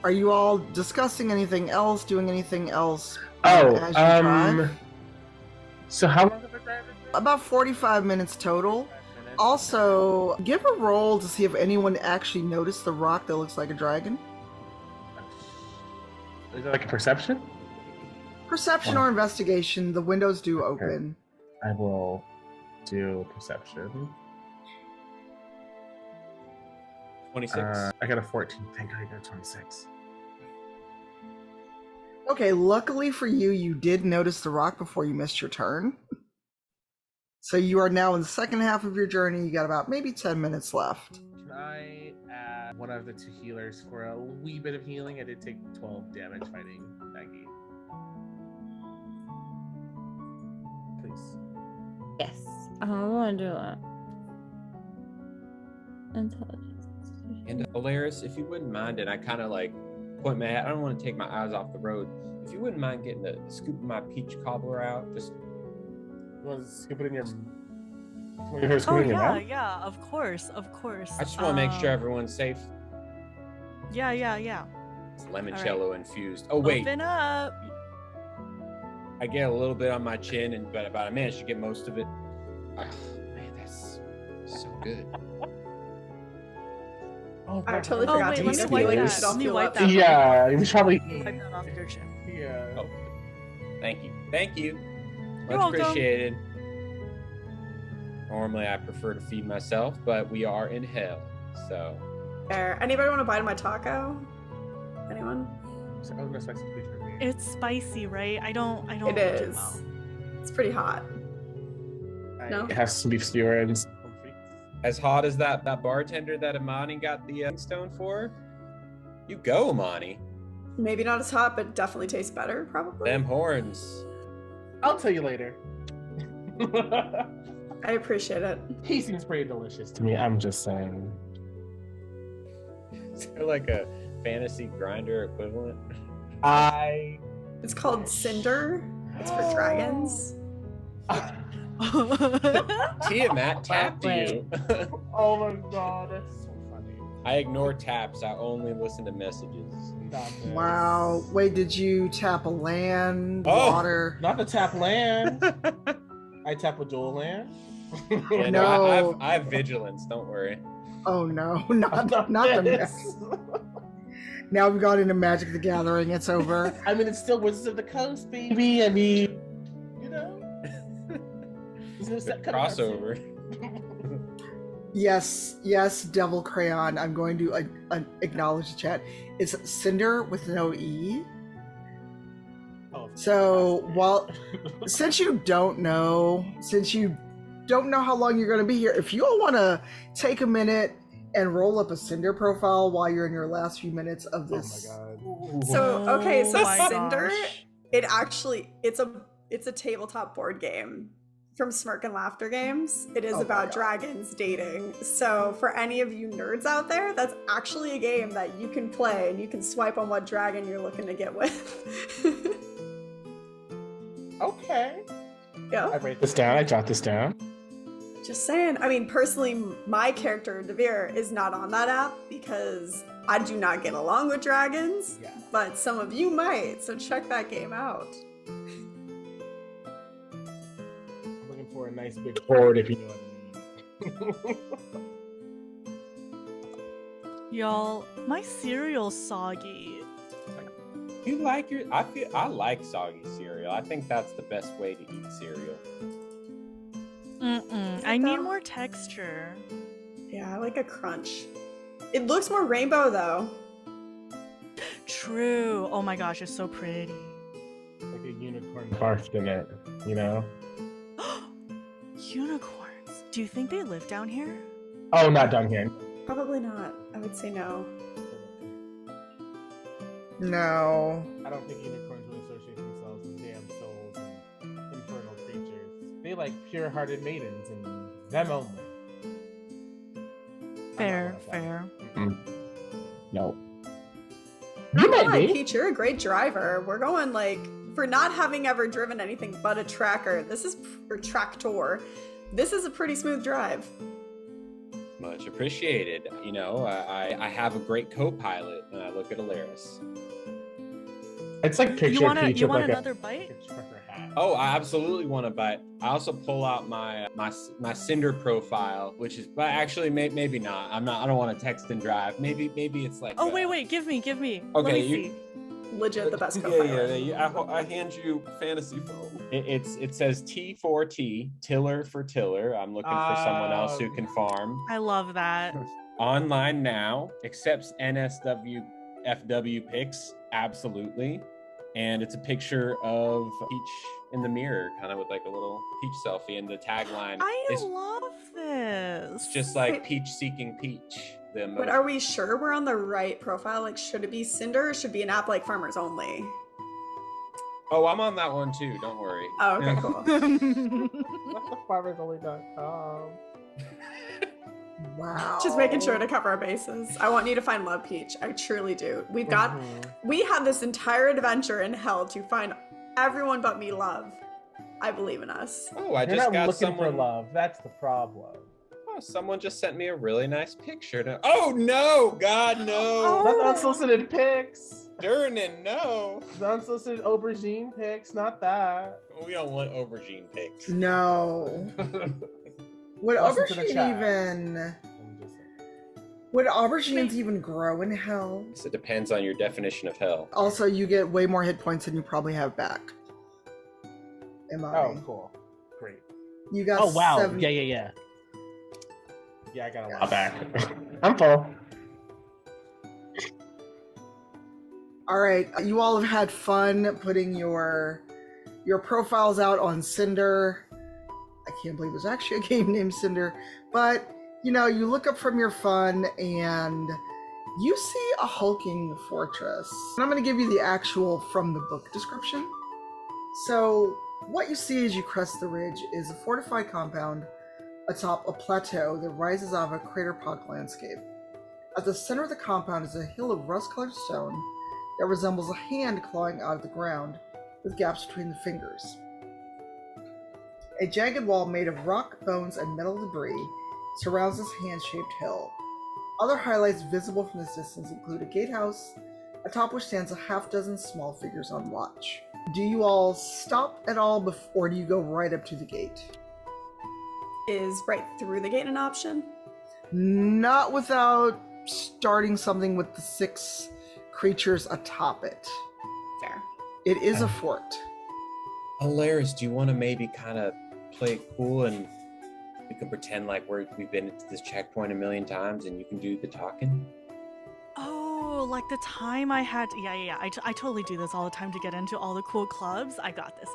Are you all discussing anything else, doing anything else as you drive? So how long have I driven? About 45 minutes total. Also, give a roll to see if anyone actually noticed the rock that looks like a dragon. Is it like a perception? Perception or investigation, the windows do open. I will do perception. 26. I got a 14. Thank God I got a 26. Okay, luckily for you, you did notice the rock before you missed your turn. So you are now in the second half of your journey. You got about maybe 10 minutes left. Can I add one of the two healers for a wee bit of healing? I did take 12 damage fighting Maggie. Please. Yes. I want to do that. Intelligence. And Alaris, if you wouldn't mind, and I kind of like point my head, I don't want to take my eyes off the road. If you wouldn't mind getting the scooping my peach cobbler out, just. You want to scoop it in your. Oh yeah, yeah, of course. I just want to make sure everyone's safe. Yeah. It's limoncello infused. Oh wait, Open up. I get a little bit on my chin, but I managed to get most of it. Oh, man, that's so good. Oh, I totally Oh, forgot wait, to let use me the wipe healing. that. We should all Let me heal wipe up. that. Yeah, you should probably. Wipe that off your chin. Yeah. Oh, thank you. You're Much welcome. appreciated. Normally, I prefer to feed myself, but we are in hell, so. There. Anybody want to bite of my taco? Anyone? So, oh, no, spicy please for me. It's spicy, right? I don't It like is. it well. It's pretty hot. No? It has some beef skewer and some frites. As hot as that bartender that Amani got the stone for? You go, Amani. Maybe not as hot, but definitely tastes better, probably. Them horns. I'll tell you later. I appreciate it. He seems pretty delicious to me. I'm just saying. Is there like a fantasy grinder equivalent? I It's called Cinder. It's for dragons. Tiamat tapped you. Oh my god, that's so funny. I ignore taps. I only listen to messages. Stop this. Wow. Wait, did you tap a land, Oh. water? Not the tap land. I tap a dual land. Yeah, No. I have vigilance. Don't worry. Oh no, not the mess. Now we've got into Magic the Gathering. It's over. I mean, it's still Wizards of the Coast, baby. I mean, you know. There's no set coming out soon. Crossover. Yes, Devil Crayon. I'm going to acknowledge the chat. It's Cinder with no E. Oh, So since you don't know how long you're going to be here, if you all want to take a minute and roll up a Cinder profile while you're in your last few minutes of this. Oh my god. So my Cinder, gosh. it's a tabletop board game from Smirk and Laughter Games. It is Oh my about God. dragons dating. So for any of you nerds out there, that's actually a game that you can play and you can swipe on what dragon you're looking to get with. Okay. Yeah. I write this down. I jot this down. Just saying. I mean, personally, my character, Devere, is not on that app because I do not get along with dragons, Yeah. but some of you might, so check that game out. I'm looking for a nice big board, if you know what I mean. Y'all, my cereal's soggy. You like your? I like soggy cereal. I think that's the best way to eat cereal. I need more texture. Yeah, I like a crunch. It looks more rainbow, though. True. Oh my gosh, it's so pretty. Like a unicorn barfed in it, you know? Unicorns. Do you think they live down here? Oh, not down here. Probably not. I would say no. No. I don't think unicorns would associate themselves with damn souls and infernal creatures. They like pure-hearted maidens and them only. Fair, fair. No. Not You gonna might lie, be. Peach, you're a great driver. We're going like, for not having ever driven anything but a tracker, or tractor, this is a pretty smooth drive. Much appreciated. You know, I have a great co-pilot when I look at Alaris. It's like picture You want Peach with like another bite? a trucker hat. Oh, I absolutely want to bite. I also pull out my Cinder profile, which is, but actually maybe not. I don't want to text and drive. Maybe it's like. Oh wait, give me. Let Okay, me see. Legit the best co-pilot. I hand you fantasy phone. It says T4T, tiller for tiller. I'm looking for someone else who can farm. I love that. Online now, accepts NSWFW pics, absolutely. And it's a picture of Peach in the mirror, kind of with like a little Peach selfie, and the tagline is love this. just like Peach seeking Peach. The emoji. But are we sure we're on the right profile? Like, should it be Cinder or should it be an app like Farmers Only? Oh, I'm on that one too. Don't worry. Oh, okay, cool. FarmersOnly.com. Wow. Just making sure to cover our bases. I want you to find Love Peach. I truly do. We have this entire adventure in hell to find everyone but me love. I believe in us. Oh, I You're just not got looking someone. for love. That's the problem. Oh, someone just sent me a really nice picture. Oh no! God no! Not the unsolicited pics. Durnan, no! The unsolicited aubergine pics, not that. We don't want aubergine pics. No. Would Listen to the aubergine chat. even? Would aubergines even grow in hell? So it depends on your definition of hell. Also, you get way more hit points than you probably have back. Oh, cool. Great. You got Oh, wow. 7. Yeah. Yeah, I got a lot back. I'm full. All right, you all have had fun putting your profiles out on Cinder. I can't believe there's actually a game named Cinder, but you know, you look up from your fun and you see a hulking fortress. And I'm going to give you the actual from the book description. So what you see as you crest the ridge is a fortified compound atop a plateau that rises out of a crater-pocked landscape. At the center of the compound is a hill of rust-colored stone that resembles a hand clawing out of the ground, with gaps between the fingers. A jagged wall made of rock, bones, and metal debris surrounds this hand-shaped hill. Other highlights visible from this distance include a gatehouse, atop which stands a half-dozen small figures on watch. Do you all stop at all before do you go right up to the gate? Is right through the gate an option? Not without starting something with the 6 creatures atop it. Fair. It is a fort. Alaris, do you want to maybe kind of play it cool and we can pretend like we've been to this checkpoint a million times and you can do the talking? Oh, like the time I had, yeah. I totally do this all the time to get into all the cool clubs. I got this.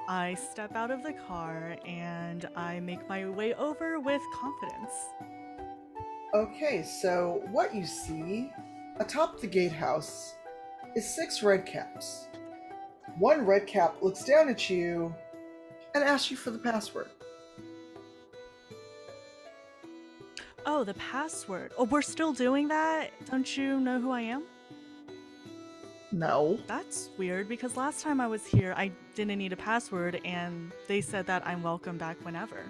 I step out of the car and I make my way over with confidence. Okay, so what you see atop the gatehouse is 6 red caps. One red cap looks down at you and asks you for the password. Oh, the password. Oh, we're still doing that? Don't you know who I am? No. That's weird because last time I was here, I didn't need a password and they said that I'm welcome back whenever.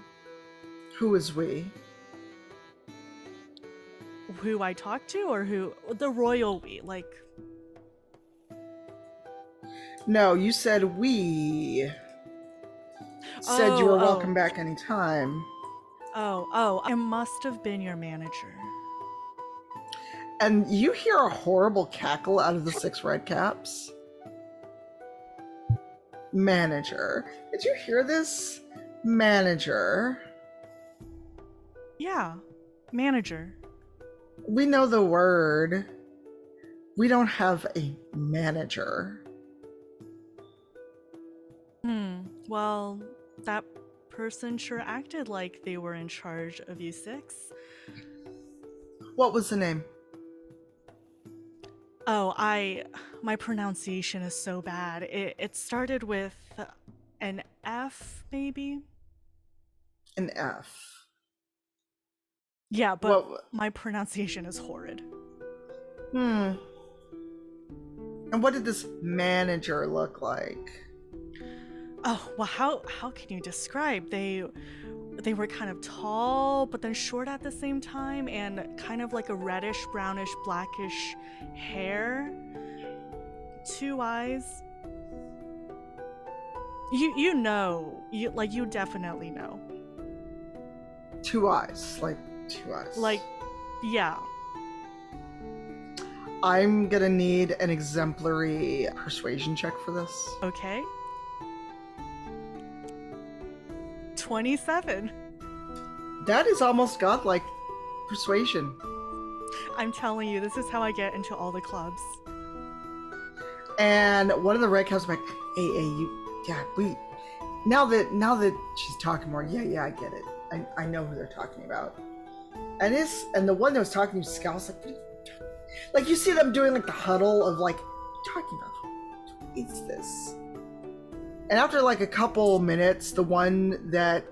Who is we? Who I talked to or who? The royal we, like... No, you said we. Said you were welcome back anytime. Oh, I must have been your manager. And you hear a horrible cackle out of the 6 red caps. Manager. Did you hear this? Manager. Yeah, manager. We know the word. We don't have a manager. Well, that person sure acted like they were in charge of you 6. What was the name? Oh, my pronunciation is so bad. It started with an F, maybe? An F. Yeah, but my pronunciation is horrid. And what did this manager look like? Oh, well, how can you describe? They were kind of tall, but then short at the same time, and kind of like a reddish, brownish, blackish hair. 2 eyes. You know, you definitely know. 2 eyes, like 2 eyes. Like, yeah. I'm gonna need an exemplary persuasion check for this. Okay. 27. That is almost godlike persuasion. I'm telling you, this is how I get into all the clubs. And one of the red caps like, hey, now that she's talking more, yeah, I get it. I know who they're talking about. And the one that was talking to you scowls like you see them doing like the huddle of like, what are you talking about? Who is this? And after like a couple minutes, the one that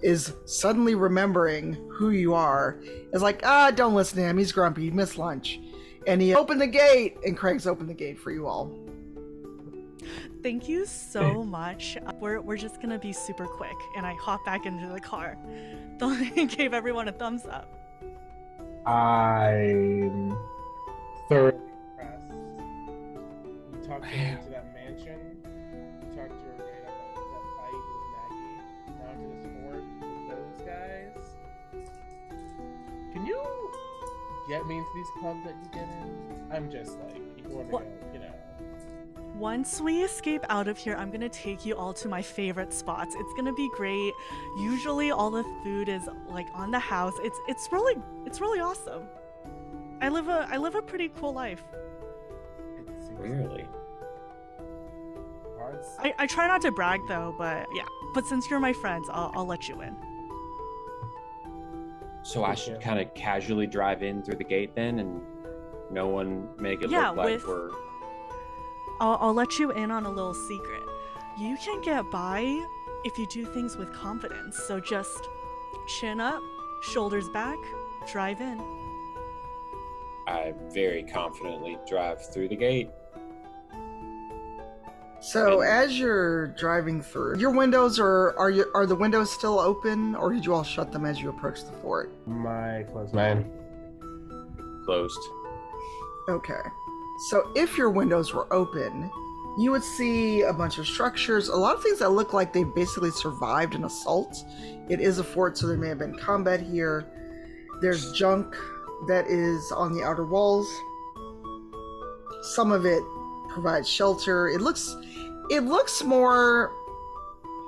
is suddenly remembering who you are is like, don't listen to him. He's grumpy. He missed lunch. And he opened the gate, and Craig's opened the gate for you all. Thank you so much. We're just gonna be super quick, and I hop back into the car. Gave everyone a thumbs up. I'm thoroughly impressed. You talked to that mansion. You talked to her right about that fight with Maggie. Now to this fort with those guys. Can you get me into these clubs that you get in? I'm just like, you want to go, you know. Once we escape out of here, I'm gonna take you all to my favorite spots. It's gonna be great. Usually all the food is like on the house. It's really awesome. I live a pretty cool life. Really? I try not to brag though, but yeah. But since you're my friends, I'll let you in. So I should kind of casually drive in through the gate then, and no one make it look like we're... I'll let you in on a little secret. You can get by if you do things with confidence. So just chin up, shoulders back, drive in. I very confidently drive through the gate. So as you're driving through, your windows are the windows still open, or did you all shut them as you approach the fort? My close mine. Closed. Okay. So if your windows were open, you would see a bunch of structures, a lot of things that look like they basically survived an assault. It is a fort, so there may have been combat here. There's junk that is on the outer walls. Some of it provides shelter. It looks more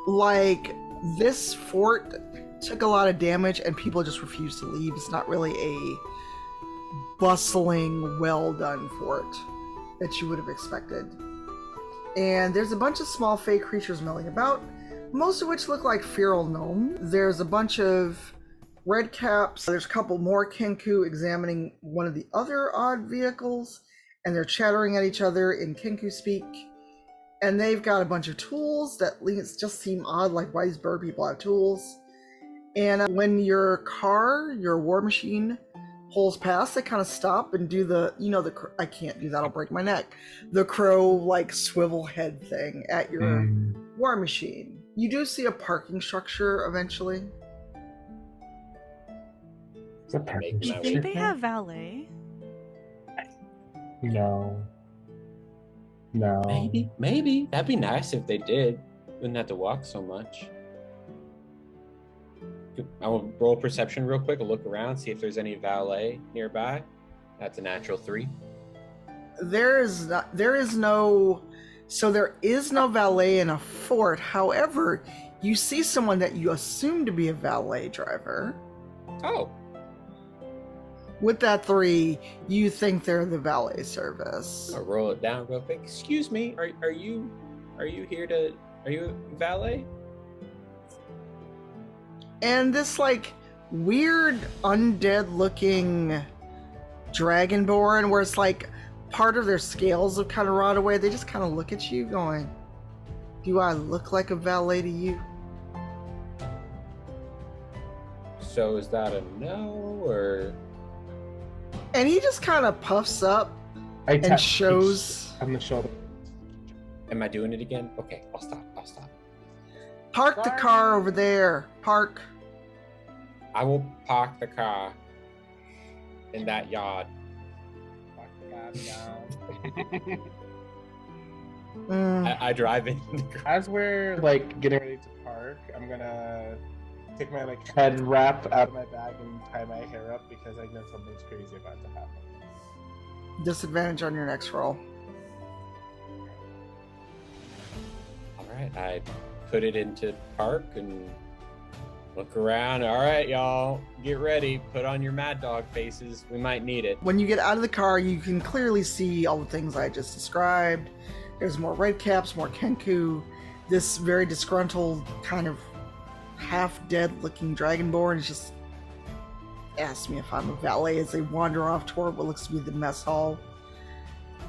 like this fort took a lot of damage and people just refused to leave. It's not really a bustling, well-done fort that you would have expected. And there's a bunch of small fey creatures milling about, most of which look like feral gnome. There's a bunch of red caps. There's a couple more Kenku examining one of the other odd vehicles, and they're chattering at each other in Kenku speak. And they've got a bunch of tools that just seem odd, like why these bird people have tools. And when your car, your war machine, pulls past, they kind of stop and do I can't do that, I'll break my neck. The crow, like, swivel head thing at your war machine. You do see a parking structure eventually. It's a parking Do you think they have valet? No. Maybe. That'd be nice if they did. Wouldn't have to walk so much. I will roll perception real quick, a look around, see if there's any valet nearby. That's a natural 3. There is no valet in a fort. However, you see someone that you assume to be a valet driver. Oh. With that 3, you think they're the valet service. I'll roll it down real quick. Excuse me, are you a valet? And this, like, weird undead looking dragonborn where it's like part of their scales have kind of rotted away. They just kind of look at you going, do I look like a valet to you? So is that a no, or? And he just kind of puffs up and shows on the shoulder. Am I doing it again? Okay, I'll stop. Park the car over there. Park. I will park the car in that yard. I drive in the car. As we're like getting ready to park, I'm gonna take my like head wrap out of my bag and tie my hair up because I know something's crazy about to happen. Disadvantage on your next roll. All right, I put it into park and look around. All right, y'all, get ready. Put on your mad dog faces. We might need it. When you get out of the car, you can clearly see all the things I just described. There's more red caps, more Kenku. This very disgruntled, kind of half-dead looking dragonborn is just asks me if I'm a valet as they wander off toward what looks to be the mess hall.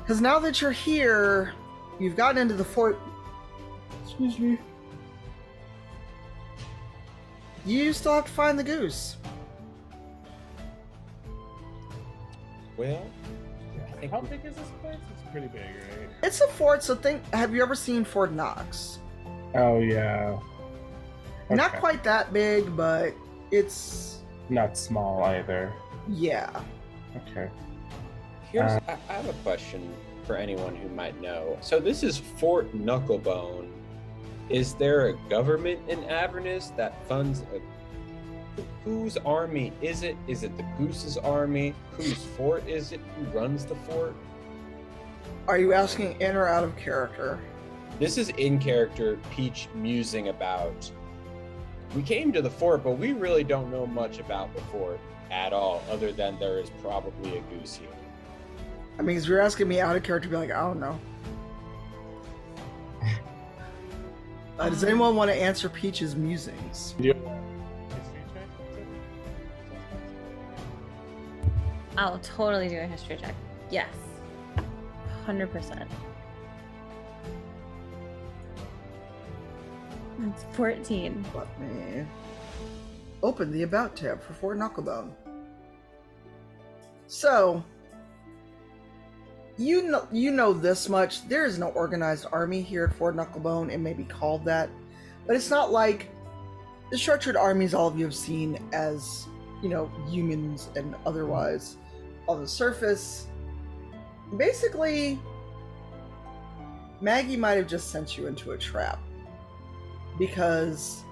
Because now that you're here, you've gotten into the fort. Excuse me. You still have to find the goose. Well, how big is this place? It's pretty big, right? It's a fort, so have you ever seen Fort Knox? Oh, yeah. Okay. Not quite that big, but it's... Not small either. Yeah. Okay. I have a question for anyone who might know. So this is Fort Knucklebone. Is there a government in Avernus that funds whose army is it? Is it the Goose's army? Whose fort is it? Who runs the fort? Are you asking in or out of character? This is in character, Peach musing about. We came to the fort, but we really don't know much about the fort at all, other than there is probably a goose here. I mean, if you're asking me out of character, be like, I don't know. Does anyone want to answer Peach's musings? Yeah. I'll totally do a history check. Yes. 100%. That's 14. Let me open the About tab for Fort Knucklebone. So, you know this much. There is no organized army here at Fort Knucklebone. It may be called that, but it's not like the structured armies all of you have seen as, humans and otherwise on the surface. Basically, Maggie might have just sent you into a trap, because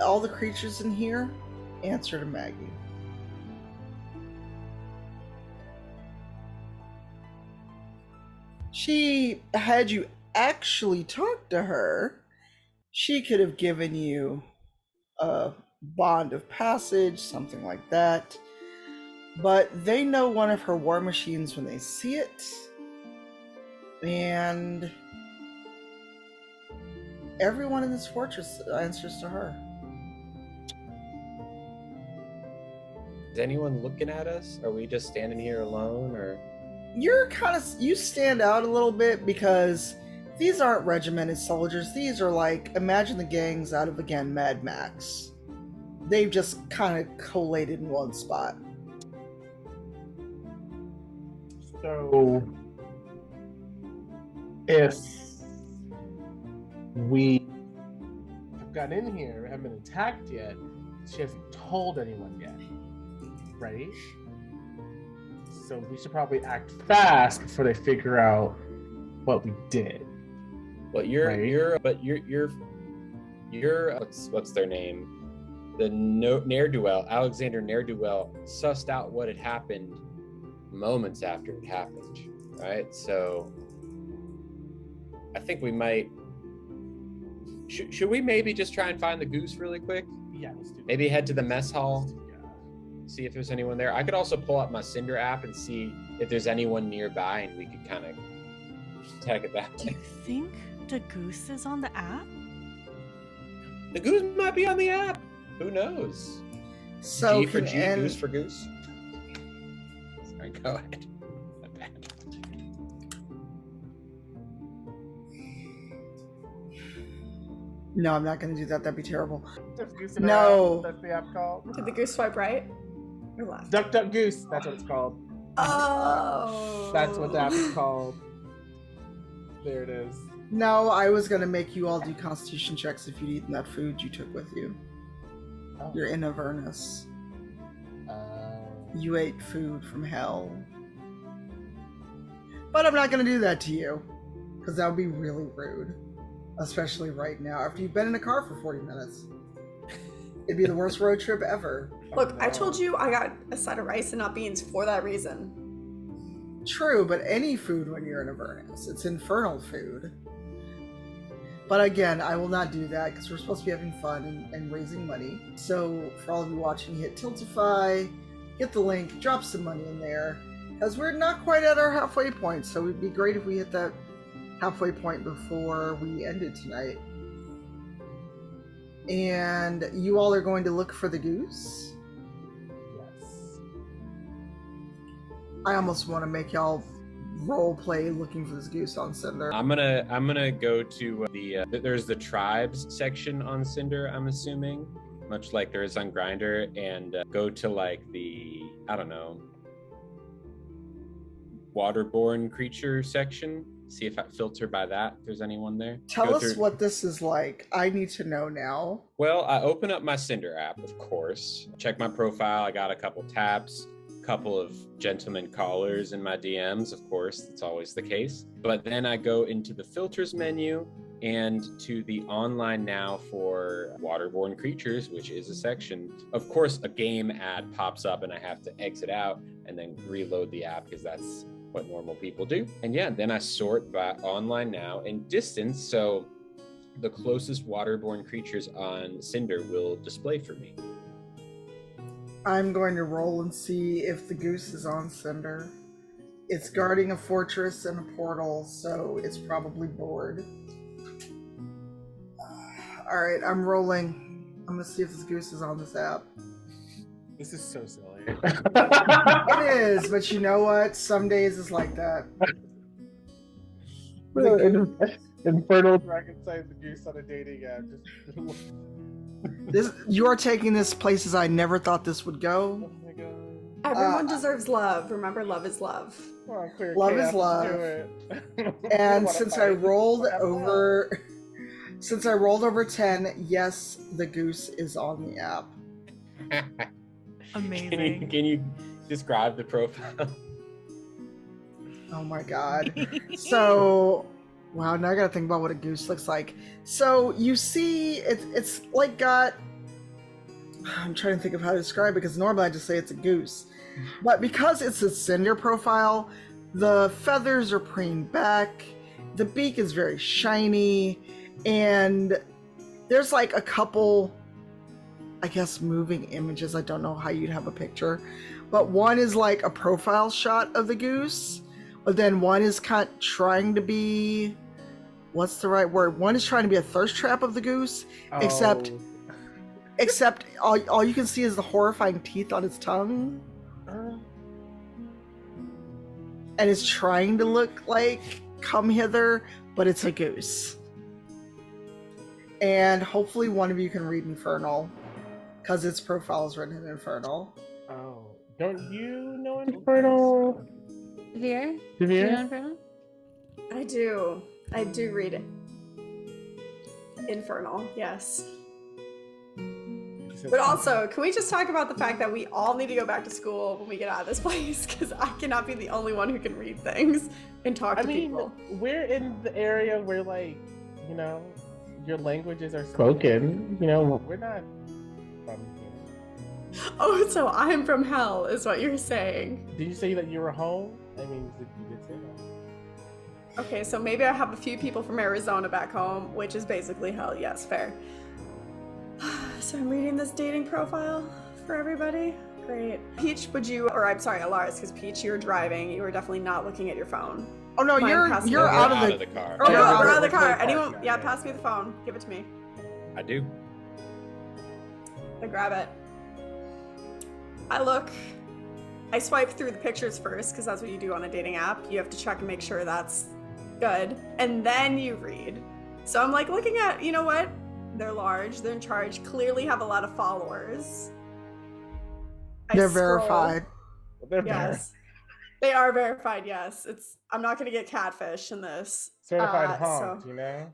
all the creatures in here answer to Maggie. She had you actually talk to her, she could have given you a bond of passage, something like that. But they know one of her war machines when they see it. And everyone in this fortress answers to her. Is anyone looking at us? Are we just standing here alone, or? You stand out a little bit because these aren't regimented soldiers. These are like, imagine the gangs out of, again, Mad Max. They've just kind of collated in one spot. So, if we have gotten in here, we haven't been attacked yet, she hasn't told anyone yet, right? So we should probably act fast before they figure out what we did. Well, you're what's their name? The ne'er-do-well, Alexander Ne'er-do-well, sussed out what had happened moments after it happened, right? So I think we might. Should we maybe just try and find the goose really quick? Yeah, let's do that. Maybe head to the mess hall. See if there's anyone there. I could also pull up my Cinder app and see if there's anyone nearby, and we could kind of tag it that Do way. you think the goose is on the app? The goose might be on the app. Who knows? So G for G, can goose for goose. Sorry, go ahead. My bad. No, I'm not going to do that. That'd be terrible. There's goose in No. our app. That's the app called. Did the goose swipe right or left? Duck Duck Goose. That's what it's called. Oh. That's what the app is called. There it is. No, I was going to make you all do constitution checks if you'd eaten that food you took with you. Oh. You're in Avernus. You ate food from hell. But I'm not going to do that to you, because that would be really rude. Especially right now, after you've been in a car for 40 minutes. It'd be the worst road trip ever. Look, I told you I got a side of rice and not beans for that reason. True, but any food when you're in Avernus, it's infernal food. But again, I will not do that because we're supposed to be having fun and raising money. So for all of you watching, hit Tiltify, hit the link, drop some money in there, because we're not quite at our halfway point. So it'd be great if we hit that halfway point before we ended tonight. And you all are going to look for the goose? Yes. I almost want to make y'all role play looking for this goose on Cinder. I'm gonna go to there's the tribes section on Cinder, I'm assuming, much like there is on Grindr, and go to like the, I don't know, waterborne creature section. See if I filter by that, if there's anyone there. Tell us what this is like. I need to know now. Well, I open up my Cinder app, of course. Check my profile. I got a couple taps, a couple of gentleman callers in my DMs, of course. That's always the case. But then I go into the filters menu and to the online now for waterborne creatures, which is a section. Of course, a game ad pops up and I have to exit out and then reload the app because that's what normal people do. And yeah, then I sort by online now and distance, so the closest waterborne creatures on Cinder will display for me. I'm going to roll and see if the goose is on Cinder. It's guarding a fortress and a portal, so it's probably bored. Alright, I'm rolling. I'm gonna see if this goose is on this app. This is so silly. It is, but you know what? Some days is like that. Infernal dragon size the goose on a dating app. You are taking this places I never thought this would go. Oh my god. Everyone deserves love. Remember, love is love. Well, clear Love is chaos, love. do it. And Wanna since fight? I rolled Have love. over, since I rolled over 10, yes, the goose is on the app. Amazing. Can you describe the profile? Oh my god. So, wow, now I gotta think about what a goose looks like. So you see, it's like got. I'm trying to think of how to describe it because normally I just say it's a goose, but because it's a cinder profile, the feathers are preened back, the beak is very shiny, and there's like a couple, I guess, moving images. I don't know how you'd have a picture, but one is like a profile shot of the goose, but then one is kind of trying to be, what's the right word? One is trying to be a thirst trap of the goose, except all you can see is the horrifying teeth on its tongue. And it's trying to look like come hither, but it's a goose. And hopefully one of you can read Infernal, because its profile is written in Infernal. Oh, don't you know Infernal? Devere? Do you know Devere? Infernal? I do read it. Infernal, yes. But also, can we just talk about the fact that we all need to go back to school when we get out of this place? Because I cannot be the only one who can read things and talk to people. We're in the area where, like, you know, your languages are spoken. You know, we're not from here. Oh, so I'm from hell, is what you're saying. Did you say that you were home? I mean, you did say that. Okay, so maybe I have a few people from Arizona back home, which is basically hell. Yes, fair. So I'm reading this dating profile for everybody. Great. Peach, I'm sorry, Alaris, because Peach, you're driving. You were definitely not looking at your phone. Oh no, Mind passing you're me out Out of of the the car. Oh, Yeah, no, out we're of out of the car. the Anyone? car. Yeah, pass me the phone. Give it to me. I do. I grab it. I swipe through the pictures first, because that's what you do on a dating app. You have to check and make sure that's good. And then you read. So I'm like looking at, you know what? They're large, they're in charge, clearly have a lot of followers. They're verified. Yes. They are verified, yes. I'm not gonna get catfish in this. Certified honk, you know?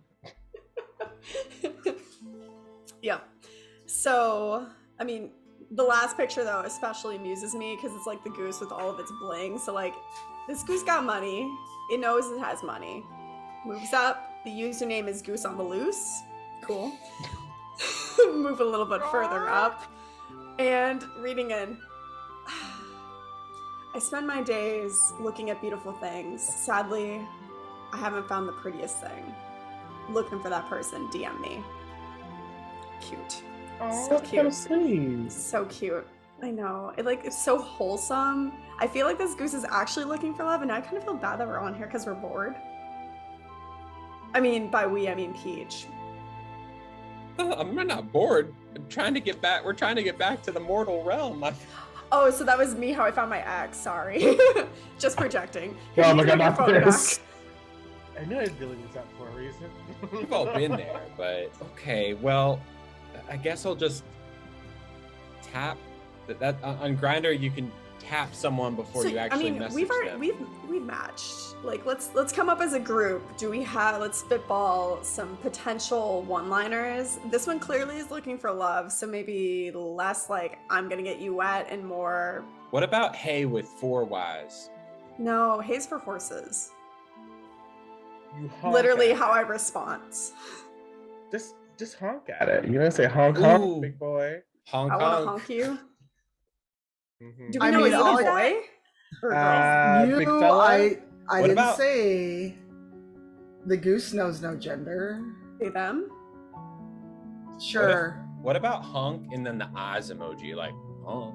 Yep. So, I mean, the last picture though especially amuses me because it's like the goose with all of its bling. So like, this goose got money. It knows it has money. Moves up. The username is Goose on the Loose. Cool. Move a little bit further up. And reading in. I spend my days looking at beautiful things. Sadly, I haven't found the prettiest thing. Looking for that person, DM me. Cute. Oh, So that's cute. so sweet. So cute. I know. It's so wholesome. I feel like this goose is actually looking for love, and I kind of feel bad that we're on here because we're bored. I mean, by we, I mean Peach. I'm not bored. I'm trying to get back. We're trying to get back to the mortal realm. Oh, so that was me how I found my ex. Sorry. Just projecting. Here, Oh you my can god, have not your phone this. back. I knew I was dealing this out for a reason. We've all been there, but okay. Well, I guess I'll just tap that on Grindr. You can tap someone before you actually message them. we've matched. Like, let's come up as a group. Let's spitball some potential one-liners. This one clearly is looking for love, so maybe less like I'm gonna get you wet and more. What about hey with 4 Ys? No, hay's for horses. You honk Literally at how it. I respond. Just honk at it. You know, say honk Ooh. honk, big boy. Honk I want to honk. honk you. Mhm. Do we I know mean, is it all a I- boy or a girl? Big You, fella? I What didn't about- say. The goose knows no gender. They, them? Sure. What about honk and then the eyes emoji, like honk?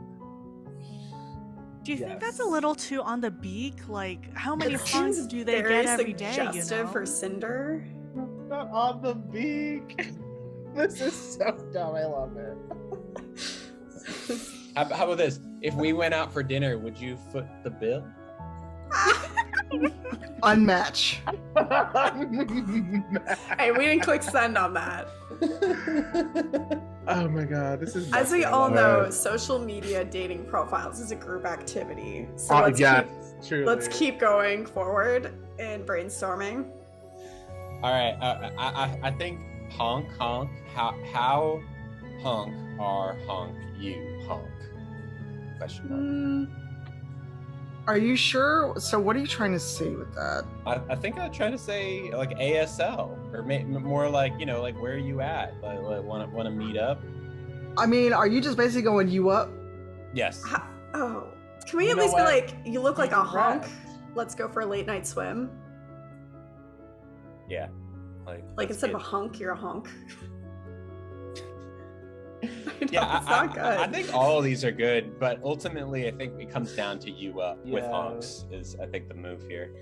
Do you think that's a Yes. little too on the beak? Like, how many It honks seems do they very get every day? You suggestive know? for Cinder. Not on the beak. This is so dumb. I love it. How about this? If we went out for dinner, would you foot the bill? Unmatch. Hey, we didn't click send on that. Oh my god, this is. As we all know, social media dating profiles is a group activity. So let's keep going forward in brainstorming. All right. I think honk. How honk are honk you honk? Question mark. Are you sure? So what are you trying to say with that? I think I'm trying to say like ASL or more like, you know, like where are you at? Like want to meet up? I mean, are you just basically going you up? Yes. Can we at least be like, you look like a honk? Let's go for a late night swim. Yeah. Like instead of a hunk, you're a honk. Yeah, it's not good. I think all of these are good, but ultimately I think it comes down to you up with honks is I think the move here.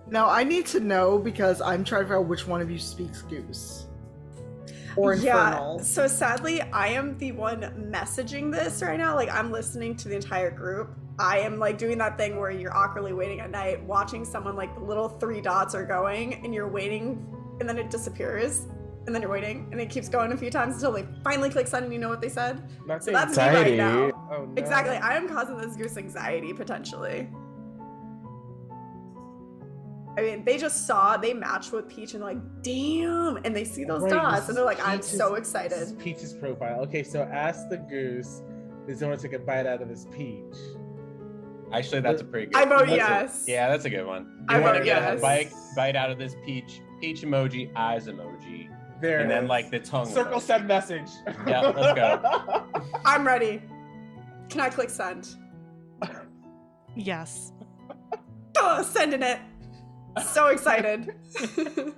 Now I need to know because I'm trying to figure out which one of you speaks goose. Or infernal. Yeah, so sadly I am the one messaging this right now. Like I'm listening to the entire group. I am like doing that thing where you're awkwardly waiting at night, watching someone like the little 3 dots are going and you're waiting and then it disappears. And then you're waiting, and it keeps going a few times until they finally click send and you know what they said. That's me right now. Oh, no. Exactly. I am causing this goose anxiety, potentially. I mean, they matched with Peach and they're like, damn, and they see those dots, and they're like, I'm so excited. Peach's profile. Okay, so ask the goose, is going to take a bite out of this peach? Actually, that's a pretty good I vote yes. Yeah, that's a good one. I want to vote get yes. a bite out of this peach emoji, eyes emoji. There and then like the tongue circle emoji. Send message. Yeah, let's go. I'm ready. Can I click send? Yes. Oh, sending it. So excited.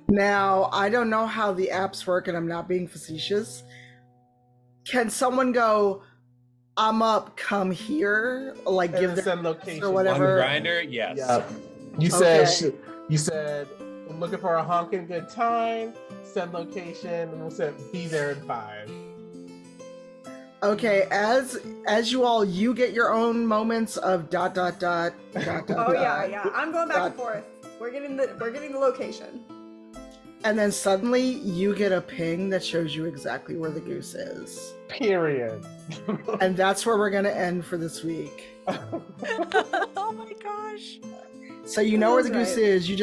Now, I don't know how the apps work and I'm not being facetious. Can someone go, I'm up, come here? Like and give their send location or whatever. On Grindr, yes. Yep. You said I'm looking for a honking good time, send location, and we'll say be there in 5. Okay, as you get your own moments of ... Oh yeah. I'm going back and forth. We're getting the location. And then suddenly you get a ping that shows you exactly where the goose is. Period. And that's where we're gonna end for this week. Oh my gosh. So you know where the goose is. You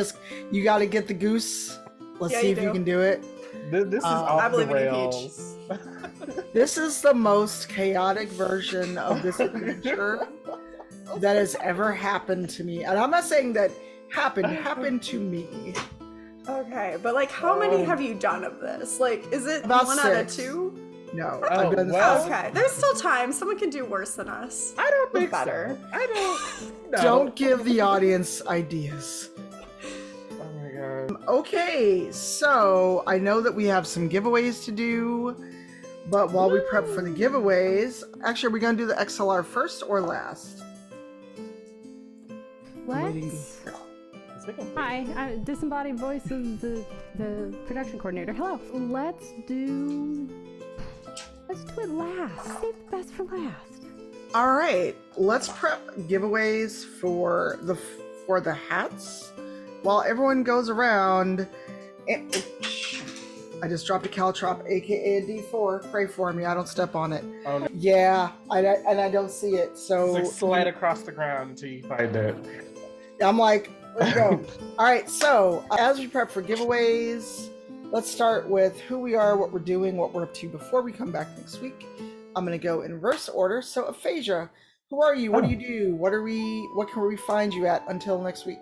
got to get the goose. Let's see if you can do it. This is off the rails. This is the most chaotic version of this adventure that has ever happened to me. And I'm not saying that happened to me. Okay, but like how many have you done of this? Like, is it About 1 6. out of 2? No, Oh, I've done this. well. Okay, there's still time. Someone can do worse than us. I don't think better. So. I don't. No. Don't give the audience ideas. Oh my god. Okay, so I know that we have some giveaways to do, but while we prep for the giveaways, actually, are we going to do the XLR first or last? What? Hi, disembodied voice of the production coordinator. Hello. Let's do it last. Save the best for last. All right, let's prep giveaways for the hats. While everyone goes around, I just dropped a caltrop, aka a D4. Pray for me, I don't step on it. Oh no. Yeah, and I don't see it. So It's like slide across the ground until you find it. I'm like, let's go. All right, so as we prep for giveaways, let's start with who we are, what we're doing, what we're up to before we come back next week. I'm gonna go in reverse order. So Aphasia, who are you? What do you do? What can we find you at until next week?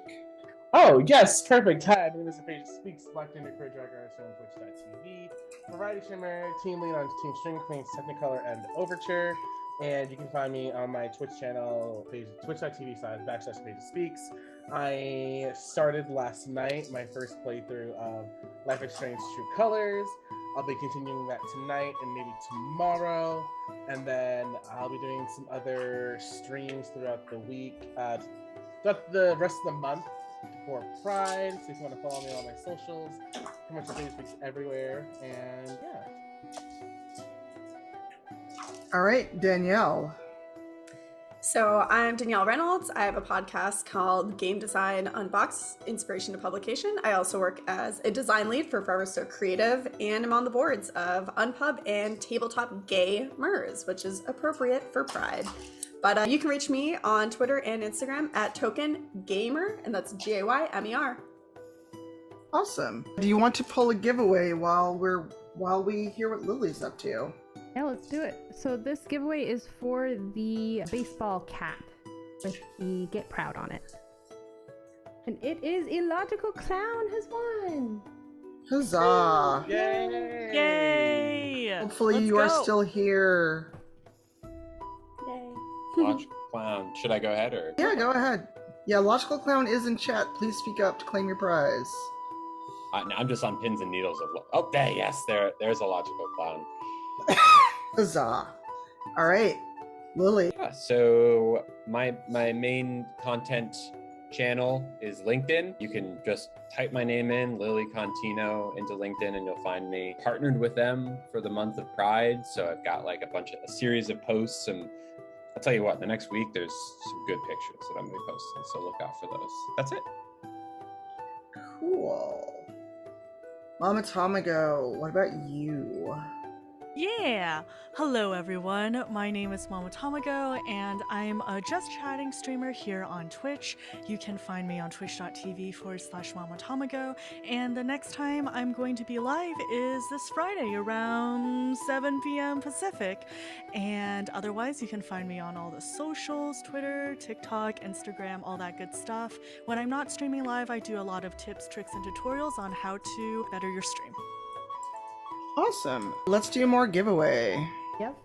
Oh, yes, perfect. Hi, my name is Aphasia Speaks, Black Gender Queer Drag Artist on Twitch.tv, variety streamer, team lead on Team String Queens, Technicolor, and Overture. And you can find me on my Twitch channel, twitch.tv/Aphasia Speaks. I started last night my first playthrough of Life is Strange True Colors. I'll be continuing that tonight and maybe tomorrow. And then I'll be doing some other streams throughout the week, throughout the rest of the month for Pride. So if you want to follow me on all my socials, pretty much Aphasia Speaks everywhere. And yeah. All right, Danielle. So I'm Danielle Reynolds. I have a podcast called Game Design Unbox, Inspiration to Publication. I also work as a design lead for Forever So Creative, and I'm on the boards of Unpub and Tabletop Gamers, which is appropriate for Pride. But you can reach me on Twitter and Instagram at Token Gamer, and that's Gaymer. Awesome. Do you want to pull a giveaway while we hear what Lily's up to? Yeah, let's do it. So this giveaway is for the baseball cap with the Get Proud on it. And it is Illogical Clown has won! Huzzah! Yay! Yay! Hopefully Let's you are go. still here. Yay. Logical Clown. Should I go ahead or? Yeah, go ahead. Yeah, Logical Clown is in chat. Please speak up to claim your prize. I'm just on pins and needles of. Oh, there's a Logical Clown. Huzzah. All right, Lily. Yeah, so my main content channel is LinkedIn. You can just type my name in, Lilly Contino, into LinkedIn and you'll find me. Partnered with them for the month of Pride, so I've got like a series of posts, and I'll tell you what, the next week there's some good pictures that I'm gonna be posting, so look out for those. That's it. Cool. MamaTamago, what about you? Yeah! Hello everyone, my name is MamaTamago and I'm a Just Chatting streamer here on Twitch. You can find me on twitch.tv/MamaTamago, and the next time I'm going to be live is this Friday around 7 p.m. Pacific. And otherwise you can find me on all the socials, Twitter, TikTok, Instagram, all that good stuff. When I'm not streaming live, I do a lot of tips, tricks, and tutorials on how to better your stream. Awesome. Let's do more giveaway. Yep.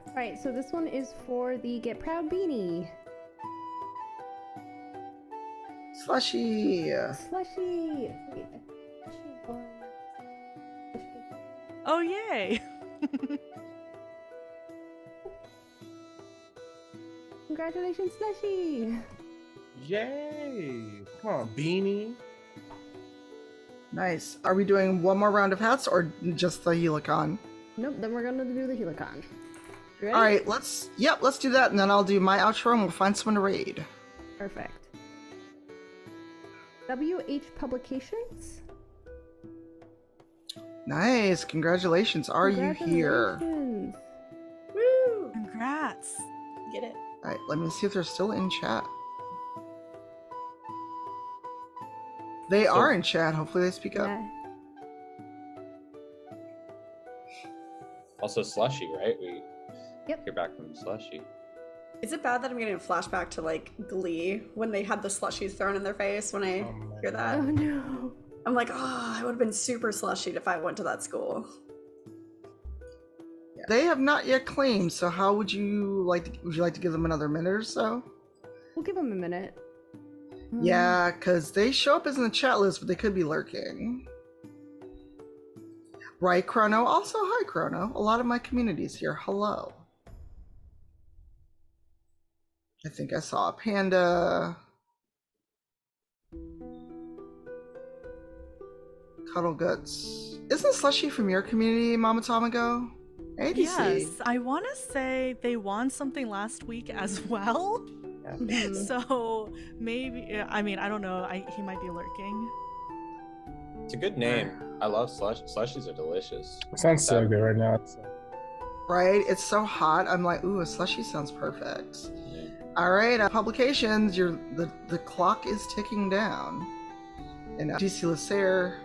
Alright, so this one is for the Get Proud beanie. Slushy. Slushy! Wait. Oh yay! Congratulations, Slushy! Yay! Come on, beanie. Nice. Are we doing one more round of hats or just the Helicon? Nope, then we're gonna do the Helicon. You ready? All right, let's do that, and then I'll do my outro and we'll find someone to raid. Perfect. WH Publications? Nice. Congratulations. Are you here? Congratulations. Woo! Congrats! Get it. All right, let me see if they're still in chat. They are in chat. Hopefully they speak up. Yeah. Also Slushy, right? We Yep. hear back from Slushy. Is it bad that I'm getting a flashback to like Glee when they had the slushies thrown in their face when I hear that? Oh no. I'm like, oh, I would have been super slushied if I went to that school. They have not yet claimed, so how would you like to give them another minute or so? We'll give them a minute. Yeah, because they show up as in the chat list, but they could be lurking. Right, Chrono? Also, hi, Chrono. A lot of my community's here. Hello. I think I saw a panda. Cuddle Guts. Isn't Slushy from your community, MamaTamago? ADC. Yes, I want to say they won something last week as well. Mhm. So maybe, I mean, I don't know. He might be lurking. It's a good name. I love Slushies are delicious. It sounds so good right now. Right? It's so hot. I'm like, ooh, a Slushy sounds perfect. Yeah. All right, publications. The clock is ticking down. And DC Lasser,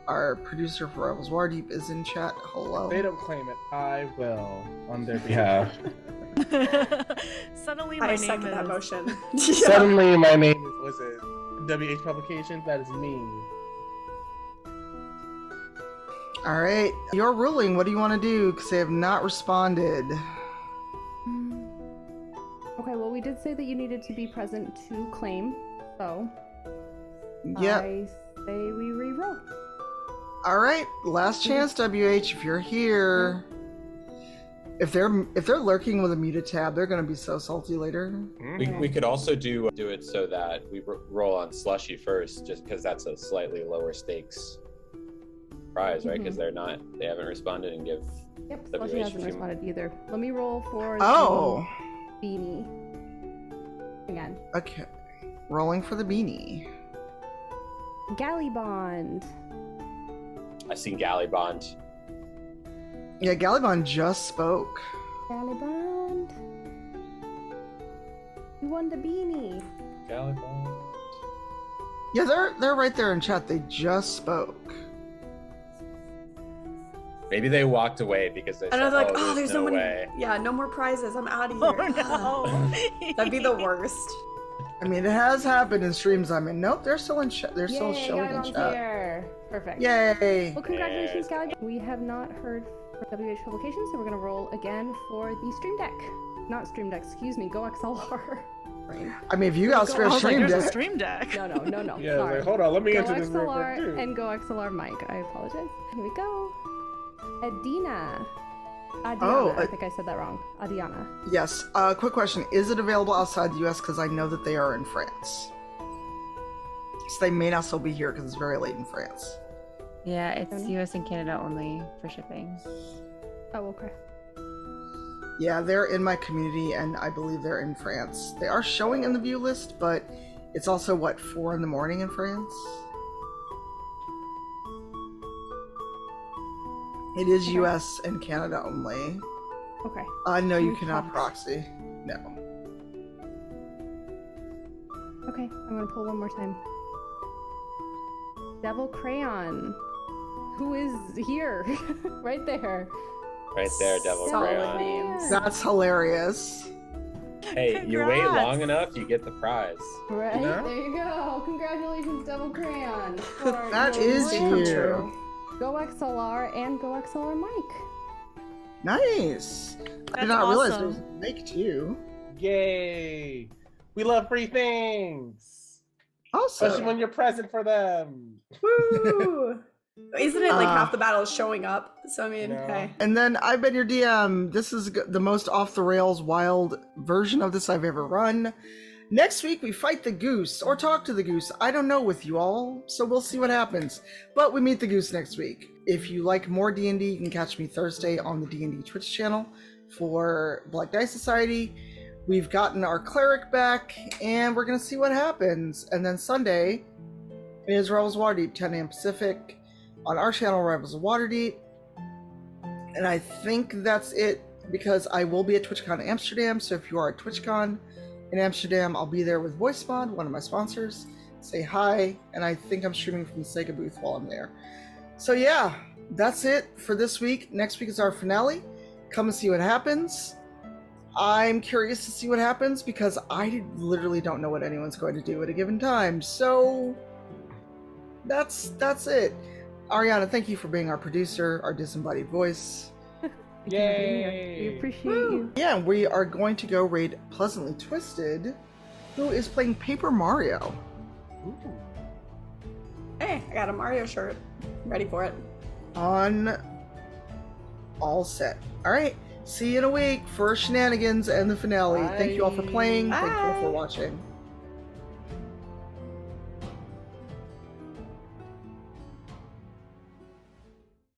our producer for Rebels Wardeep, is in chat. Hello. If they don't claim it, I will on their behalf. Suddenly my I name second that is... motion. Suddenly my name is, was it WH Publications? That is me. All right, your ruling. What do you want to do? Because they have not responded. Okay, well, we did say that you needed to be present to claim, so Yep. I say we re-roll. All right, last chance, WH. If you're here, if they're lurking with a muted tab, they're gonna be so salty later. We could also do it so that we roll on Slushy first, just because that's a slightly lower stakes prize, right? Because they haven't responded, and give Yep, WH Slushy hasn't few- responded either. Let me roll for Oh. the beanie. Again. Okay. Rolling for the beanie. Gallibond. I've seen Gallibond. Yeah, Galibon just spoke. Gallibond. You won the beanie. Gallibond. Yeah, they're right there in chat. They just spoke. Maybe they walked away because they And said, I was like, oh, there's no way. money. Yeah, no more prizes. I'm out of here. Oh no. That'd be the worst. I mean, it has happened in streams I'm in. Nope, they're still in chat. They're still Yay, showing in Galibond's chat. here. Perfect. Yay! Well, congratulations, Galibond. We have not heard from WH Publications, so we're going to roll again for the Stream Deck. Not Stream Deck, excuse me, Go XLR. I mean, if you got spare I was like, stream there's a deck. stream deck. No. Yeah, Sorry. like, hold on, let me Go enter this real quick XLR too. and Go XLR mic. I apologize. Here we go. Adina. Adiana. I think I said that wrong. Adiana. Yes. Quick question: is it available outside the U.S.? Because I know that they are in France. So they may not still be here because it's very late in France. Yeah, it's US and Canada only for shipping. Oh, okay. Yeah, they're in my community, and I believe they're in France. They are showing in the view list, but it's also, what, 4 in the morning in France? It is US and Canada only. Okay. No, you Can we cannot prox? proxy. No. Okay, I'm gonna pull one more time. Devil Crayon. Who is here? Right there. Right there, Devil Solid Crayon. names. That's hilarious. Hey, you wait Congrats. long enough, you get the prize. Right, Yeah. there you go. Congratulations, Devil Crayon. for That your is win. you. Go XLR and Go XLR mic. Nice. I That's did not realize awesome. there was a make too. Yay! We love free things, Also, especially when you're present for them. Woo! Isn't it like Uh, half the battle is showing up? So I mean, No. hey. and then I've been your DM. This is the most off the rails wild version of this I've ever run. Next week we fight the goose or talk to the goose. I don't know with you all, so we'll see what happens. But we meet the goose next week. If you like more D&D, you can catch me Thursday on the D&D Twitch channel for Black Dice Society. We've gotten our cleric back, and we're gonna see what happens. And then Sunday is Rivals of Waterdeep, 10 a.m. Pacific, on our channel, Rivals of Waterdeep. And I think that's it, because I will be at TwitchCon Amsterdam. So if you are at TwitchCon in Amsterdam, I'll be there with VoiceMod, one of my sponsors. Say hi, and I think I'm streaming from the Sega booth while I'm there. So yeah, that's it for this week. Next week is our finale. Come and see what happens. I'm curious to see what happens because I literally don't know what anyone's going to do at a given time. So that's it. Ariana, thank you for being our producer, our disembodied voice. Thank you for being here. Yay. We appreciate you. Yeah, we are going to go raid Pleasantly Twisted, who is playing Paper Mario. Ooh. Hey, I got a Mario shirt. Ready for it. On all set. All right, see you in a week for shenanigans and the finale. Thank you all for playing. Thank you all for Bye. watching.